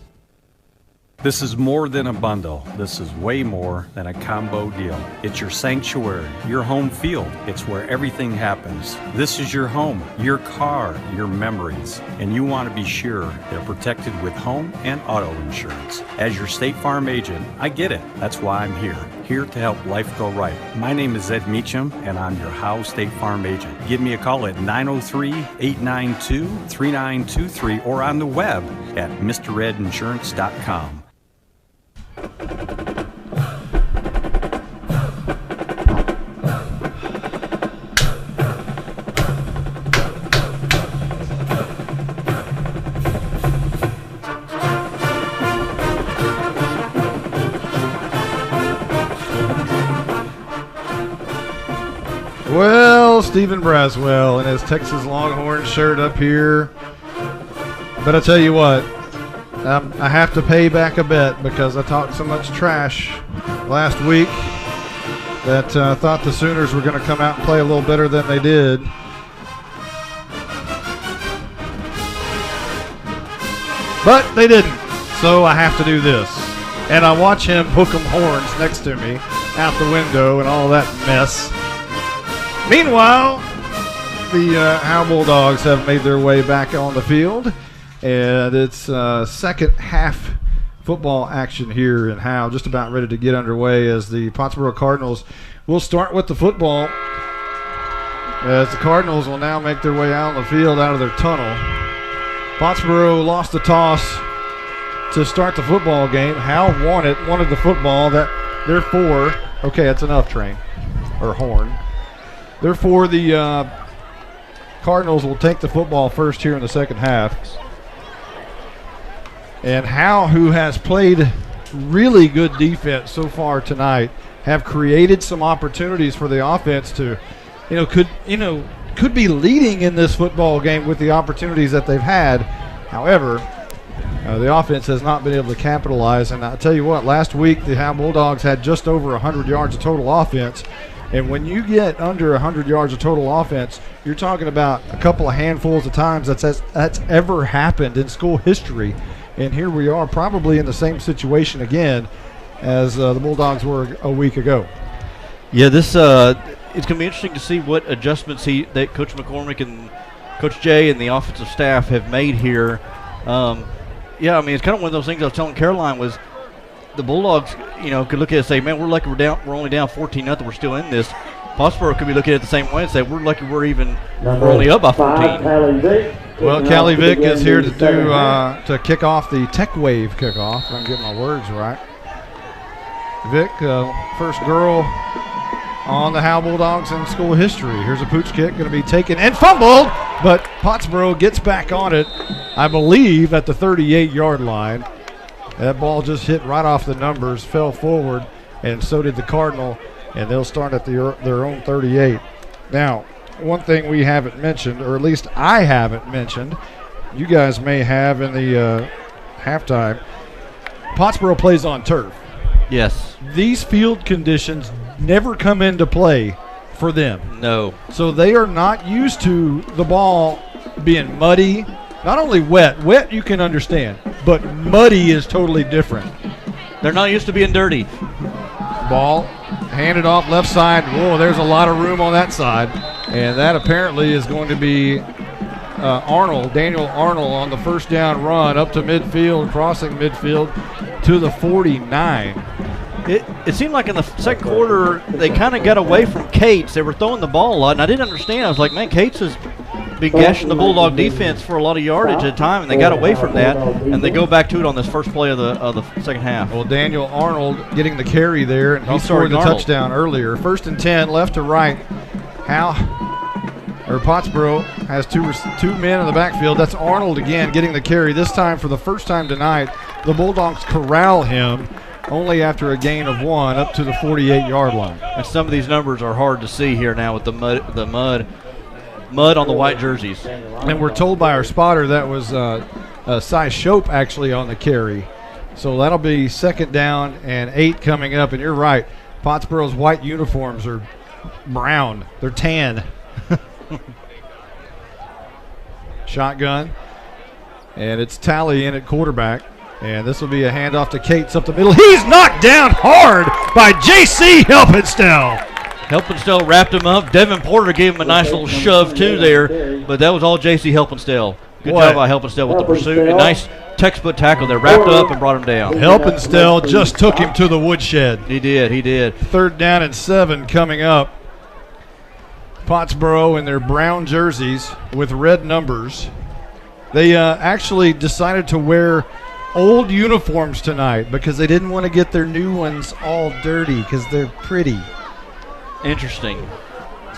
This is more than a bundle. This is way more than a combo deal. It's your sanctuary, your home field. It's where everything happens. This is your home, your car, your memories. And you want to be sure they're protected with home and auto insurance. As your State Farm agent, I get it. That's why I'm here to help life go right. My name is Ed Meacham, and I'm your Howe State Farm agent. Give me a call at 903-892-3923 or on the web at mredinsurance.com. Well, Stephen Braswell in his Texas Longhorn shirt up here. But I tell you what, I have to pay back a bet because I talked so much trash last week that I thought the Sooners were going to come out and play a little better than they did. But they didn't, so I have to do this. And I watch him hook 'em horns next to me out the window and all that mess. Meanwhile, the Howe Bulldogs have made their way back on the field, and it's second half football action here in Howe, just about ready to get underway as the Pottsboro Cardinals will start with the football, as the Cardinals will now make their way out on the field out of their tunnel. Pottsboro lost the toss to start the football game. Howe wanted the football. Therefore, okay, that's enough, train or horn. Therefore, the Cardinals will take the football first here in the second half. And Howe, who has played really good defense so far tonight, have created some opportunities for the offense to, could be leading in this football game with the opportunities that they've had. However, the offense has not been able to capitalize. And I'll tell you what, last week the Howe Bulldogs had just over 100 yards of total offense. And when you get under 100 yards of total offense, you're talking about a couple of handfuls of times that's ever happened in school history. And here we are probably in the same situation again as the Bulldogs were a week ago. Yeah, this it's going to be interesting to see what adjustments that Coach McCormick and Coach Jay and the offensive staff have made here. Yeah, I mean, it's kind of one of those things I was telling Caroline was the Bulldogs, could look at it and say, man, we're lucky we're only down 14-0, we're still in this. Pottsboro could be looking at it the same way and say, we're lucky we're only up by 14. Well, Callie Vick is here to to kick off the Tech Wave kickoff. If I can get my words right. Vick, first girl on the Howe Bulldogs in school history. Here's a pooch kick, going to be taken and fumbled, but Pottsboro gets back on it, I believe, at the 38-yard line. That ball just hit right off the numbers, fell forward, and so did the Cardinal, and they'll start at their own 38. Now, one thing we haven't mentioned, or at least I haven't mentioned, you guys may have in the halftime, Pottsboro plays on turf. Yes. These field conditions never come into play for them. No. So they are not used to the ball being muddy. Not only wet you can understand, but muddy is totally different. They're not used to being dirty. Ball handed off left side. Whoa, there's a lot of room on that side. And that apparently is going to be Daniel Arnold on the first down run up to midfield, crossing midfield to the 49. It seemed like in the second quarter they kind of got away from Cates. They were throwing the ball a lot, and I didn't understand. I was like, man, Cates has been gashing the Bulldog defense for a lot of yardage at a time, and they got away from that, and they go back to it on this first play of the second half. Well, Daniel Arnold getting the carry there, and he scored the touchdown earlier. 1st and 10, left to right. Pottsboro has two men in the backfield. That's Arnold again getting the carry. This time, for the first time tonight, the Bulldogs corral him only after a gain of 1 up to the 48-yard line. And some of these numbers are hard to see here now with the mud on the white jerseys. And we're told by our spotter that was Cy Shope actually on the carry. So that'll be 2nd down and 8 coming up. And you're right, Pottsboro's white uniforms are brown. They're tan. Shotgun. And it's Talley in at quarterback. And this will be a handoff to Cates up the middle. He's knocked down hard by J.C. Helpenstell. Helpenstell wrapped him up. Devin Porter gave him a nice little shove too there, but that was all J.C. Helpenstell. Good job by Helpenstell with the pursuit. A nice textbook tackle there. Wrapped up and brought him down. Helpenstell just took him to the woodshed. He did. 3rd down and 7 coming up. Pottsboro in their brown jerseys with red numbers. They actually decided to wear old uniforms tonight because they didn't want to get their new ones all dirty because they're pretty. Interesting.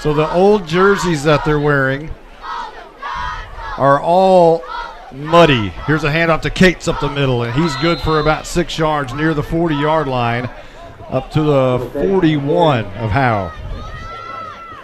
So the old jerseys that they're wearing are all muddy. Here's a handoff to Cates up the middle, and he's good for about 6 yards near the 40-yard line up to the 41 of Howe.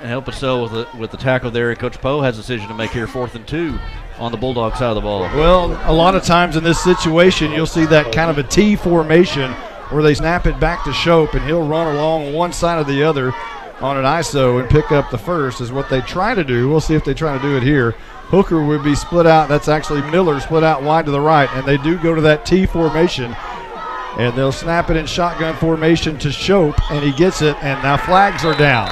And help us so with the tackle there. Coach Poe has a decision to make here, 4th and 2 on the Bulldog side of the ball. Well, a lot of times in this situation, you'll see that kind of a T formation where they snap it back to Shope, and he'll run along one side or the other on an ISO and pick up the first is what they try to do. We'll see if they try to do it here. Hooker would be split out. That's actually Miller split out wide to the right, and they do go to that T formation. And they'll snap it in shotgun formation to Shope, and he gets it, and now flags are down.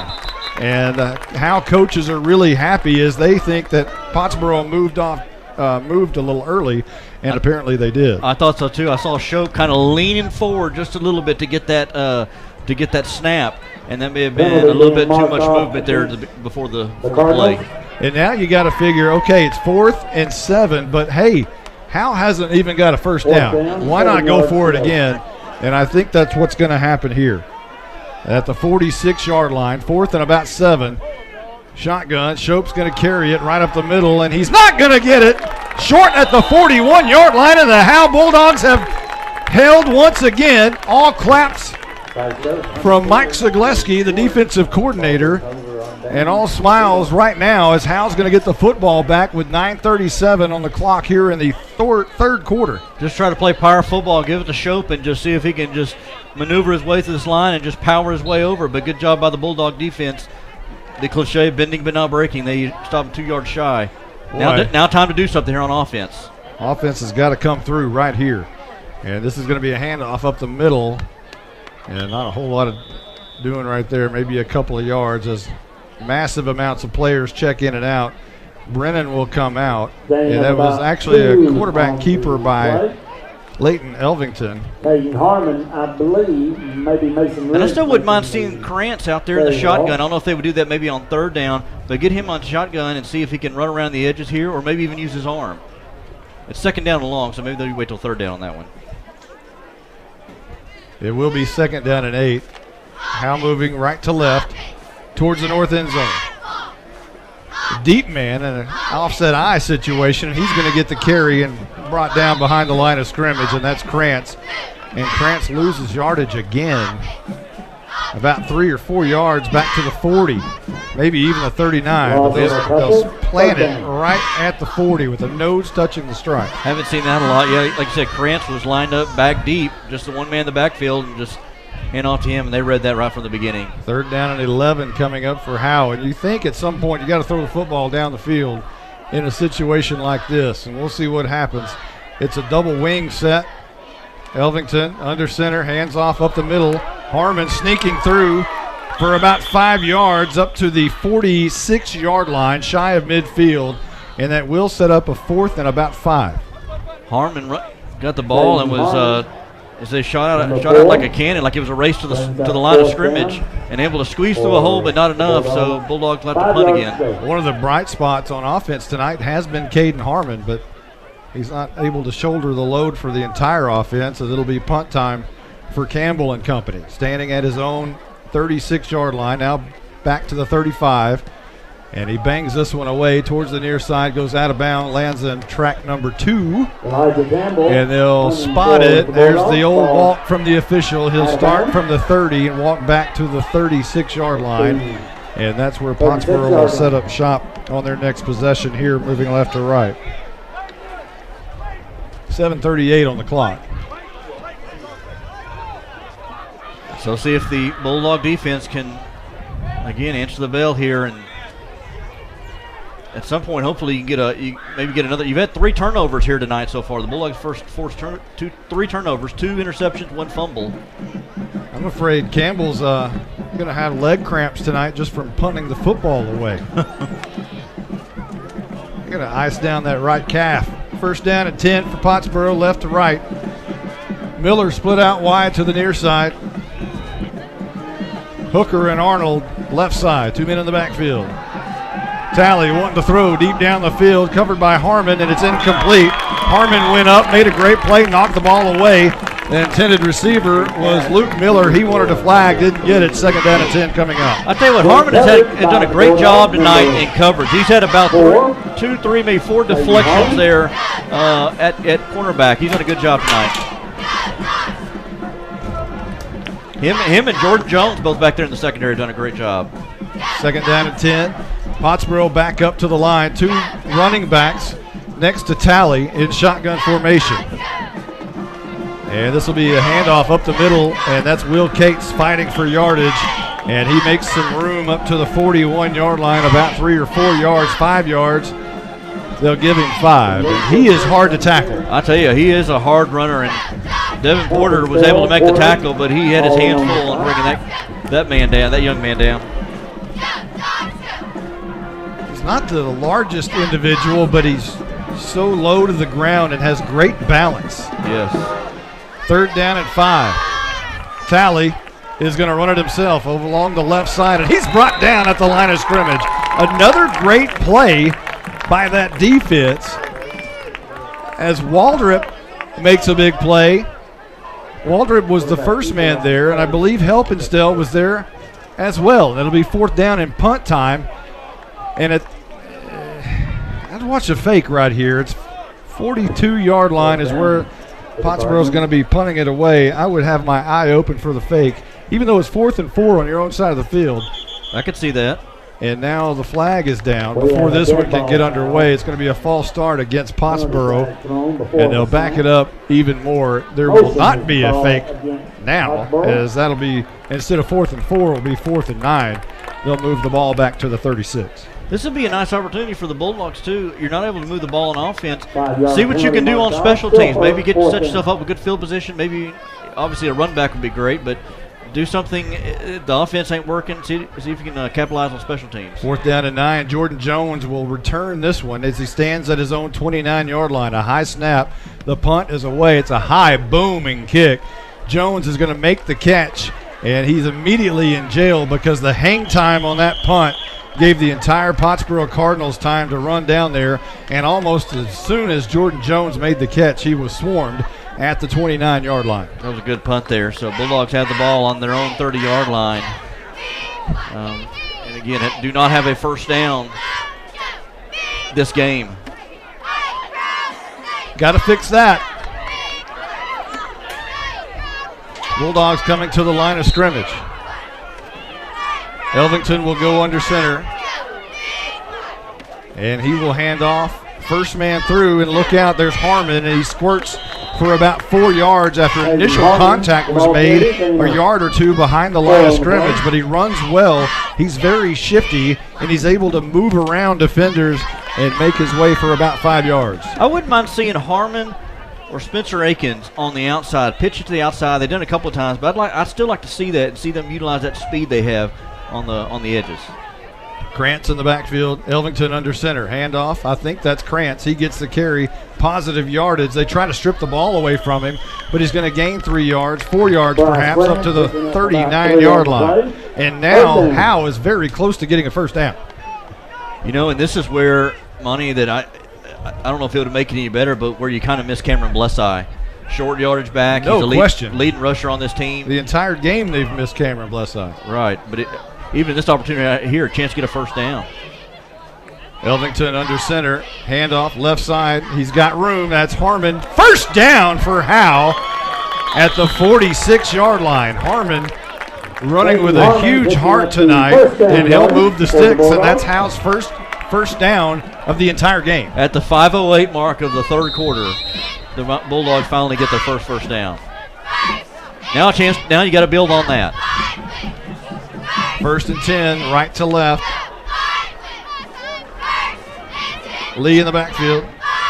And how coaches are really happy is they think that Pottsboro moved a little early, and apparently they did. I thought so too. I saw Shope kind of leaning forward just a little bit to get that snap, and that may have been a little bit too much movement there before the play. And now you got to figure, okay, it's 4th and 7, but hey, Howe hasn't even got a first down. Why not go for it again? And I think that's what's going to happen here. At the 46-yard line, 4th and about 7. Shotgun, Shope's going to carry it right up the middle, and he's not going to get it. Short at the 41-yard line, and the Howe Bulldogs have held once again. All claps from Mike Zagleski, the defensive coordinator, and all smiles right now as Howe's going to get the football back with 9:37 on the clock here in the third quarter. Just try to play power football, give it to Shope, and just see if he can just maneuver his way through this line and just power his way over. But good job by the Bulldog defense. The cliche, bending but not breaking. They stopped him 2 yards shy. Now time to do something here on offense. Offense has got to come through right here. And this is going to be a handoff up the middle. And not a whole lot of doing right there, maybe a couple of yards as massive amounts of players check in and out. Brennan will come out. And that was actually a quarterback keeper by Leighton Elvington. Peyton Harmon, I believe, maybe Mason. And I still wouldn't mind seeing Krantz out there in the shotgun. I don't know if they would do that maybe on 3rd down, but get him on shotgun and see if he can run around the edges here or maybe even use his arm. It's 2nd down and long, so maybe they'll wait till 3rd down on that one. It will be 2nd down and 8. Howe moving right to left towards the north end zone. Deep man in an offset eye situation. He's going to get the carry and brought down behind the line of scrimmage, and that's Krantz. And Krantz loses yardage again. About 3 or 4 yards back to the 40, maybe even the 39. But they'll plant it right at the 40 with the nose touching the stripe. Haven't seen that a lot yet. Like you said, Krantz was lined up back deep, just the one man in the backfield, and just hand off to him, and they read that right from the beginning. 3rd down and 11 coming up for Howe. And you think at some point you got to throw the football down the field in a situation like this, and we'll see what happens. It's a double wing set. Elvington under center, hands off up the middle. Harmon sneaking through for about 5 yards up to the 46-yard line, shy of midfield, and that will set up a 4th and about 5. Harmon got the ball and was as they shot out like a cannon, like it was a race to the line of scrimmage, and able to squeeze through a hole, but not enough. So Bulldogs left to punt again. One of the bright spots on offense tonight has been Caden Harmon, but he's not able to shoulder the load for the entire offense, as it'll be punt time for Campbell and company. Standing at his own 36-yard line, now back to the 35. And he bangs this one away towards the near side, goes out of bounds, lands in track number 2. And they'll spot it. There's the old walk from the official. He'll start from the 30 and walk back to the 36-yard line. And that's where Pottsboro will set up shop on their next possession here, moving left to right. 7:38 on the clock. So see if the Bulldog defense can, again, answer the bell here, and at some point, hopefully, you maybe get another. You've had 3 turnovers here tonight so far. The Bulldogs forced 3 turnovers, 2 interceptions, 1 fumble. I'm afraid Campbell's going to have leg cramps tonight just from punting the football away. Going to ice down that right calf. 1st down and 10 for Pottsboro, left to right. Miller split out wide to the near side. Hooker and Arnold left side, 2 men in the backfield. Talley wanting to throw deep down the field, covered by Harmon, and it's incomplete. Harmon went up, made a great play, knocked the ball away. The intended receiver was Luke Miller. He wanted a flag, didn't get it. 2nd down and 10 coming up. I tell you what, Harmon has done a great job tonight in coverage. He's had about 2, 3, maybe 4 deflections there at cornerback. He's done a good job tonight. Him and Jordan Jones, both back there in the secondary, have done a great job. Second down and 10. Pottsboro back up to the line. 2 running backs next to Tally in shotgun formation. And this will be a handoff up the middle, and that's Will Cates fighting for yardage. And he makes some room up to the 41-yard line, about 3 or 4 yards, 5 yards. They'll give him 5. And he is hard to tackle. I tell you, he is a hard runner, and Devin Porter was able to make the tackle, but he had his hands full on bringing that man down, that young man down. He's not the largest individual, but he's so low to the ground and has great balance. Yes. Third down and 5. Tally is going to run it himself over along the left side, and he's brought down at the line of scrimmage. Another great play by that defense as Waldrop makes a big play. Waldrop was the first man there, and I believe Helpenstell was there as well. It'll be 4th down and punt time. And I'd watch a fake right here. It's 42-yard line is where Pottsboro's going to be punting it away. I would have my eye open for the fake, even though it's 4th and 4 on your own side of the field. I could see that. And now the flag is down. Before this one can get underway, it's going to be a false start against Pottsboro, and they'll back it up even more. There will not be a fake now, as that'll be, instead of 4th and 4, it'll be 4th and 9. They'll move the ball back to the 36. This would be a nice opportunity for the Bulldogs, too. You're not able to move the ball on offense. See what you can do on special teams. Maybe set yourself up with good field position. Maybe, obviously, a run back would be great, but do something. The offense ain't working. See if you can capitalize on special teams. 4th down and 9. Jordan Jones will return this one as he stands at his own 29-yard line. A high snap. The punt is away. It's a high booming kick. Jones is going to make the catch, and he's immediately in jail because the hang time on that punt gave the entire Pottsboro Cardinals time to run down there, and almost as soon as Jordan Jones made the catch, he was swarmed at the 29-yard line. That was a good punt there. So Bulldogs have the ball on their own 30-yard line. And again, do not have a first down this game. Got to fix that. Bulldogs coming to the line of scrimmage. Elvington will go under center, and he will hand off. First man through, and look out, there's Harmon, and he squirts for about 4 yards after initial contact was made, a yard or two behind the line of scrimmage, but he runs well. He's very shifty, and he's able to move around defenders and make his way for about 5 yards. I wouldn't mind seeing Harmon or Spencer Akins on the outside, pitch it to the outside. They've done it a couple of times, but I'd still like to see that and see them utilize that speed they have on the edges. Krantz in the backfield, Elvington under center. Handoff, I think that's Krantz. He gets the carry, positive yardage. They try to strip the ball away from him, but he's going to gain 3 yards, 4 yards perhaps, up to the 39-yard line. And now Howe is very close to getting a first down. You know, and this is where, Monty, that I don't know if it would make it any better, but where you kind of miss Cameron Blesseye. Short yardage back. No He's a question. Leading rusher on this team. The entire game they've missed Cameron Blesseye. Right, but even this opportunity here, a chance to get a first down. Elvington under center, handoff left side. He's got room. That's Harmon. First down for Howe at the 46-yard line. Harmon running with a huge heart tonight, and he'll move the sticks, and that's Howe's first down of the entire game. At the 5:08 mark of the third quarter, the Bulldogs finally get their first down. Now a chance. Now you got to build on that. 1st and 10, right to left. Lee in the backfield.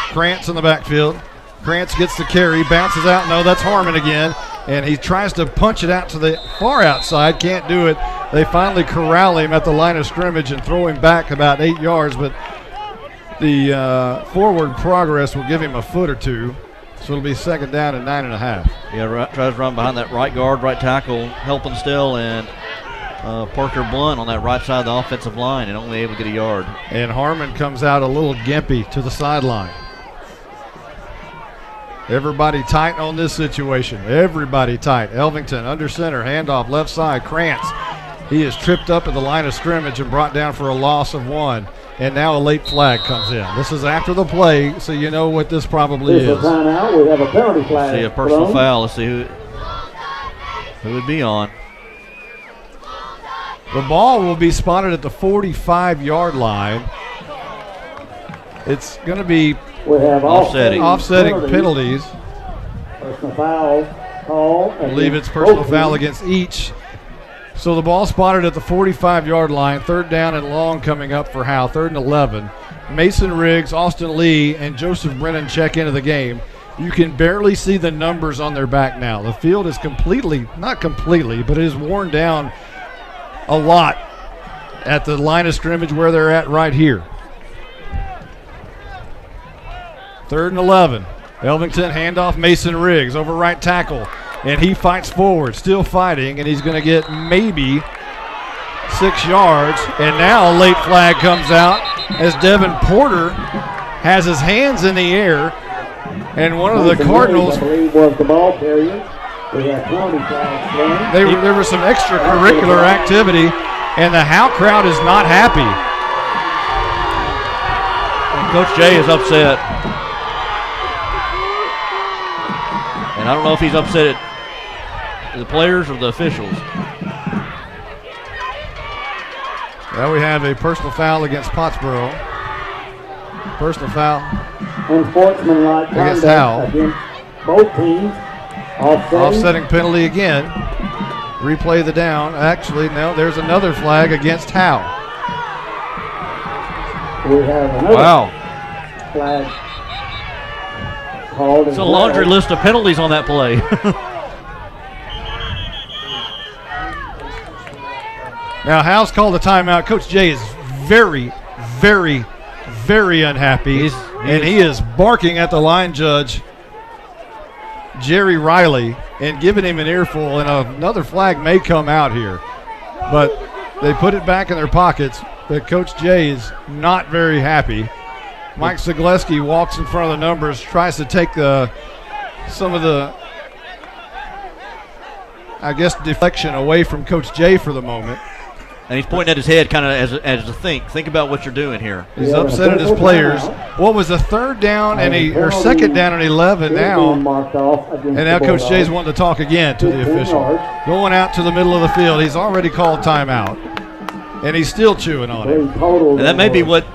Krantz in the backfield. Krantz gets the carry, bounces out. No, that's Harmon again. And he tries to punch it out to the far outside. Can't do it. They finally corral him at the line of scrimmage and throw him back about 8 yards. But the forward progress will give him a foot or two. So it'll be 2nd down and 9.5. Yeah, tries to run behind that right guard, right tackle, Helpenstell, and Parker Blunt on that right side of the offensive line, and only able to get a yard. And Harmon comes out a little gimpy to the sideline. Everybody tight on this situation. Everybody tight. Elvington under center, handoff left side. Krantz. He is tripped up at the line of scrimmage and brought down for a loss of 1. And now a late flag comes in. This is after the play, so you know what this probably is. Timeout. We have a penalty flag. See a personal foul. Let's see who would be on. The ball will be spotted at the 45-yard line. It's going to be We have offsetting penalties. Personal foul call. I believe it's personal foul against each. So the ball spotted at the 45-yard line. 3rd down and long coming up for Howe. 3rd and 11. Mason Riggs, Austin Lee, and Joseph Brennan check into the game. You can barely see the numbers on their back now. The field is not completely, but it is worn down a lot at the line of scrimmage where they're at right here. 3rd and 11. Elvington handoff Mason Riggs over right tackle, and he fights forward, still fighting, and he's going to get maybe 6 yards. And now a late flag comes out as Devin Porter has his hands in the air, and one of the Cardinals, I believe, was the ball carrier. We have penalty flags. there was some extracurricular activity, and the Howe crowd is not happy. And Coach Jay is upset. And I don't know if he's upset at the players or the officials. Now we have a personal foul against Pottsboro. Personal foul Unsportsmanlike against conduct Howe. against both teams. Offsetting penalty again. Replay the down. Actually, no, there's another flag against Howe. We have another flag called. It's a laundry list of penalties on that play. Now Howe's called a timeout. Coach Jay is very, very, very unhappy, and he is barking at the line judge, Jerry Riley, and giving him an earful, and another flag may come out here. But they put it back in their pockets, but Coach Jay is not very happy. Mike Zagleski walks in front of the numbers, tries to take some of the, I guess, deflection away from Coach Jay for the moment. And he's pointing at his head kind of as to think about what you're doing here. He's upset at his players. What was a 3rd down and or 2nd down and 11 now? And now Coach Jay's wanting to talk again to the official. Going out to the middle of the field. He's already called timeout. And he's still chewing on it. And that may be what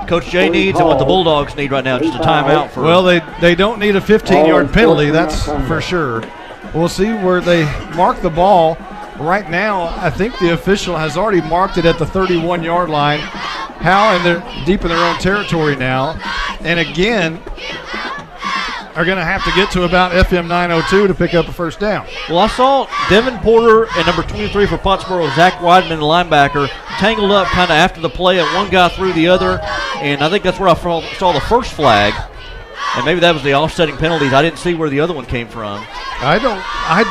Coach Jay needs and what the Bulldogs need right now, just a timeout. Well, they don't need a 15-yard penalty, that's for sure. We'll see where they mark the ball. Right now, I think the official has already marked it at the 31-yard line. Howe, and they're deep in their own territory now. And again, are going to have to get to about FM 902 to pick up a 1st down. Well, I saw Devin Porter and number 23 for Pottsboro, Zach Weidman, the linebacker, tangled up kind of after the play, and one guy threw the other. And I think that's where I saw the first flag. And maybe that was the offsetting penalties. I didn't see where the other one came from. I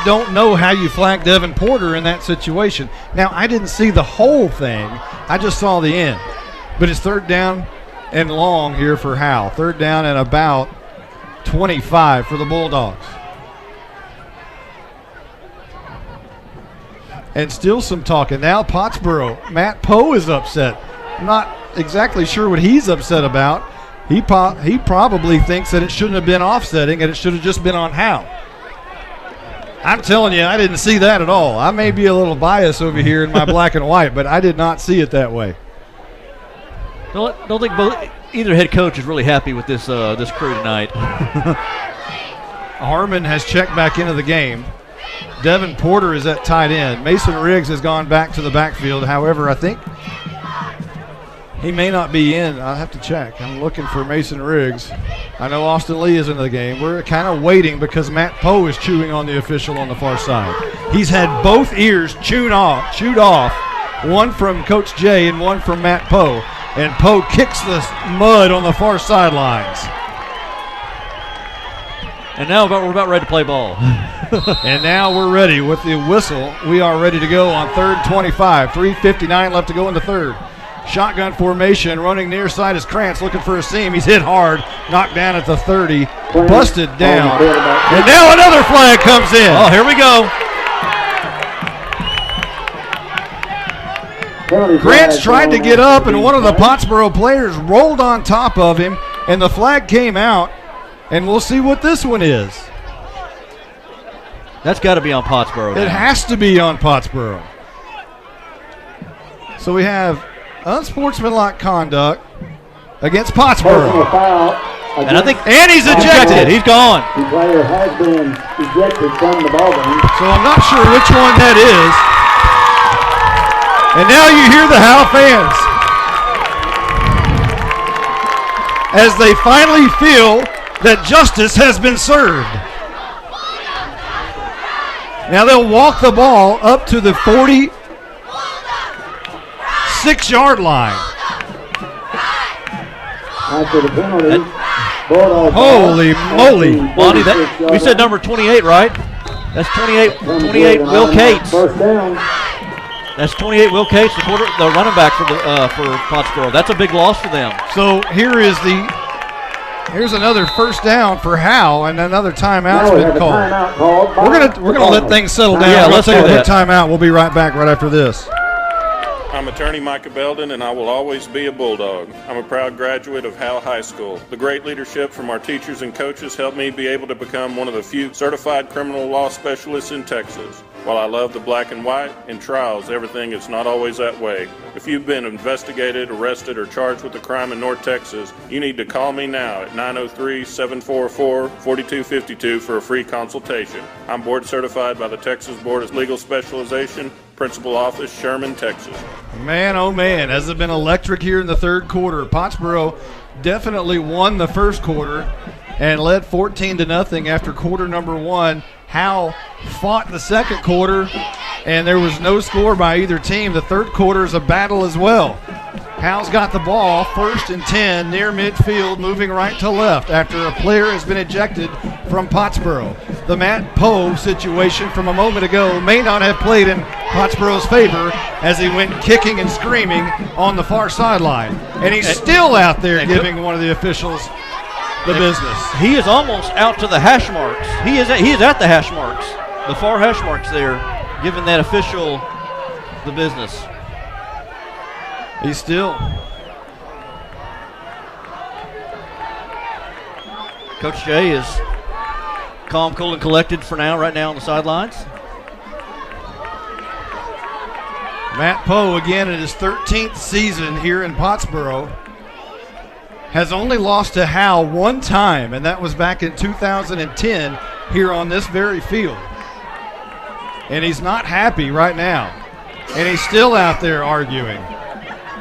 don't know how you flag Devin Porter in that situation. Now, I didn't see the whole thing. I just saw the end. But it's 3rd down and long here for Howe. 3rd down and about 25 for the Bulldogs. And still some talking. Now Pottsboro. Matt Poe is upset. I'm not exactly sure what he's upset about. He probably thinks that it shouldn't have been offsetting and it should have just been on Howe. I'm telling you, I didn't see that at all. I may be a little biased over here in my black and white, but I did not see it that way. Don't think either head coach is really happy with this crew tonight. Harmon has checked back into the game. Devin Porter is at tight end. Mason Riggs has gone back to the backfield. However, I think he may not be in. I'll have to check. I'm looking for Mason Riggs. I know Austin Lee is in the game. We're kind of waiting because Matt Poe is chewing on the official on the far side. He's had both ears chewed off, one from Coach Jay and one from Matt Poe. And Poe kicks the mud on the far sidelines. And now we're about ready to play ball. And now we're ready with the whistle. We are ready to go on 3rd 25. 3:59 left to go in the 3rd. Shotgun formation, running near side is Krantz looking for a seam. He's hit hard, knocked down at the 30, busted down. And now another flag comes in. Oh, here we go. Krantz tried to get up, and one of the Pottsboro players rolled on top of him, and the flag came out, and we'll see what this one is. That's got to be on Pottsboro now. It has to be on Pottsboro. So we have unsportsmanlike conduct against Pottsboro. And I think he's ejected. He's gone. The player has been ejected from the ball game. So I'm not sure which one that is. And now you hear the Howe fans as they finally feel that justice has been served. Now they'll walk the ball up to the 46-yard line. After the penalty, Holy moly. Bonnie, we said number 28, right? That's 28 Will Cates. First down. That's 28 Will Cates, the running back for Pottsboro. That's a big loss for them. So here's another first down for Howe, and another timeout's been called. We're gonna let things settle down. Yeah, let's take a quick timeout. We'll be right back right after this. I'm attorney Micah Belden, and I will always be a Bulldog. I'm a proud graduate of Howe High School. The great leadership from our teachers and coaches helped me be able to become one of the few certified criminal law specialists in Texas. While I love the black and white, in trials, everything is not always that way. If you've been investigated, arrested, or charged with a crime in North Texas, you need to call me now at 903-744-4252 for a free consultation. I'm board certified by the Texas Board of Legal Specialization, Principal Office, Sherman, Texas. Man, oh man, has it been electric here in the third quarter. Pottsboro definitely won the first quarter and led 14-0 after quarter number one. Howe fought the second quarter, and there was no score by either team. The third quarter is a battle as well. Howe's got the ball, 1st and 10, near midfield, moving right to left after a player has been ejected from Pottsboro. The Matt Poe situation from a moment ago may not have played in Pottsboro's favor as he went kicking and screaming on the far sideline. And he's still out there giving one of the officials the business. He is almost out to the hash marks. He is at the hash marks, the far hash marks there, giving that official the business. He's still. Coach Jay is calm, cool, and collected for now, right now on the sidelines. Matt Poe, again in his 13th season here in Pottsboro, has only lost to Howe one time, and that was back in 2010 here on this very field. And he's not happy right now. And he's still out there arguing.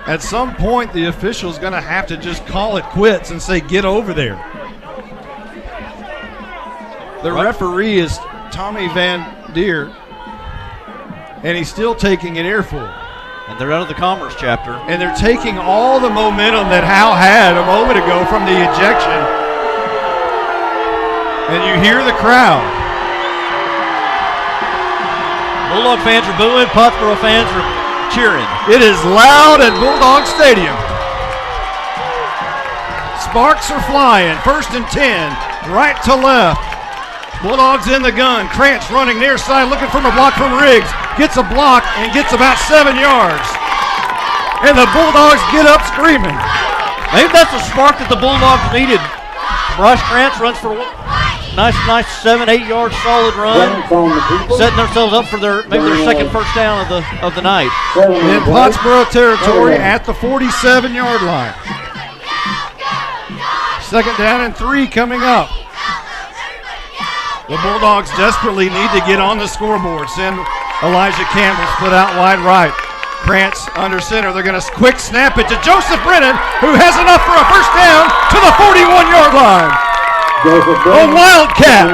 At some point, the official's going to have to just call it quits and say, get over there. The referee is Tommy Van Deer, and he's still taking an earful. And they're out of the Commerce chapter. And they're taking all the momentum that Howe had a moment ago from the ejection. And you hear the crowd. Bulldog fans are booing, Pottsboro fans are cheering. It is loud at Bulldog Stadium. Sparks are flying, 1st and 10, right to left. Bulldogs in the gun. Krantz running near side, looking for a block from Riggs. Gets a block and gets about 7 yards. And the Bulldogs get up screaming. Maybe that's the spark that the Bulldogs needed. Bryce Krantz runs for a nice 7-8 yard solid run, setting themselves up for their second first down of the night. In Pottsboro territory at the 47-yard line. 2nd down and 3 coming up. The Bulldogs desperately need to get on the scoreboard. Send Elijah Campbell split out wide right. Krantz under center. They're going to quick snap it to Joseph Brennan, who has enough for a first down to the 41-yard line. A Wildcat.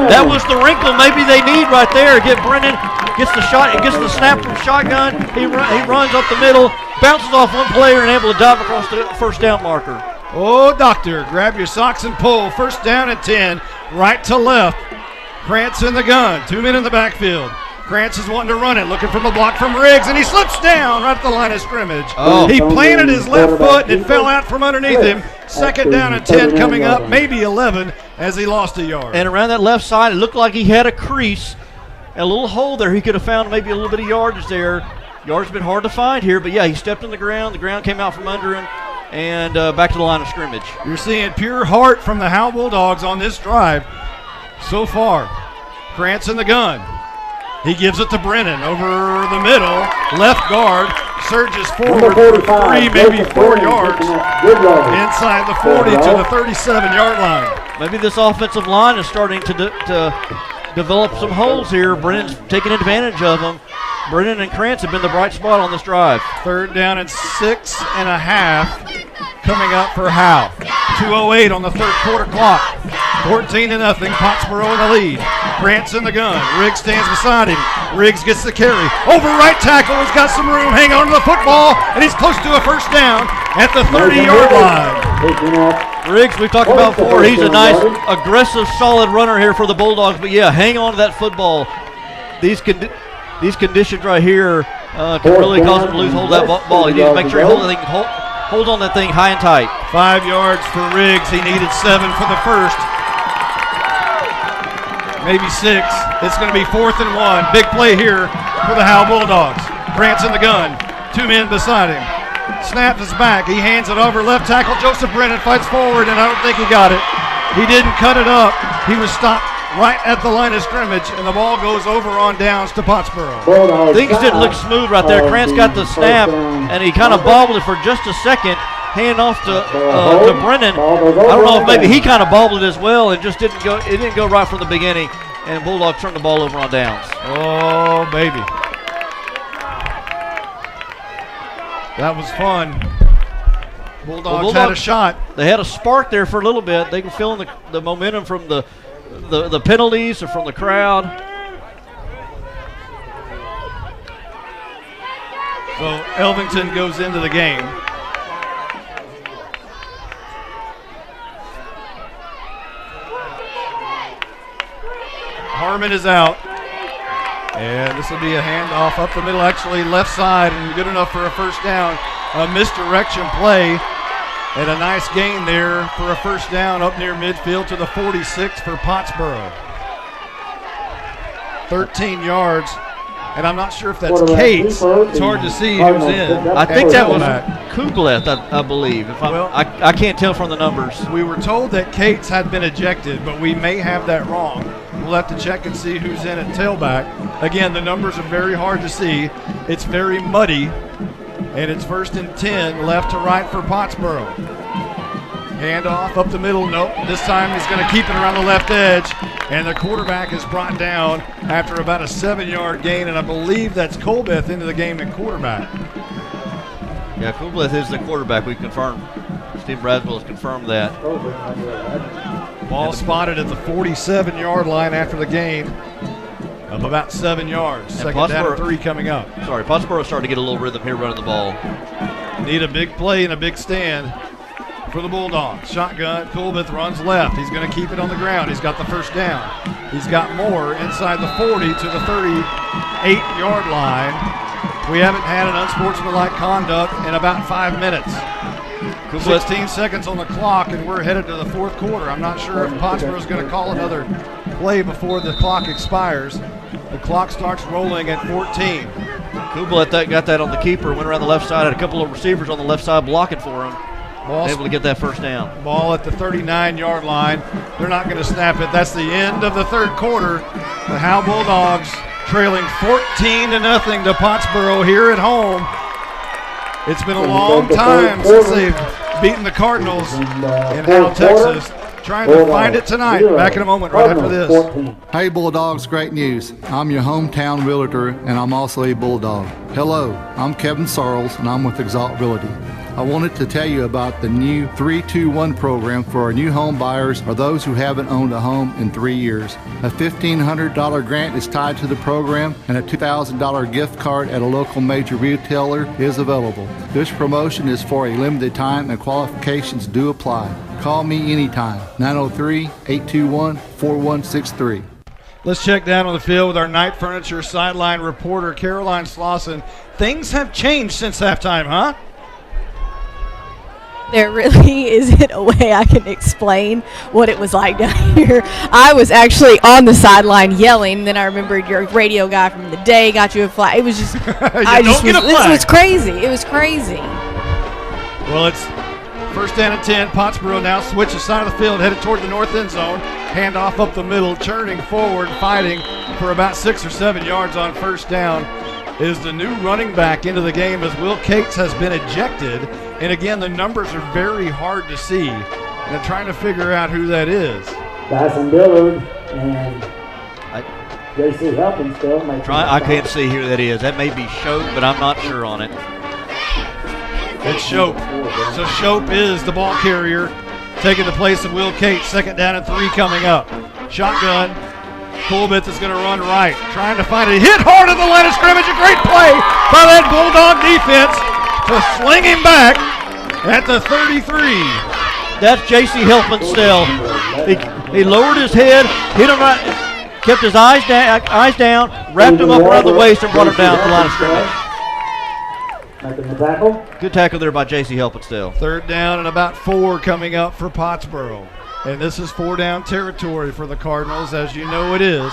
That was the wrinkle maybe they need right there. Get Brennan, gets the shot, and gets the snap from shotgun. He runs up the middle, bounces off one player, and able to dive across the first down marker. Oh, doctor, grab your socks and pull. 1st down and 10, right to left. Krantz in the gun, 2 men in the backfield. Krantz is wanting to run it, looking for the block from Riggs, and he slips down right at the line of scrimmage. He planted his left foot and it fell out from underneath him. 2nd down and 10 coming up, maybe 11, as he lost a yard. And around that left side, it looked like he had a crease, a little hole there. He could have found maybe a little bit of yardage there. Yardage been hard to find here, but yeah, he stepped on the ground. The ground came out from under him. And back to the line of scrimmage. You're seeing pure heart from the Howe Bulldogs on this drive so far. Krantz in the gun. He gives it to Brennan over the middle. Left guard surges forward for 3, maybe 4 yards. Inside the 40 to the 37-yard line. Maybe this offensive line is starting to develop some holes here. Brennan's taking advantage of them. Brennan and Krantz have been the bright spot on this drive. 3rd down and 6.5 coming up for Howe. 2:08 on the third quarter clock. 14-0, Pottsboro in the lead. Krantz in the gun. Riggs stands beside him. Riggs gets the carry. Over right tackle. He's got some room. Hang on to the football, and he's close to a first down at the 30-yard line. Riggs, we've talked about before, he's a nice, aggressive, solid runner here for the Bulldogs. But, yeah, hang on to that football. These conditions right here can really cause him to lose hold of that ball. He needs to make sure he holds on that thing high and tight. 5 yards for Riggs. He needed 7 for the first. Maybe 6. It's going to be 4th and 1. Big play here for the Howe Bulldogs. Krantz in the gun. 2 men beside him. Snaps his back. He hands it over. Left tackle Joseph Brennan fights forward, and I don't think he got it. He didn't cut it up. He was stopped right at the line of scrimmage, and the ball goes over on downs to Pottsboro. Things didn't look smooth right there. Krantz got the snap, and he kind of bobbled it for just a second. Hand off to Brennan. I don't know if maybe he kind of bobbled it as well and just didn't go. It didn't go right from the beginning, and Bulldogs turned the ball over on downs. Oh, baby. That was fun. Bulldogs had a shot. They had a spark there for a little bit. They were feeling the momentum from the penalties or from the crowd. So Elvington goes into the game. Harmon is out. And this will be a handoff up the middle, actually left side, and good enough for a first down. A misdirection play, and a nice gain there for a first down up near midfield to the 46 for Pottsboro. 13 yards, and I'm not sure if that's Cates. It's hard to see who's in. I think that was Kugleth, I believe. I can't tell from the numbers. We were told that Cates had been ejected, but we may have that wrong. We'll have to check and see who's in at tailback. Again, the numbers are very hard to see. It's very muddy, and it's 1st and 10, left to right for Pottsboro. Handoff up the middle. Nope. This time he's going to keep it around the left edge, and the quarterback is brought down after about a 7-yard gain, and I believe that's Colbeth into the game at quarterback. Yeah, Colbeth is the quarterback. We confirmed. Steve Braswell has confirmed that. Ball spotted at the 47-yard line after the gain of about 7 yards. Second down and 3 coming up. Sorry, Pottsboro starting to get a little rhythm here running the ball. Need a big play and a big stand for the Bulldogs. Shotgun, Colbeth runs left. He's going to keep it on the ground. He's got the first down. He's got more inside the 40 to the 38-yard line. We haven't had an unsportsmanlike conduct in about 5 minutes. 16 seconds on the clock, and we're headed to the 4th quarter. I'm not sure if Pottsboro's going to call another play before the clock expires. The clock starts rolling at 14. Kublet got that on the keeper, went around the left side, had a couple of receivers on the left side blocking for him. Able to get that first down. Ball at the 39-yard line. They're not going to snap it. That's the end of the 3rd quarter. The Howe Bulldogs trailing 14-0 to Pottsboro here at home. It's been a long time since they've beaten the Cardinals in Howe, Texas. Trying to find it tonight. Back in a moment right after this. Hey Bulldogs, great news. I'm your hometown realtor, and I'm also a Bulldog. Hello, I'm Kevin Sarles, and I'm with Exalt Realty. I wanted to tell you about the new 321 program for our new home buyers or those who haven't owned a home in 3 years. A $1,500 grant is tied to the program, and a $2,000 gift card at a local major retailer is available. This promotion is for a limited time, and qualifications do apply. Call me anytime, 903-821-4163. Let's check down on the field with our Night Furniture sideline reporter, Caroline Slauson. Things have changed since halftime, huh? There really isn't a way I can explain what it was like down here. I was actually on the sideline yelling, then I remembered your radio guy from the day got you a flag. It was just, this was crazy. It was crazy. Well, it's 1st down and 10. Pottsboro now switches side of the field, headed toward the north end zone. Handoff up the middle, churning forward, fighting for about 6 or 7 yards on first down is the new running back into the game as Will Cates has been ejected. And again, the numbers are very hard to see. And I'm trying to figure out who that is. Dyson Dillard and J.C. Helping still. I can't see who that is. That may be Shope, but I'm not sure on it. It's Shope. So Shope is the ball carrier, taking the place of Will Cates. 2nd down and 3 coming up. Shotgun. Colbeth is going to run right, trying to find it. Hit hard at the line of scrimmage. A great play by that Bulldog defense to sling him back at the 33. That's J.C. Helpenstell. He lowered his head, hit him right, kept his eyes down, wrapped him up around the waist, and brought him down to the line of scrimmage. Good tackle there by J.C. Helpenstell. 3rd down and about 4 coming up for Pottsboro. And this is 4-down territory for the Cardinals, as you know it is.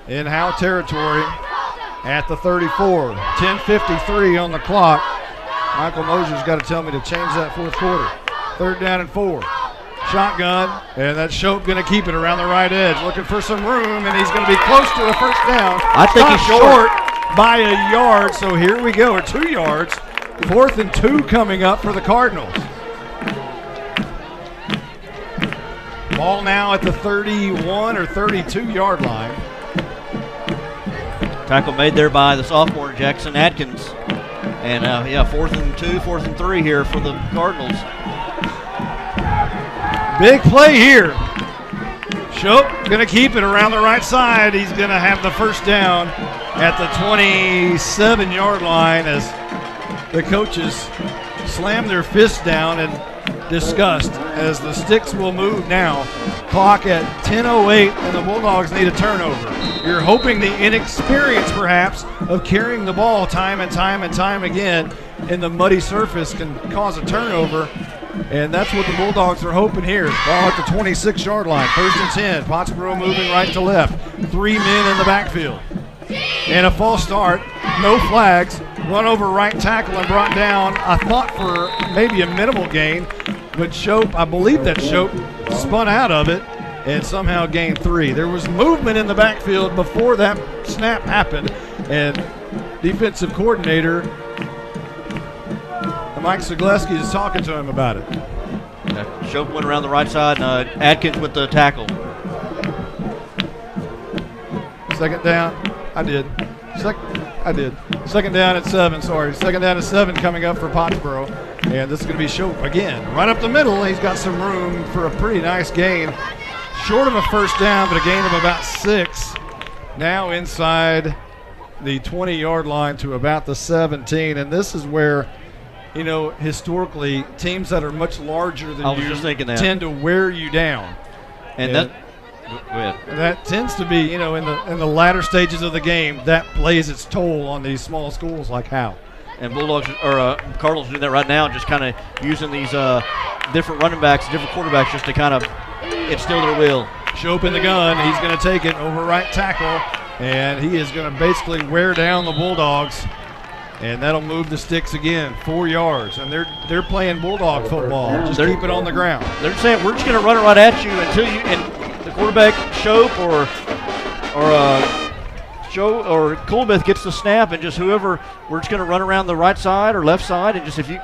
In Howe territory at the 34. 10:53 on the clock. Michael Mosier's got to tell me to change that 4th quarter. 3rd down and 4. Shotgun, and that's Shope going to keep it around the right edge. Looking for some room, and he's going to be close to a first down. I think he's short by a yard, so here we go, or 2 yards. 4th and 2 coming up for the Cardinals. Ball now at the 31 or 32-yard line. Tackle made there by the sophomore Jackson Atkins. And 4th and 2, 4th and 3 here for the Cardinals. Big play here. Shope going to keep it around the right side. He's going to have the first down at the 27-yard line as the coaches slam their fists down in disgust as the sticks will move now. Clock at 10:08 and the Bulldogs need a turnover. You're hoping the inexperience perhaps of carrying the ball time and time and time again in the muddy surface can cause a turnover, and that's what the Bulldogs are hoping here. Ball at the 26-yard line, 1st and 10. Pottsboro moving right to left. 3 men in the backfield. And a false start, no flags, run over right tackle and brought down, I thought for maybe a minimal gain, but Shope, I believe that Shope spun out of it and somehow gained 3. There was movement in the backfield before that snap happened, and defensive coordinator Mike Zagleski is talking to him about it. Shope went around the right side, and Atkins with the tackle. 2nd down. I did. 2nd down at 7, sorry. 2nd down at 7 coming up for Pottsboro. And this is going to be Shope again. Right up the middle. He's got some room for a pretty nice gain. Short of a first down, but a gain of about 6. Now inside the 20-yard line to about the 17. And this is where, you know, historically, teams that are much larger than you tend to wear you down. And that tends to be, you know, in the latter stages of the game, that plays its toll on these small schools like Howe. And Bulldogs or Cardinals are doing that right now, just kind of using these different running backs, different quarterbacks, just to kind of instill their will. Shope in the gun. He's going to take it over right tackle, and he is going to basically wear down the Bulldogs. And that'll move the sticks again, 4 yards. And they're playing Bulldog football. Just keep it on the ground. They're saying we're just going to run it right at you until you and the quarterback Shope or Colbeth gets the snap, and just whoever, we're just going to run around the right side or left side, and just if you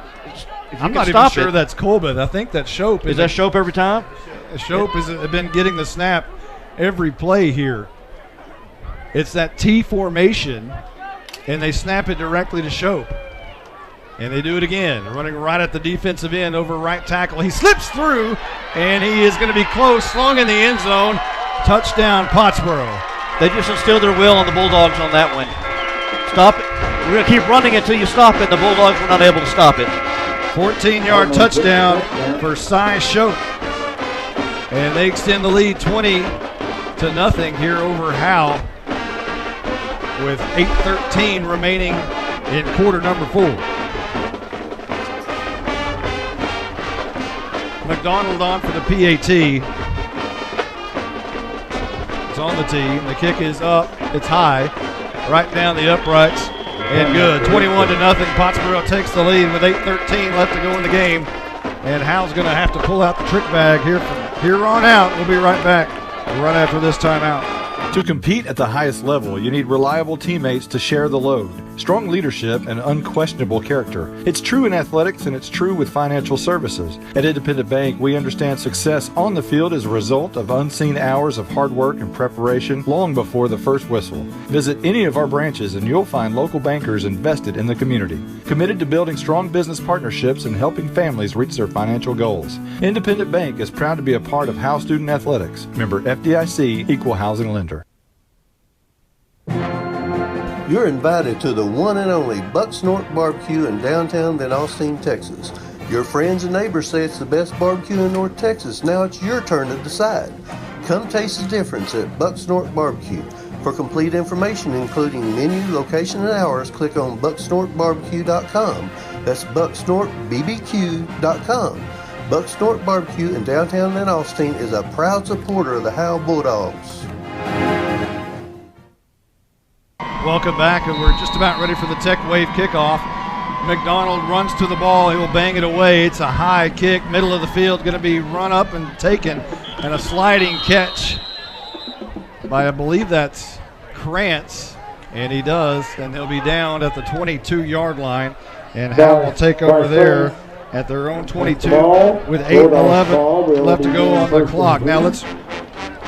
I'm not even sure that's Colbeth. I think that's Shope. Is that Shope every time? Shope has been getting the snap every play here. It's that T formation, and they snap it directly to Shope. And they do it again, running right at the defensive end over right tackle. He slips through, and he is going to be close, slung in the end zone. Touchdown, Pottsboro. They just instilled their will on the Bulldogs on that one. Stop it. We're going to keep running until you stop it. The Bulldogs were not able to stop it. 14-yard touchdown for Cy Shope. And they extend the lead 20-0 here over Howe with 8:13 remaining in quarter number 4. McDonald on for the PAT. It's on the tee. The kick is up. It's high. Right down the uprights. And good. 21-0. Pottsboro takes the lead with 8:13 left to go in the game. And Howe's going to have to pull out the trick bag here from here on out. We'll be right back. Run after this timeout. To compete at the highest level, you need reliable teammates to share the load, strong leadership, and unquestionable character. It's true in athletics, and it's true with financial services. At Independent Bank, we understand success on the field is a result of unseen hours of hard work and preparation long before the first whistle. Visit any of our branches, and you'll find local bankers invested in the community, committed to building strong business partnerships and helping families reach their financial goals. Independent Bank is proud to be a part of Howe Student Athletics. Member FDIC, Equal Housing Lender. You're invited to the one and only Buck Snort Barbecue in downtown Van Alstyne, Texas. Your friends and neighbors say it's the best barbecue in North Texas. Now it's your turn to decide. Come taste the difference at Buck Snort Barbecue. For complete information, including menu, location, and hours, click on bucksnortbarbecue.com. That's bucksnortbbq.com. Buck Snort Barbecue in downtown Van Alstyne is a proud supporter of the Howe Bulldogs. Welcome back, and we're just about ready for the Tech Wave kickoff. McDonald runs to the ball. He will bang it away. It's a high kick, middle of the field, going to be run up and taken, and a sliding catch by, I believe that's Krantz, and he does, and he'll be down at the 22-yard line, and Howe will take over there at their own 22 with 8:11 left to go on the clock. Now let's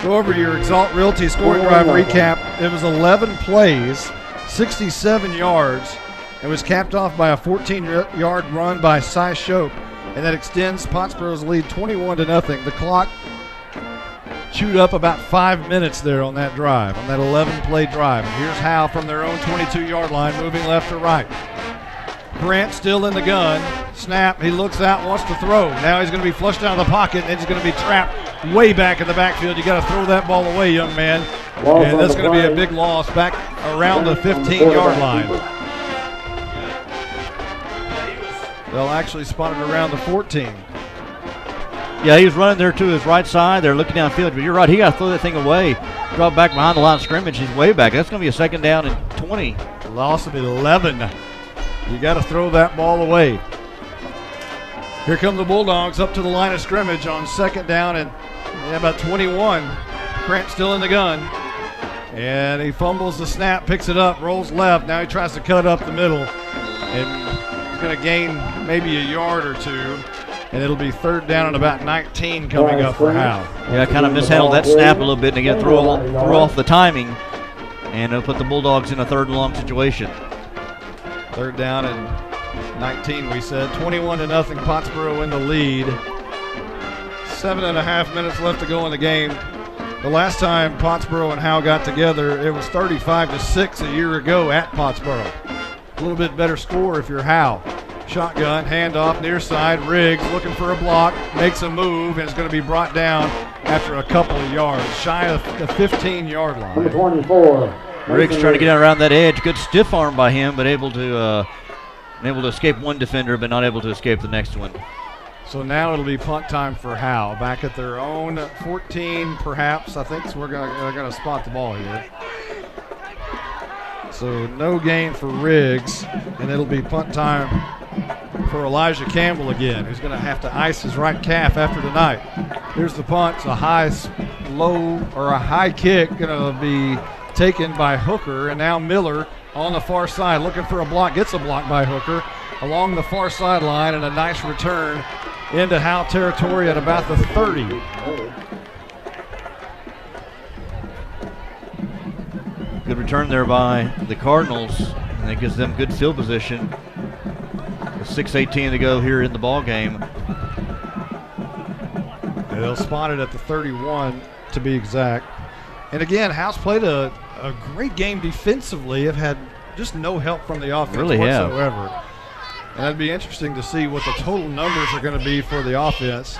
go over your Exalt Realty scoring drive recap. It was 11 plays, 67 yards. It was capped off by a 14-yard run by Cy Shope, and that extends Pottsboro's lead 21-0. The clock chewed up about 5 minutes there on that drive, on that 11-play drive. And here's Howe from their own 22-yard line, moving left to right. Grant still in the gun. Snap. He looks out, wants to throw. Now he's going to be flushed out of the pocket, and he's going to be trapped way back in the backfield. You got to throw that ball away, young man. And that's going to be a big loss back around the 15-yard line. They'll actually spot it around the 14. Yeah, he was running there to his right side. They're looking downfield. But you're right, he got to throw that thing away. Drop back behind the line of scrimmage. He's way back. That's going to be a second down and 20. Loss of 11. You got to throw that ball away. Here come the Bulldogs up to the line of scrimmage on second down and about 21. Grant still in the gun. And he fumbles the snap, picks it up, rolls left. Now he tries to cut up the middle. And he's going to gain maybe a yard or two. And it'll be third down and about 19 coming up for Howe. Yeah, kind of mishandled that snap a little bit, and again threw off the timing. And it'll put the Bulldogs in a third and long situation. Third down and 19, we said. 21-0, Pottsboro in the lead. 7.5 minutes left to go in the game. The last time Pottsboro and Howe got together, it was 35-6 a year ago at Pottsboro. A little bit better score if you're Howe. Shotgun, handoff, near side. Riggs looking for a block, makes a move, and is going to be brought down after a couple of yards, shy of the 15-yard line. Number 24. Riggs trying to get around that edge. Good stiff arm by him, but able to escape one defender, but not able to escape the next one. So now it'll be punt time for Howe. Back at their own 14, perhaps. I think they're gonna spot the ball here. So no gain for Riggs, and it'll be punt time for Elijah Campbell again, who's going to have to ice his right calf after tonight. Here's the punt. It's a high kick going to be taken by Hooker, and now Miller on the far side looking for a block. Gets a block by Hooker along the far sideline, and a nice return into Howe territory at about the 30. Good return there by the Cardinals, and it gives them good field position. With 6:18 to go here in the ball game. They'll spot it at the 31 to be exact. And again, Howe's played a great game defensively. Have had just no help from the offense whatsoever. And that'd be interesting to see what the total numbers are going to be for the offense,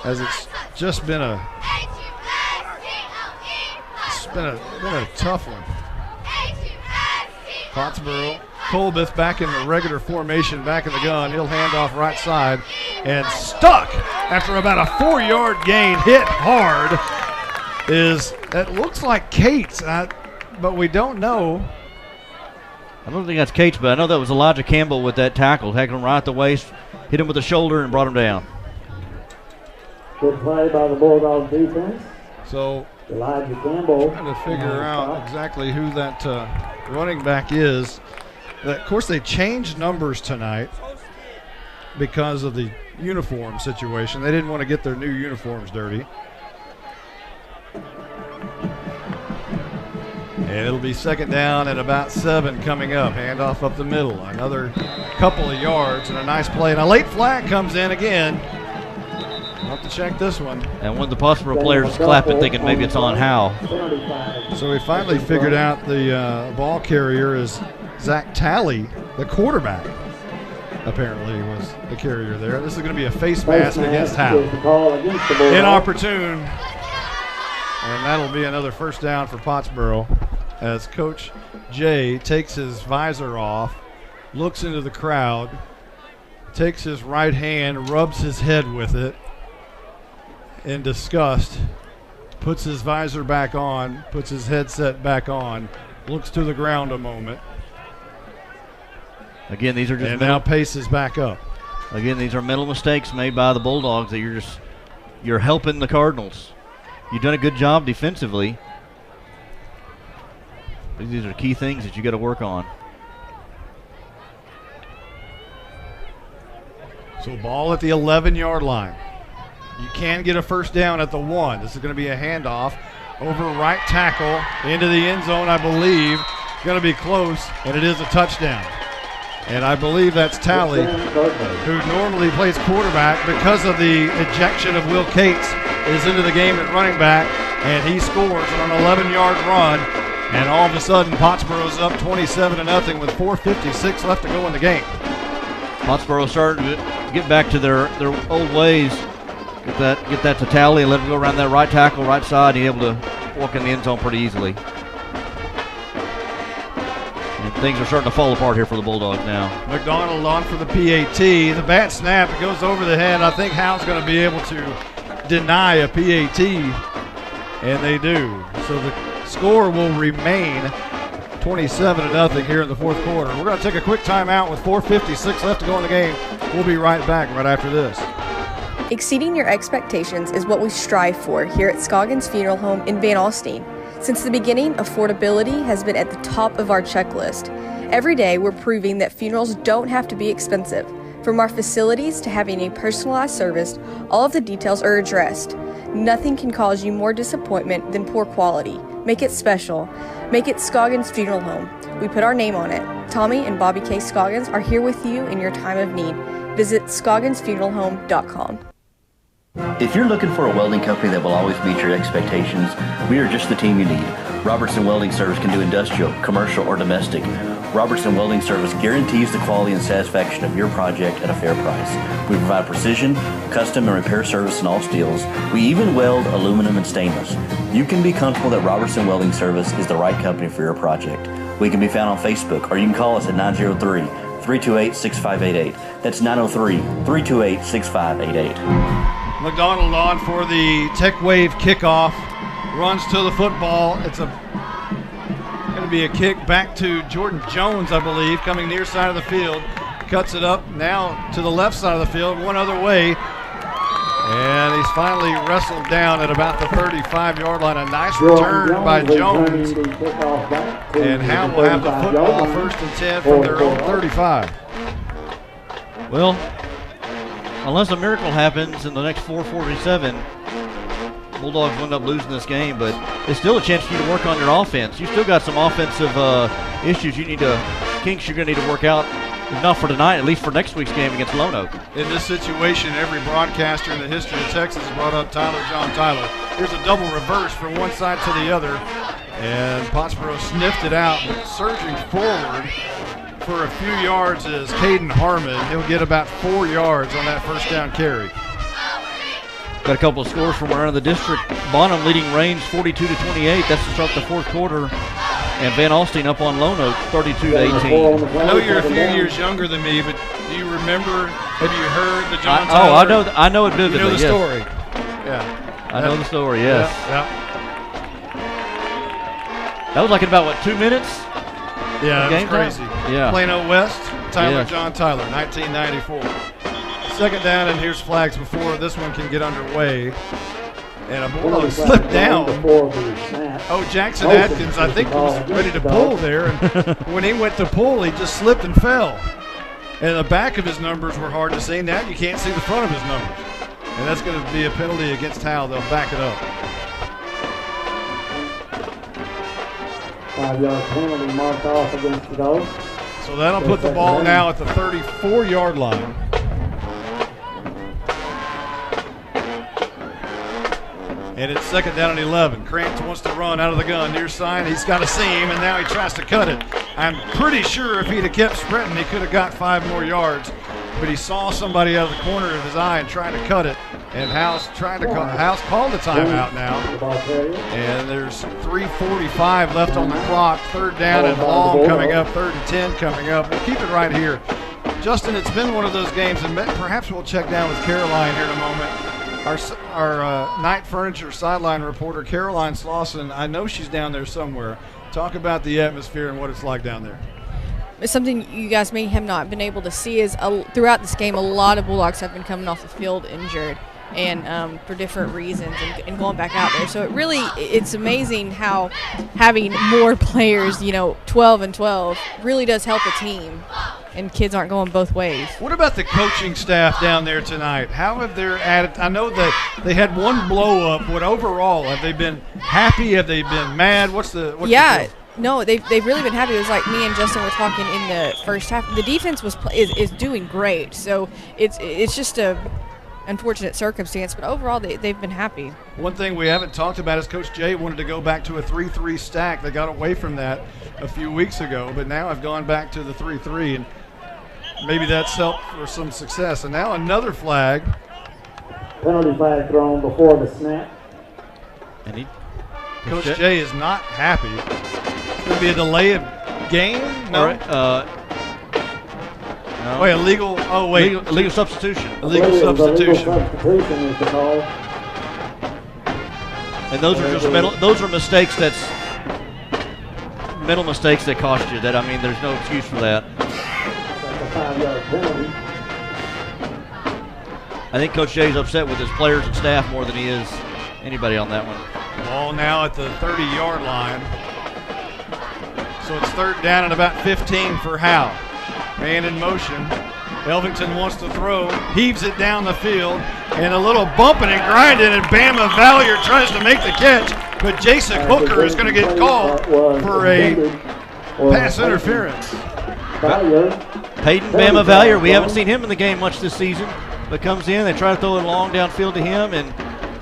as it's just been a tough one. Pottsboro, Colbeth back in the regular formation, back in the gun. He'll hand off right side and stuck after about a 4-yard gain. Hit hard that looks like Cates, but we don't know. I don't think that's Cates, but I know that was Elijah Campbell with that tackle. Tackle him right at the waist, hit him with the shoulder, and brought him down. Good play by the Bulldogs defense. So Elijah Campbell. Trying to figure out exactly who that running back is. Of course, they changed numbers tonight because of the uniform situation. They didn't want to get their new uniforms dirty. And it'll be second down at about 7 coming up. Handoff up the middle. Another couple of yards and a nice play. And a late flag comes in again. I'll have to check this one. And one of the Pottsboro players is clapping, thinking maybe it's on Howe. So we finally figured out the ball carrier is Zach Talley, the quarterback. Apparently was the carrier there. This is going to be a face mask against Howe. Inopportune. And that'll be another first down for Pottsboro as Coach Jay takes his visor off, looks into the crowd, takes his right hand, rubs his head with it in disgust, puts his visor back on, puts his headset back on, looks to the ground a moment. Again, these are just and now paces back up. Again, these are mental mistakes made by the Bulldogs that you're helping the Cardinals. You've done a good job defensively. These are key things that you got to work on. So ball at the 11-yard line. You can get a first down at the 1. This is going to be a handoff over right tackle into the end zone, I believe. Going to be close, and it is a touchdown. And I believe that's Talley, who normally plays quarterback because of the ejection of Will Cates, is into the game at running back, and he scores on an 11-yard run. And all of a sudden, Pottsboro's up 27-0 with 4:56 left to go in the game. Pottsboro starting to get back to their old ways. Get that to Talley and let him go around that right tackle, right side, and be able to walk in the end zone pretty easily. And things are starting to fall apart here for the Bulldogs now. McDonald on for the PAT. The bat snap, it goes over the head. I think Howe's going to be able to deny a PAT, and they do. So the score will remain 27-0 here in the fourth quarter. We're going to take a quick timeout with 4:56 left to go in the game. We'll be right back right after this. Exceeding your expectations is what we strive for here at Scoggins Funeral Home in Van Alstyne. Since the beginning, affordability has been at the top of our checklist. Every day, we're proving that funerals don't have to be expensive. From our facilities to having a personalized service, all of the details are addressed. Nothing can cause you more disappointment than poor quality. Make it special. Make it Scoggins Funeral Home. We put our name on it. Tommy and Bobby K. Scoggins are here with you in your time of need. Visit scogginsfuneralhome.com. If you're looking for a welding company that will always meet your expectations, we are just the team you need. Robertson Welding Service can do industrial, commercial, or domestic. Robertson Welding Service guarantees the quality and satisfaction of your project at a fair price. We provide precision, custom, and repair service in all steels. We even weld aluminum and stainless. You can be comfortable that Robertson Welding Service is the right company for your project. We can be found on Facebook, or you can call us at 903-328-6588. That's 903-328-6588. McDonald on for the Tech Wave kickoff. Runs to the football. It's going to be a kick back to Jordan Jones, I believe, coming near side of the field. Cuts it up now to the left side of the field, one other way. And he's finally wrestled down at about the 35-yard line. A nice return by Jones. And Howe will have the football 1st and 10 from their own 35. Well, unless a miracle happens in the next 4:47, Bulldogs will end up losing this game, but it's still a chance for you to work on your offense. You still got some offensive issues kinks you're going to need to work out, if not for tonight, at least for next week's game against Lone Oak. In this situation, every broadcaster in the history of Texas has brought up John Tyler. Here's a double reverse from one side to the other, and Pottsboro sniffed it out, but surging forward for a few yards is Caden Harmon. He'll get about 4 yards on that first down carry. Got a couple of scores from around the district. Bonham leading Range 42-28. That's to start the fourth quarter. And Van Alstyne up on Lone Oak 32-18. I know you're a few years younger than me, but do you remember, have you heard the John Tyler? I know it vividly. You know the story. Yeah. I know the story, yes. Yeah. That was like in about, what, 2 minutes? Yeah, it was crazy. Yeah. Plano West, Yes. John Tyler, 1994. Second down, and here's flags before this one can get underway. And a Bulldog slipped down. Oh, Jackson Atkins, I think, was ready to pull there. And when he went to pull, he just slipped and fell. And the back of his numbers were hard to see. Now you can't see the front of his numbers. And that's going to be a penalty against Howe. They'll back it up. 5-yard penalty marked off against the Dogs. So that'll put the ball now at the 34-yard line. And it's second down and 11. Krantz wants to run out of the gun. Near side, he's got a seam, and now he tries to cut it. I'm pretty sure if he'd have kept sprinting, he could have got 5 more yards. But he saw somebody out of the corner of his eye and tried to cut it. And Howe's trying to call. Howe's called the timeout now. And there's 3:45 left on the clock. Third down and long coming up. 3rd and 10 coming up. We'll keep it right here. Justin, it's been one of those games, and perhaps we'll check down with Caroline here in a moment. Our Night Furniture sideline reporter, Caroline Slauson, I know she's down there somewhere. Talk about the atmosphere and what it's like down there. Something you guys may have not been able to see is throughout this game, a lot of Bulldogs have been coming off the field injured and for different reasons and going back out there. So it's amazing how having more players, 12 and 12, really does help a team. And kids aren't going both ways. What about the coaching staff down there tonight? How have their attitude? I know that they had one blow up, but overall, have they been happy? Have they been mad? What's the No, they've really been happy. It was like me and Justin were talking in the first half. The defense is doing great, so it's just a unfortunate circumstance, but overall they've been happy. One thing we haven't talked about is Coach Jay wanted to go back to a 3-3 stack. They got away from that a few weeks ago, but now have gone back to the 3-3, and maybe that's helped for some success. And now another flag. Penalty flag thrown before the snap. And Coach Jay is not happy. It's going to be a delay of game? No. All right, no. Wait, illegal substitution. Illegal substitution. Substitution is the call. And those are just those are mistakes mental mistakes that cost you. There's no excuse for that. That's a 5-yard penalty. I think Coach Jay's upset with his players and staff more than he is anybody on that one. Ball now at the 30-yard line. So it's third down and about 15 for Howe. Man in motion. Elvington wants to throw, heaves it down the field, and a little bumping and grinding, and Bama Valier tries to make the catch, but Jason Hooker is going to get called for a pass interference. Peyton Bama Valier, we haven't seen him in the game much this season, but comes in, they try to throw it long downfield to him, and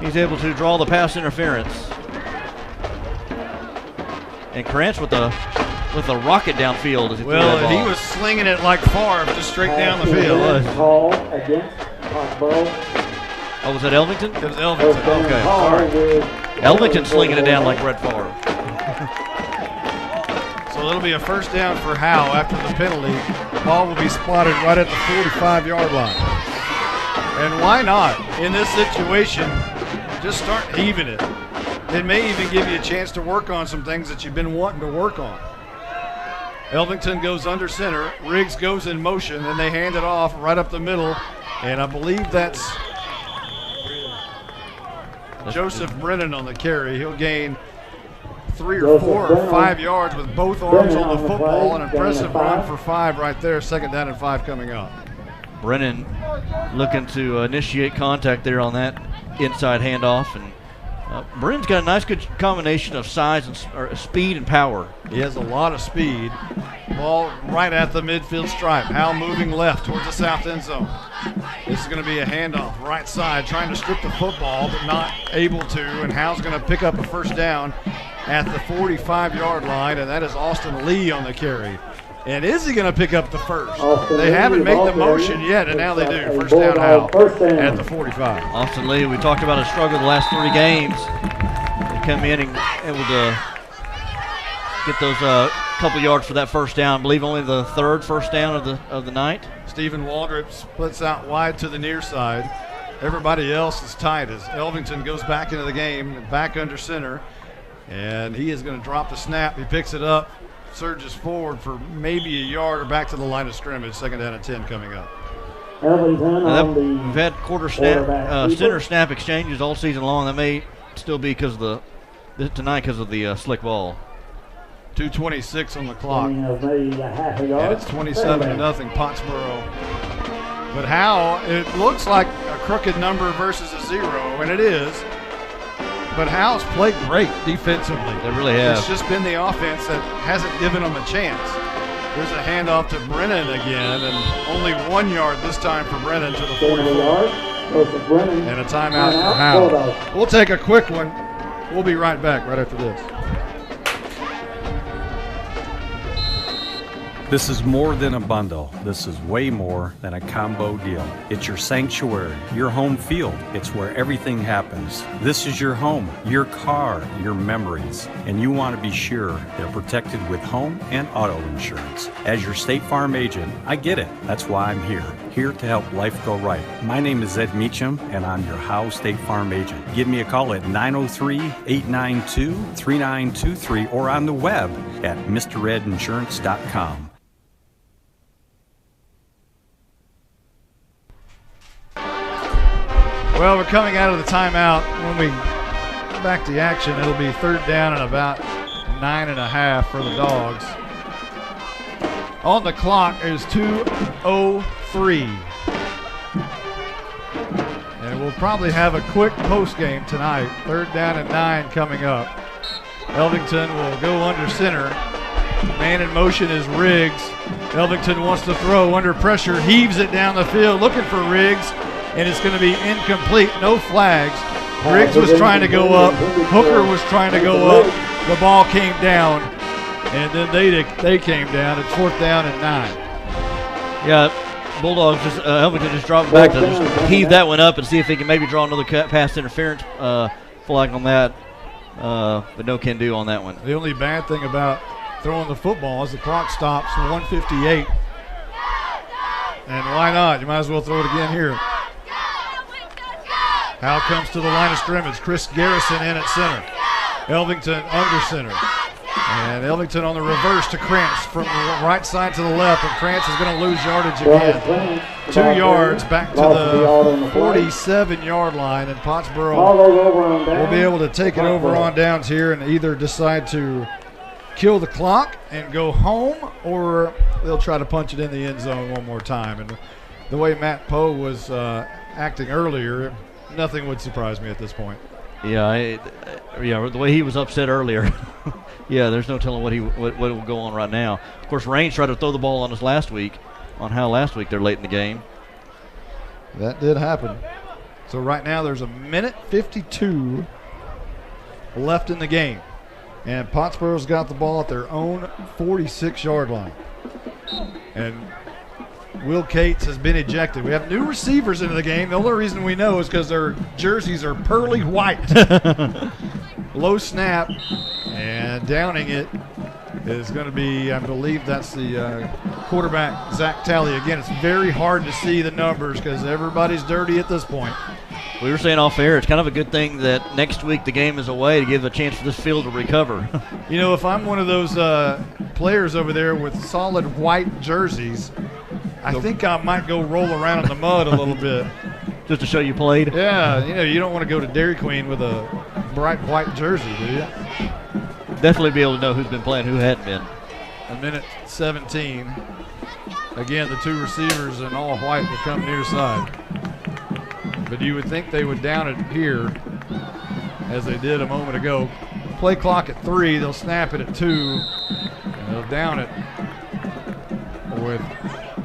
he's able to draw the pass interference. And Krantz with the rocket downfield. Well, he was slinging it like Favre, just straight down the field. Call against Pottsboro. Oh, was that Elvington? It was Elvington. Okay, sorry. Elvington slinging it down like Brett Favre. So it'll be a first down for Howe after the penalty. The ball will be spotted right at the 45-yard line. And why not? In this situation, just start heaving it. It may even give you a chance to work on some things that you've been wanting to work on. Elvington goes under center. Riggs goes in motion, and they hand it off right up the middle. And I believe that's Joseph Brennan on the carry. He'll gain 3 or 4 or 5 yards with both arms on the football. An impressive run for 5 right there. Second down and 5 coming up. Brennan looking to initiate contact there on that inside handoff, and Brennan's got a nice good combination of size and speed and power. He has a lot of speed. Ball right at the midfield stripe. Howe moving left towards the south end zone. This is going to be a handoff right side, trying to strip the football but not able to, and Howe's going to pick up a first down at the 45-yard line, and that is Austin Lee on the carry. And is he going to pick up the first? They haven't made the motion yet, and now they do. First down Howe at the 45. Austin Lee, we talked about his struggle the last 3 games. They come in and able to get those couple yards for that first down. I believe only the 3rd first down of the night. Stephen Waldrop splits out wide to the near side. Everybody else is tight as Elvington goes back into the game, back under center, and he is going to drop the snap. He picks it up, surges forward for maybe a yard or back to the line of scrimmage. Second down and 10 coming up. We've had quarter snap, center snap exchanges all season long. That may still be because of tonight because of the slick ball. 2:26 on the clock. And it's 27-0 Pottsboro. But Howe, it looks like a crooked number versus a 0, and it is. But Howe's played great defensively. They really have. It's just been the offense that hasn't given them a chance. There's a handoff to Brennan again, and only 1 yard this time for Brennan to the 44. And a timeout for Howe. We'll take a quick one. We'll be right back right after this. This is more than a bundle. This is way more than a combo deal. It's your sanctuary, your home field. It's where everything happens. This is your home, your car, your memories. And you want to be sure they're protected with home and auto insurance. As your State Farm agent, I get it. That's why I'm here to help life go right. My name is Ed Meacham, and I'm your Howe State Farm agent. Give me a call at 903-892-3923 or on the web at MrEdInsurance.com. Well, we're coming out of the timeout. When we get back to action, it'll be 3rd down and about 9.5 for the Dogs. On the clock is 2:03. And we'll probably have a quick post game tonight. 3rd down and 9 coming up. Elvington will go under center. Man in motion is Riggs. Elvington wants to throw under pressure, heaves it down the field, looking for Riggs. And it's going to be incomplete, no flags. Riggs was trying to go up. Hooker was trying to go up. The ball came down, and then they came down. It's 4th down and 9. Yeah, Bulldogs just Elvington just dropped back to just heave that one up and see if he can maybe draw another pass interference flag on that. But no can do on that one. The only bad thing about throwing the football is the clock stops 1:58. And why not? You might as well throw it again here. Howe comes to the line of scrimmage. Chris Garrison in at center. Elvington under center. And Elvington on the reverse to Krantz from the right side to the left. And Krantz is going to lose yardage again. 2 yards back to the 47-yard line. And Pottsboro will be able to take it over on downs here and either decide to kill the clock and go home, or they'll try to punch it in the end zone one more time. And the way Matt Poe was acting earlier, nothing would surprise me at this point. Yeah, the way he was upset earlier. Yeah, there's no telling what will go on right now. Of course, Range tried to throw the ball on us last week. They're late in the game. That did happen. So right now there's 1:52 left in the game. And Pottsboro's got the ball at their own 46-yard line. And Will Cates has been ejected. We have new receivers into the game. The only reason we know is because their jerseys are pearly white. Low snap, and downing it is going to be, I believe that's the quarterback, Zach Talley. Again, it's very hard to see the numbers because everybody's dirty at this point. We were saying off air, it's kind of a good thing that next week the game is away to give a chance for this field to recover. You know, if I'm one of those players over there with solid white jerseys, I think I might go roll around in the mud a little bit. Just to show you played? Yeah, you know, you don't want to go to Dairy Queen with a bright white jersey, do you? Definitely be able to know who's been playing, who hadn't been. 1:17. Again, the two receivers in all white will come near side. But you would think they would down it here as they did a moment ago. Play clock at 3, they'll snap it at 2, and they'll down it with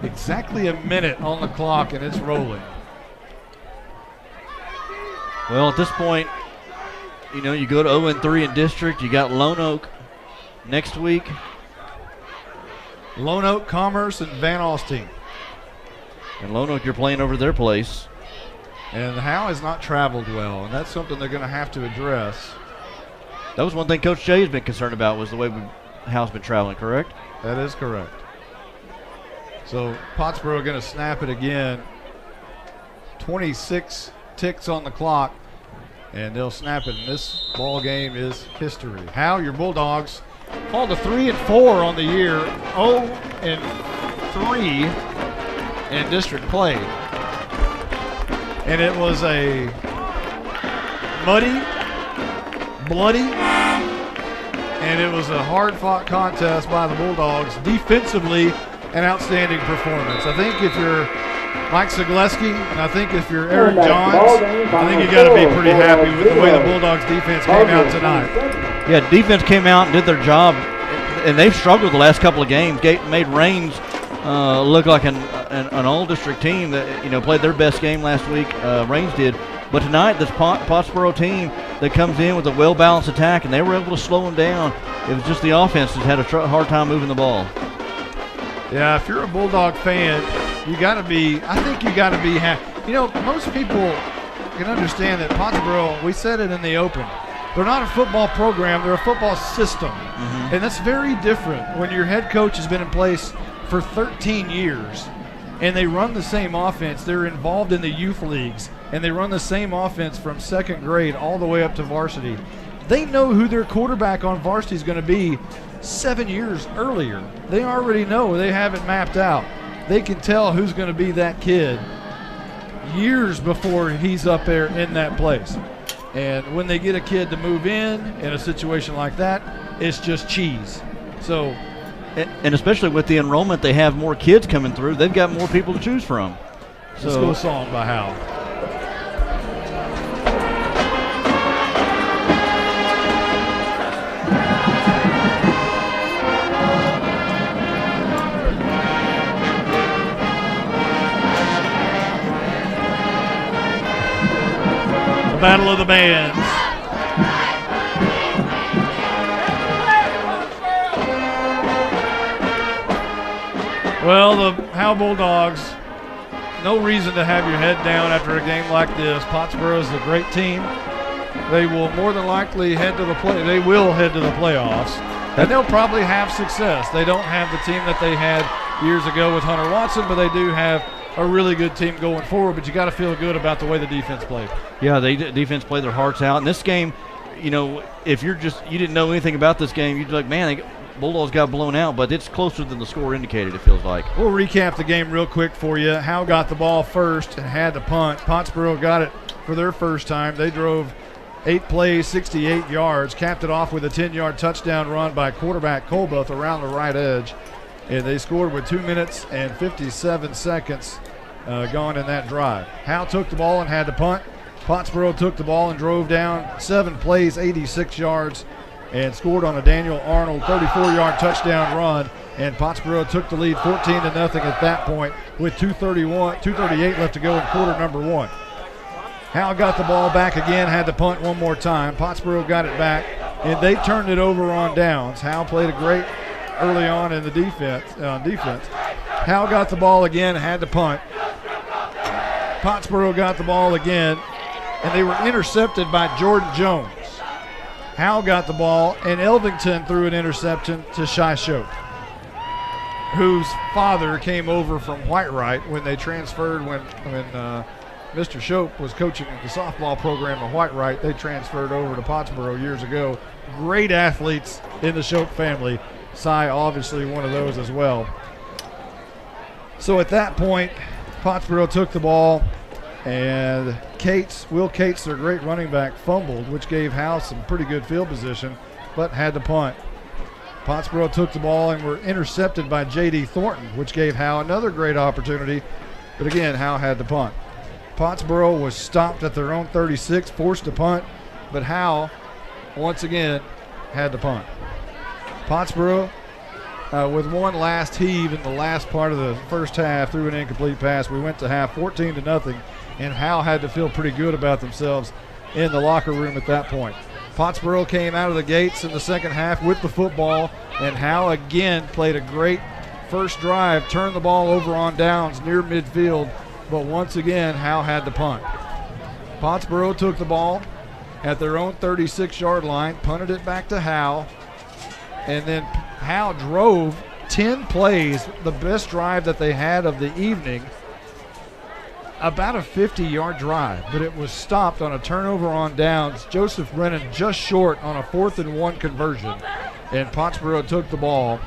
exactly a minute on the clock, and it's rolling. Well, at this point, you know, you go to 0-3 in district. You got Lone Oak next week. Lone Oak, Commerce, and Van Alstyne. And Lone Oak, you're playing over their place. And Howe has not traveled well, and that's something they're going to have to address. That was one thing Coach Jay has been concerned about, was the way Howe's been traveling, correct? That is correct. So Pottsboro going to snap it again. 26 ticks on the clock, and they'll snap it, and this ball game is history. Howe, your Bulldogs, fall to 3-4 on the year, 0-3 in district play. And it was a muddy bloody, and it was a hard-fought contest by the Bulldogs. Defensively, an outstanding performance. I think if you're Mike Zagleski, and I think if you're Eric Johns, I think you got to be pretty happy with the way the Bulldogs defense came out tonight. Yeah, defense came out and did their job, and they've struggled the last couple of games. Made Raines look like an all-district team that played their best game last week. Raines did, but tonight this Pottsboro team that comes in with a well-balanced attack, and they were able to slow them down. It was just the offense that had a hard time moving the ball. Yeah, if you're a Bulldog fan, I think you got to be happy. Most people can understand that Pottsboro, we said it in the open, they're not a football program, they're a football system. Mm-hmm. And that's very different when your head coach has been in place for 13 years and they run the same offense. They're involved in the youth leagues and they run the same offense from second grade all the way up to varsity. They know who their quarterback on varsity is going to be 7 years earlier. They already know. They have it mapped out. They can tell who's going to be that kid years before he's up there in that place. And when they get a kid to move in a situation like that, it's just cheese. So, and especially with the enrollment, they have more kids coming through. They've got more people to choose from. So, let's go a song by Howe. Battle of the Bands. Well, the Howe Bulldogs, no reason to have your head down after a game like this. Pottsboro is a great team. They will more than likely head to the playoffs, and they'll probably have success. They don't have the team that they had years ago with Hunter Watson, but they do have a really good team going forward, but you got to feel good about the way the defense played. Yeah, defense played their hearts out. In this game, if you didn't know anything about this game, you'd be like, man, Bulldogs got blown out, but it's closer than the score indicated, it feels like. We'll recap the game real quick for you. Howe got the ball first and had the punt. Pottsboro got it for their first time. They drove 8 plays, 68 yards, capped it off with a 10-yard touchdown run by quarterback Colbuth around the right edge. And they scored with 2 minutes and 57 seconds gone in that drive. Howe took the ball and had the punt. Pottsboro took the ball and drove down 7 plays, 86 yards, and scored on a Daniel Arnold 34-yard touchdown run. And Pottsboro took the lead 14-0 at that point with 2:38 left to go in quarter number 1. Howe got the ball back again, had the punt one more time. Pottsboro got it back, and they turned it over on downs. Howe played a great early on in the defense. Howe got the ball again, had the punt. Pottsboro got the ball again, and they were intercepted by Jordan Jones. Howe got the ball, and Elvington threw an interception to Shai Shope, whose father came over from Whitewright when they transferred when Mr. Shope was coaching the softball program at Whitewright. They transferred over to Pottsboro years ago. Great athletes in the Shope family. Cy obviously one of those as well. So at that point, Pottsboro took the ball, and Will Cates, their great running back, fumbled, which gave Howe some pretty good field position, but had the punt. Pottsboro took the ball and were intercepted by J.D. Thornton, which gave Howe another great opportunity, but again, Howe had the punt. Pottsboro was stopped at their own 36, forced to punt, but Howe, once again, had the punt. Pottsboro, with one last heave in the last part of the first half, threw an incomplete pass. We went to half 14-0, and Howe had to feel pretty good about themselves in the locker room at that point. Pottsboro came out of the gates in the second half with the football, and Howe again played a great first drive, turned the ball over on downs near midfield, but once again, Howe had the punt. Pottsboro took the ball at their own 36-yard line, punted it back to Howe, and then Howe drove 10 plays, the best drive that they had of the evening, about a 50-yard drive, but it was stopped on a turnover on downs. Joseph Brennan just short on a 4th-and-1 conversion, and Pottsboro took the ball,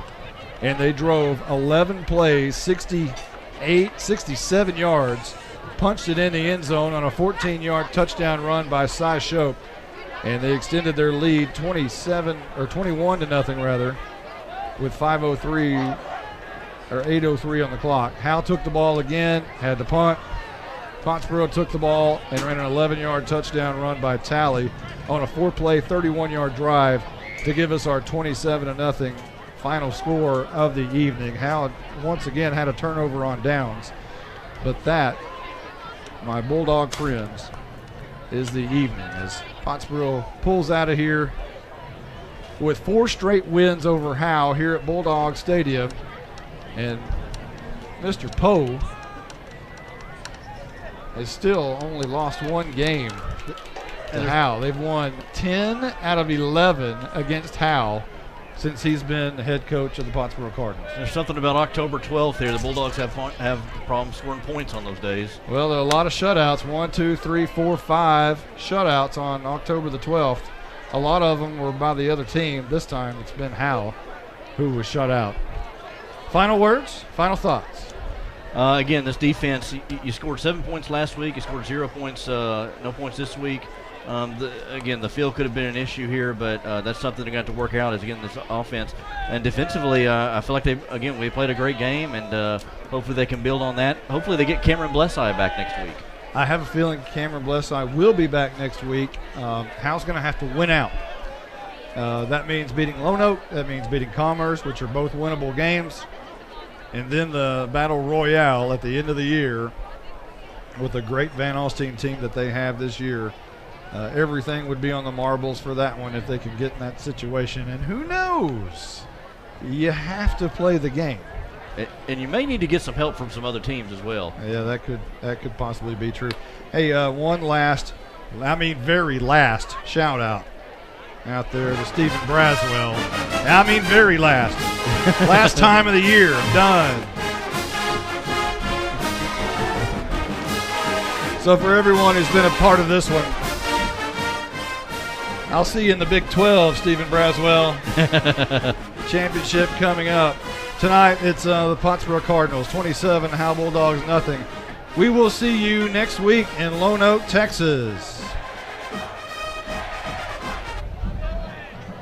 and they drove 11 plays, 67 yards, punched it in the end zone on a 14-yard touchdown run by Cy Shope, and they extended their lead 21-0 rather, with 8:03 on the clock. Howe took the ball again, had the punt. Pottsboro took the ball and ran an 11-yard touchdown run by Talley on a 4-play, 31-yard drive to give us our 27-0 final score of the evening. Howe once again had a turnover on downs, but that, my Bulldog friends, is the evening as Pottsboro pulls out of here with 4 straight wins over Howe here at Bulldog Stadium. And Mr. Poe has still only lost 1 game to Howe. They've won 10 out of 11 against Howe since he's been the head coach of the Pottsboro Cardinals. There's something about October 12th here. The Bulldogs have problems scoring points on those days. Well, there are a lot of shutouts. 1, 2, 3, 4, 5 shutouts on October the 12th. A lot of them were by the other team. This time it's been Howe who was shut out. Final words, final thoughts. Again, this defense, you scored 7 points last week. You scored 0 points, no points this week. The field could have been an issue here, but that's something they're going to have to work out, is, again, this offense. And defensively, I feel like we played a great game, and hopefully they can build on that. Hopefully they get Cameron Blessi back next week. I have a feeling Cameron Blessi will be back next week. Howe's going to have to win out. That means beating Lone Oak. That means beating Commerce, which are both winnable games. And then the Battle Royale at the end of the year with a great Van Alstyne team that they have this year. Everything would be on the marbles for that one if they can get in that situation. And who knows? You have to play the game. And you may need to get some help from some other teams as well. Yeah, that could possibly be true. Hey, one very last shout out there to Stephen Braswell. Very last. Last time of the year. I'm done. So for everyone who's been a part of this one, I'll see you in the Big 12, Stephen Braswell. Championship coming up. Tonight, it's the Pottsboro Cardinals, 27, Howe Bulldogs, 0. We will see you next week in Lone Oak, Texas.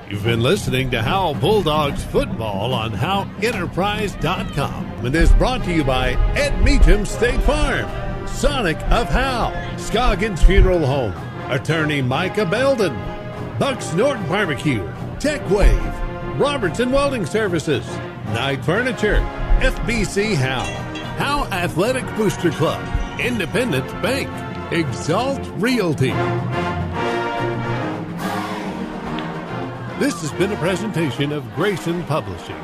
You've been listening to Howe Bulldogs football on HoweEnterprise.com, and is brought to you by Ed Meacham State Farm, Sonic of Howe, Scoggins Funeral Home, Attorney Micah Belden, Bucks Norton Barbecue, Tech Wave, Robertson Welding Services, Knight Furniture, FBC Howe, Howe Athletic Booster Club, Independence Bank, Exalt Realty. This has been a presentation of Grayson Publishing.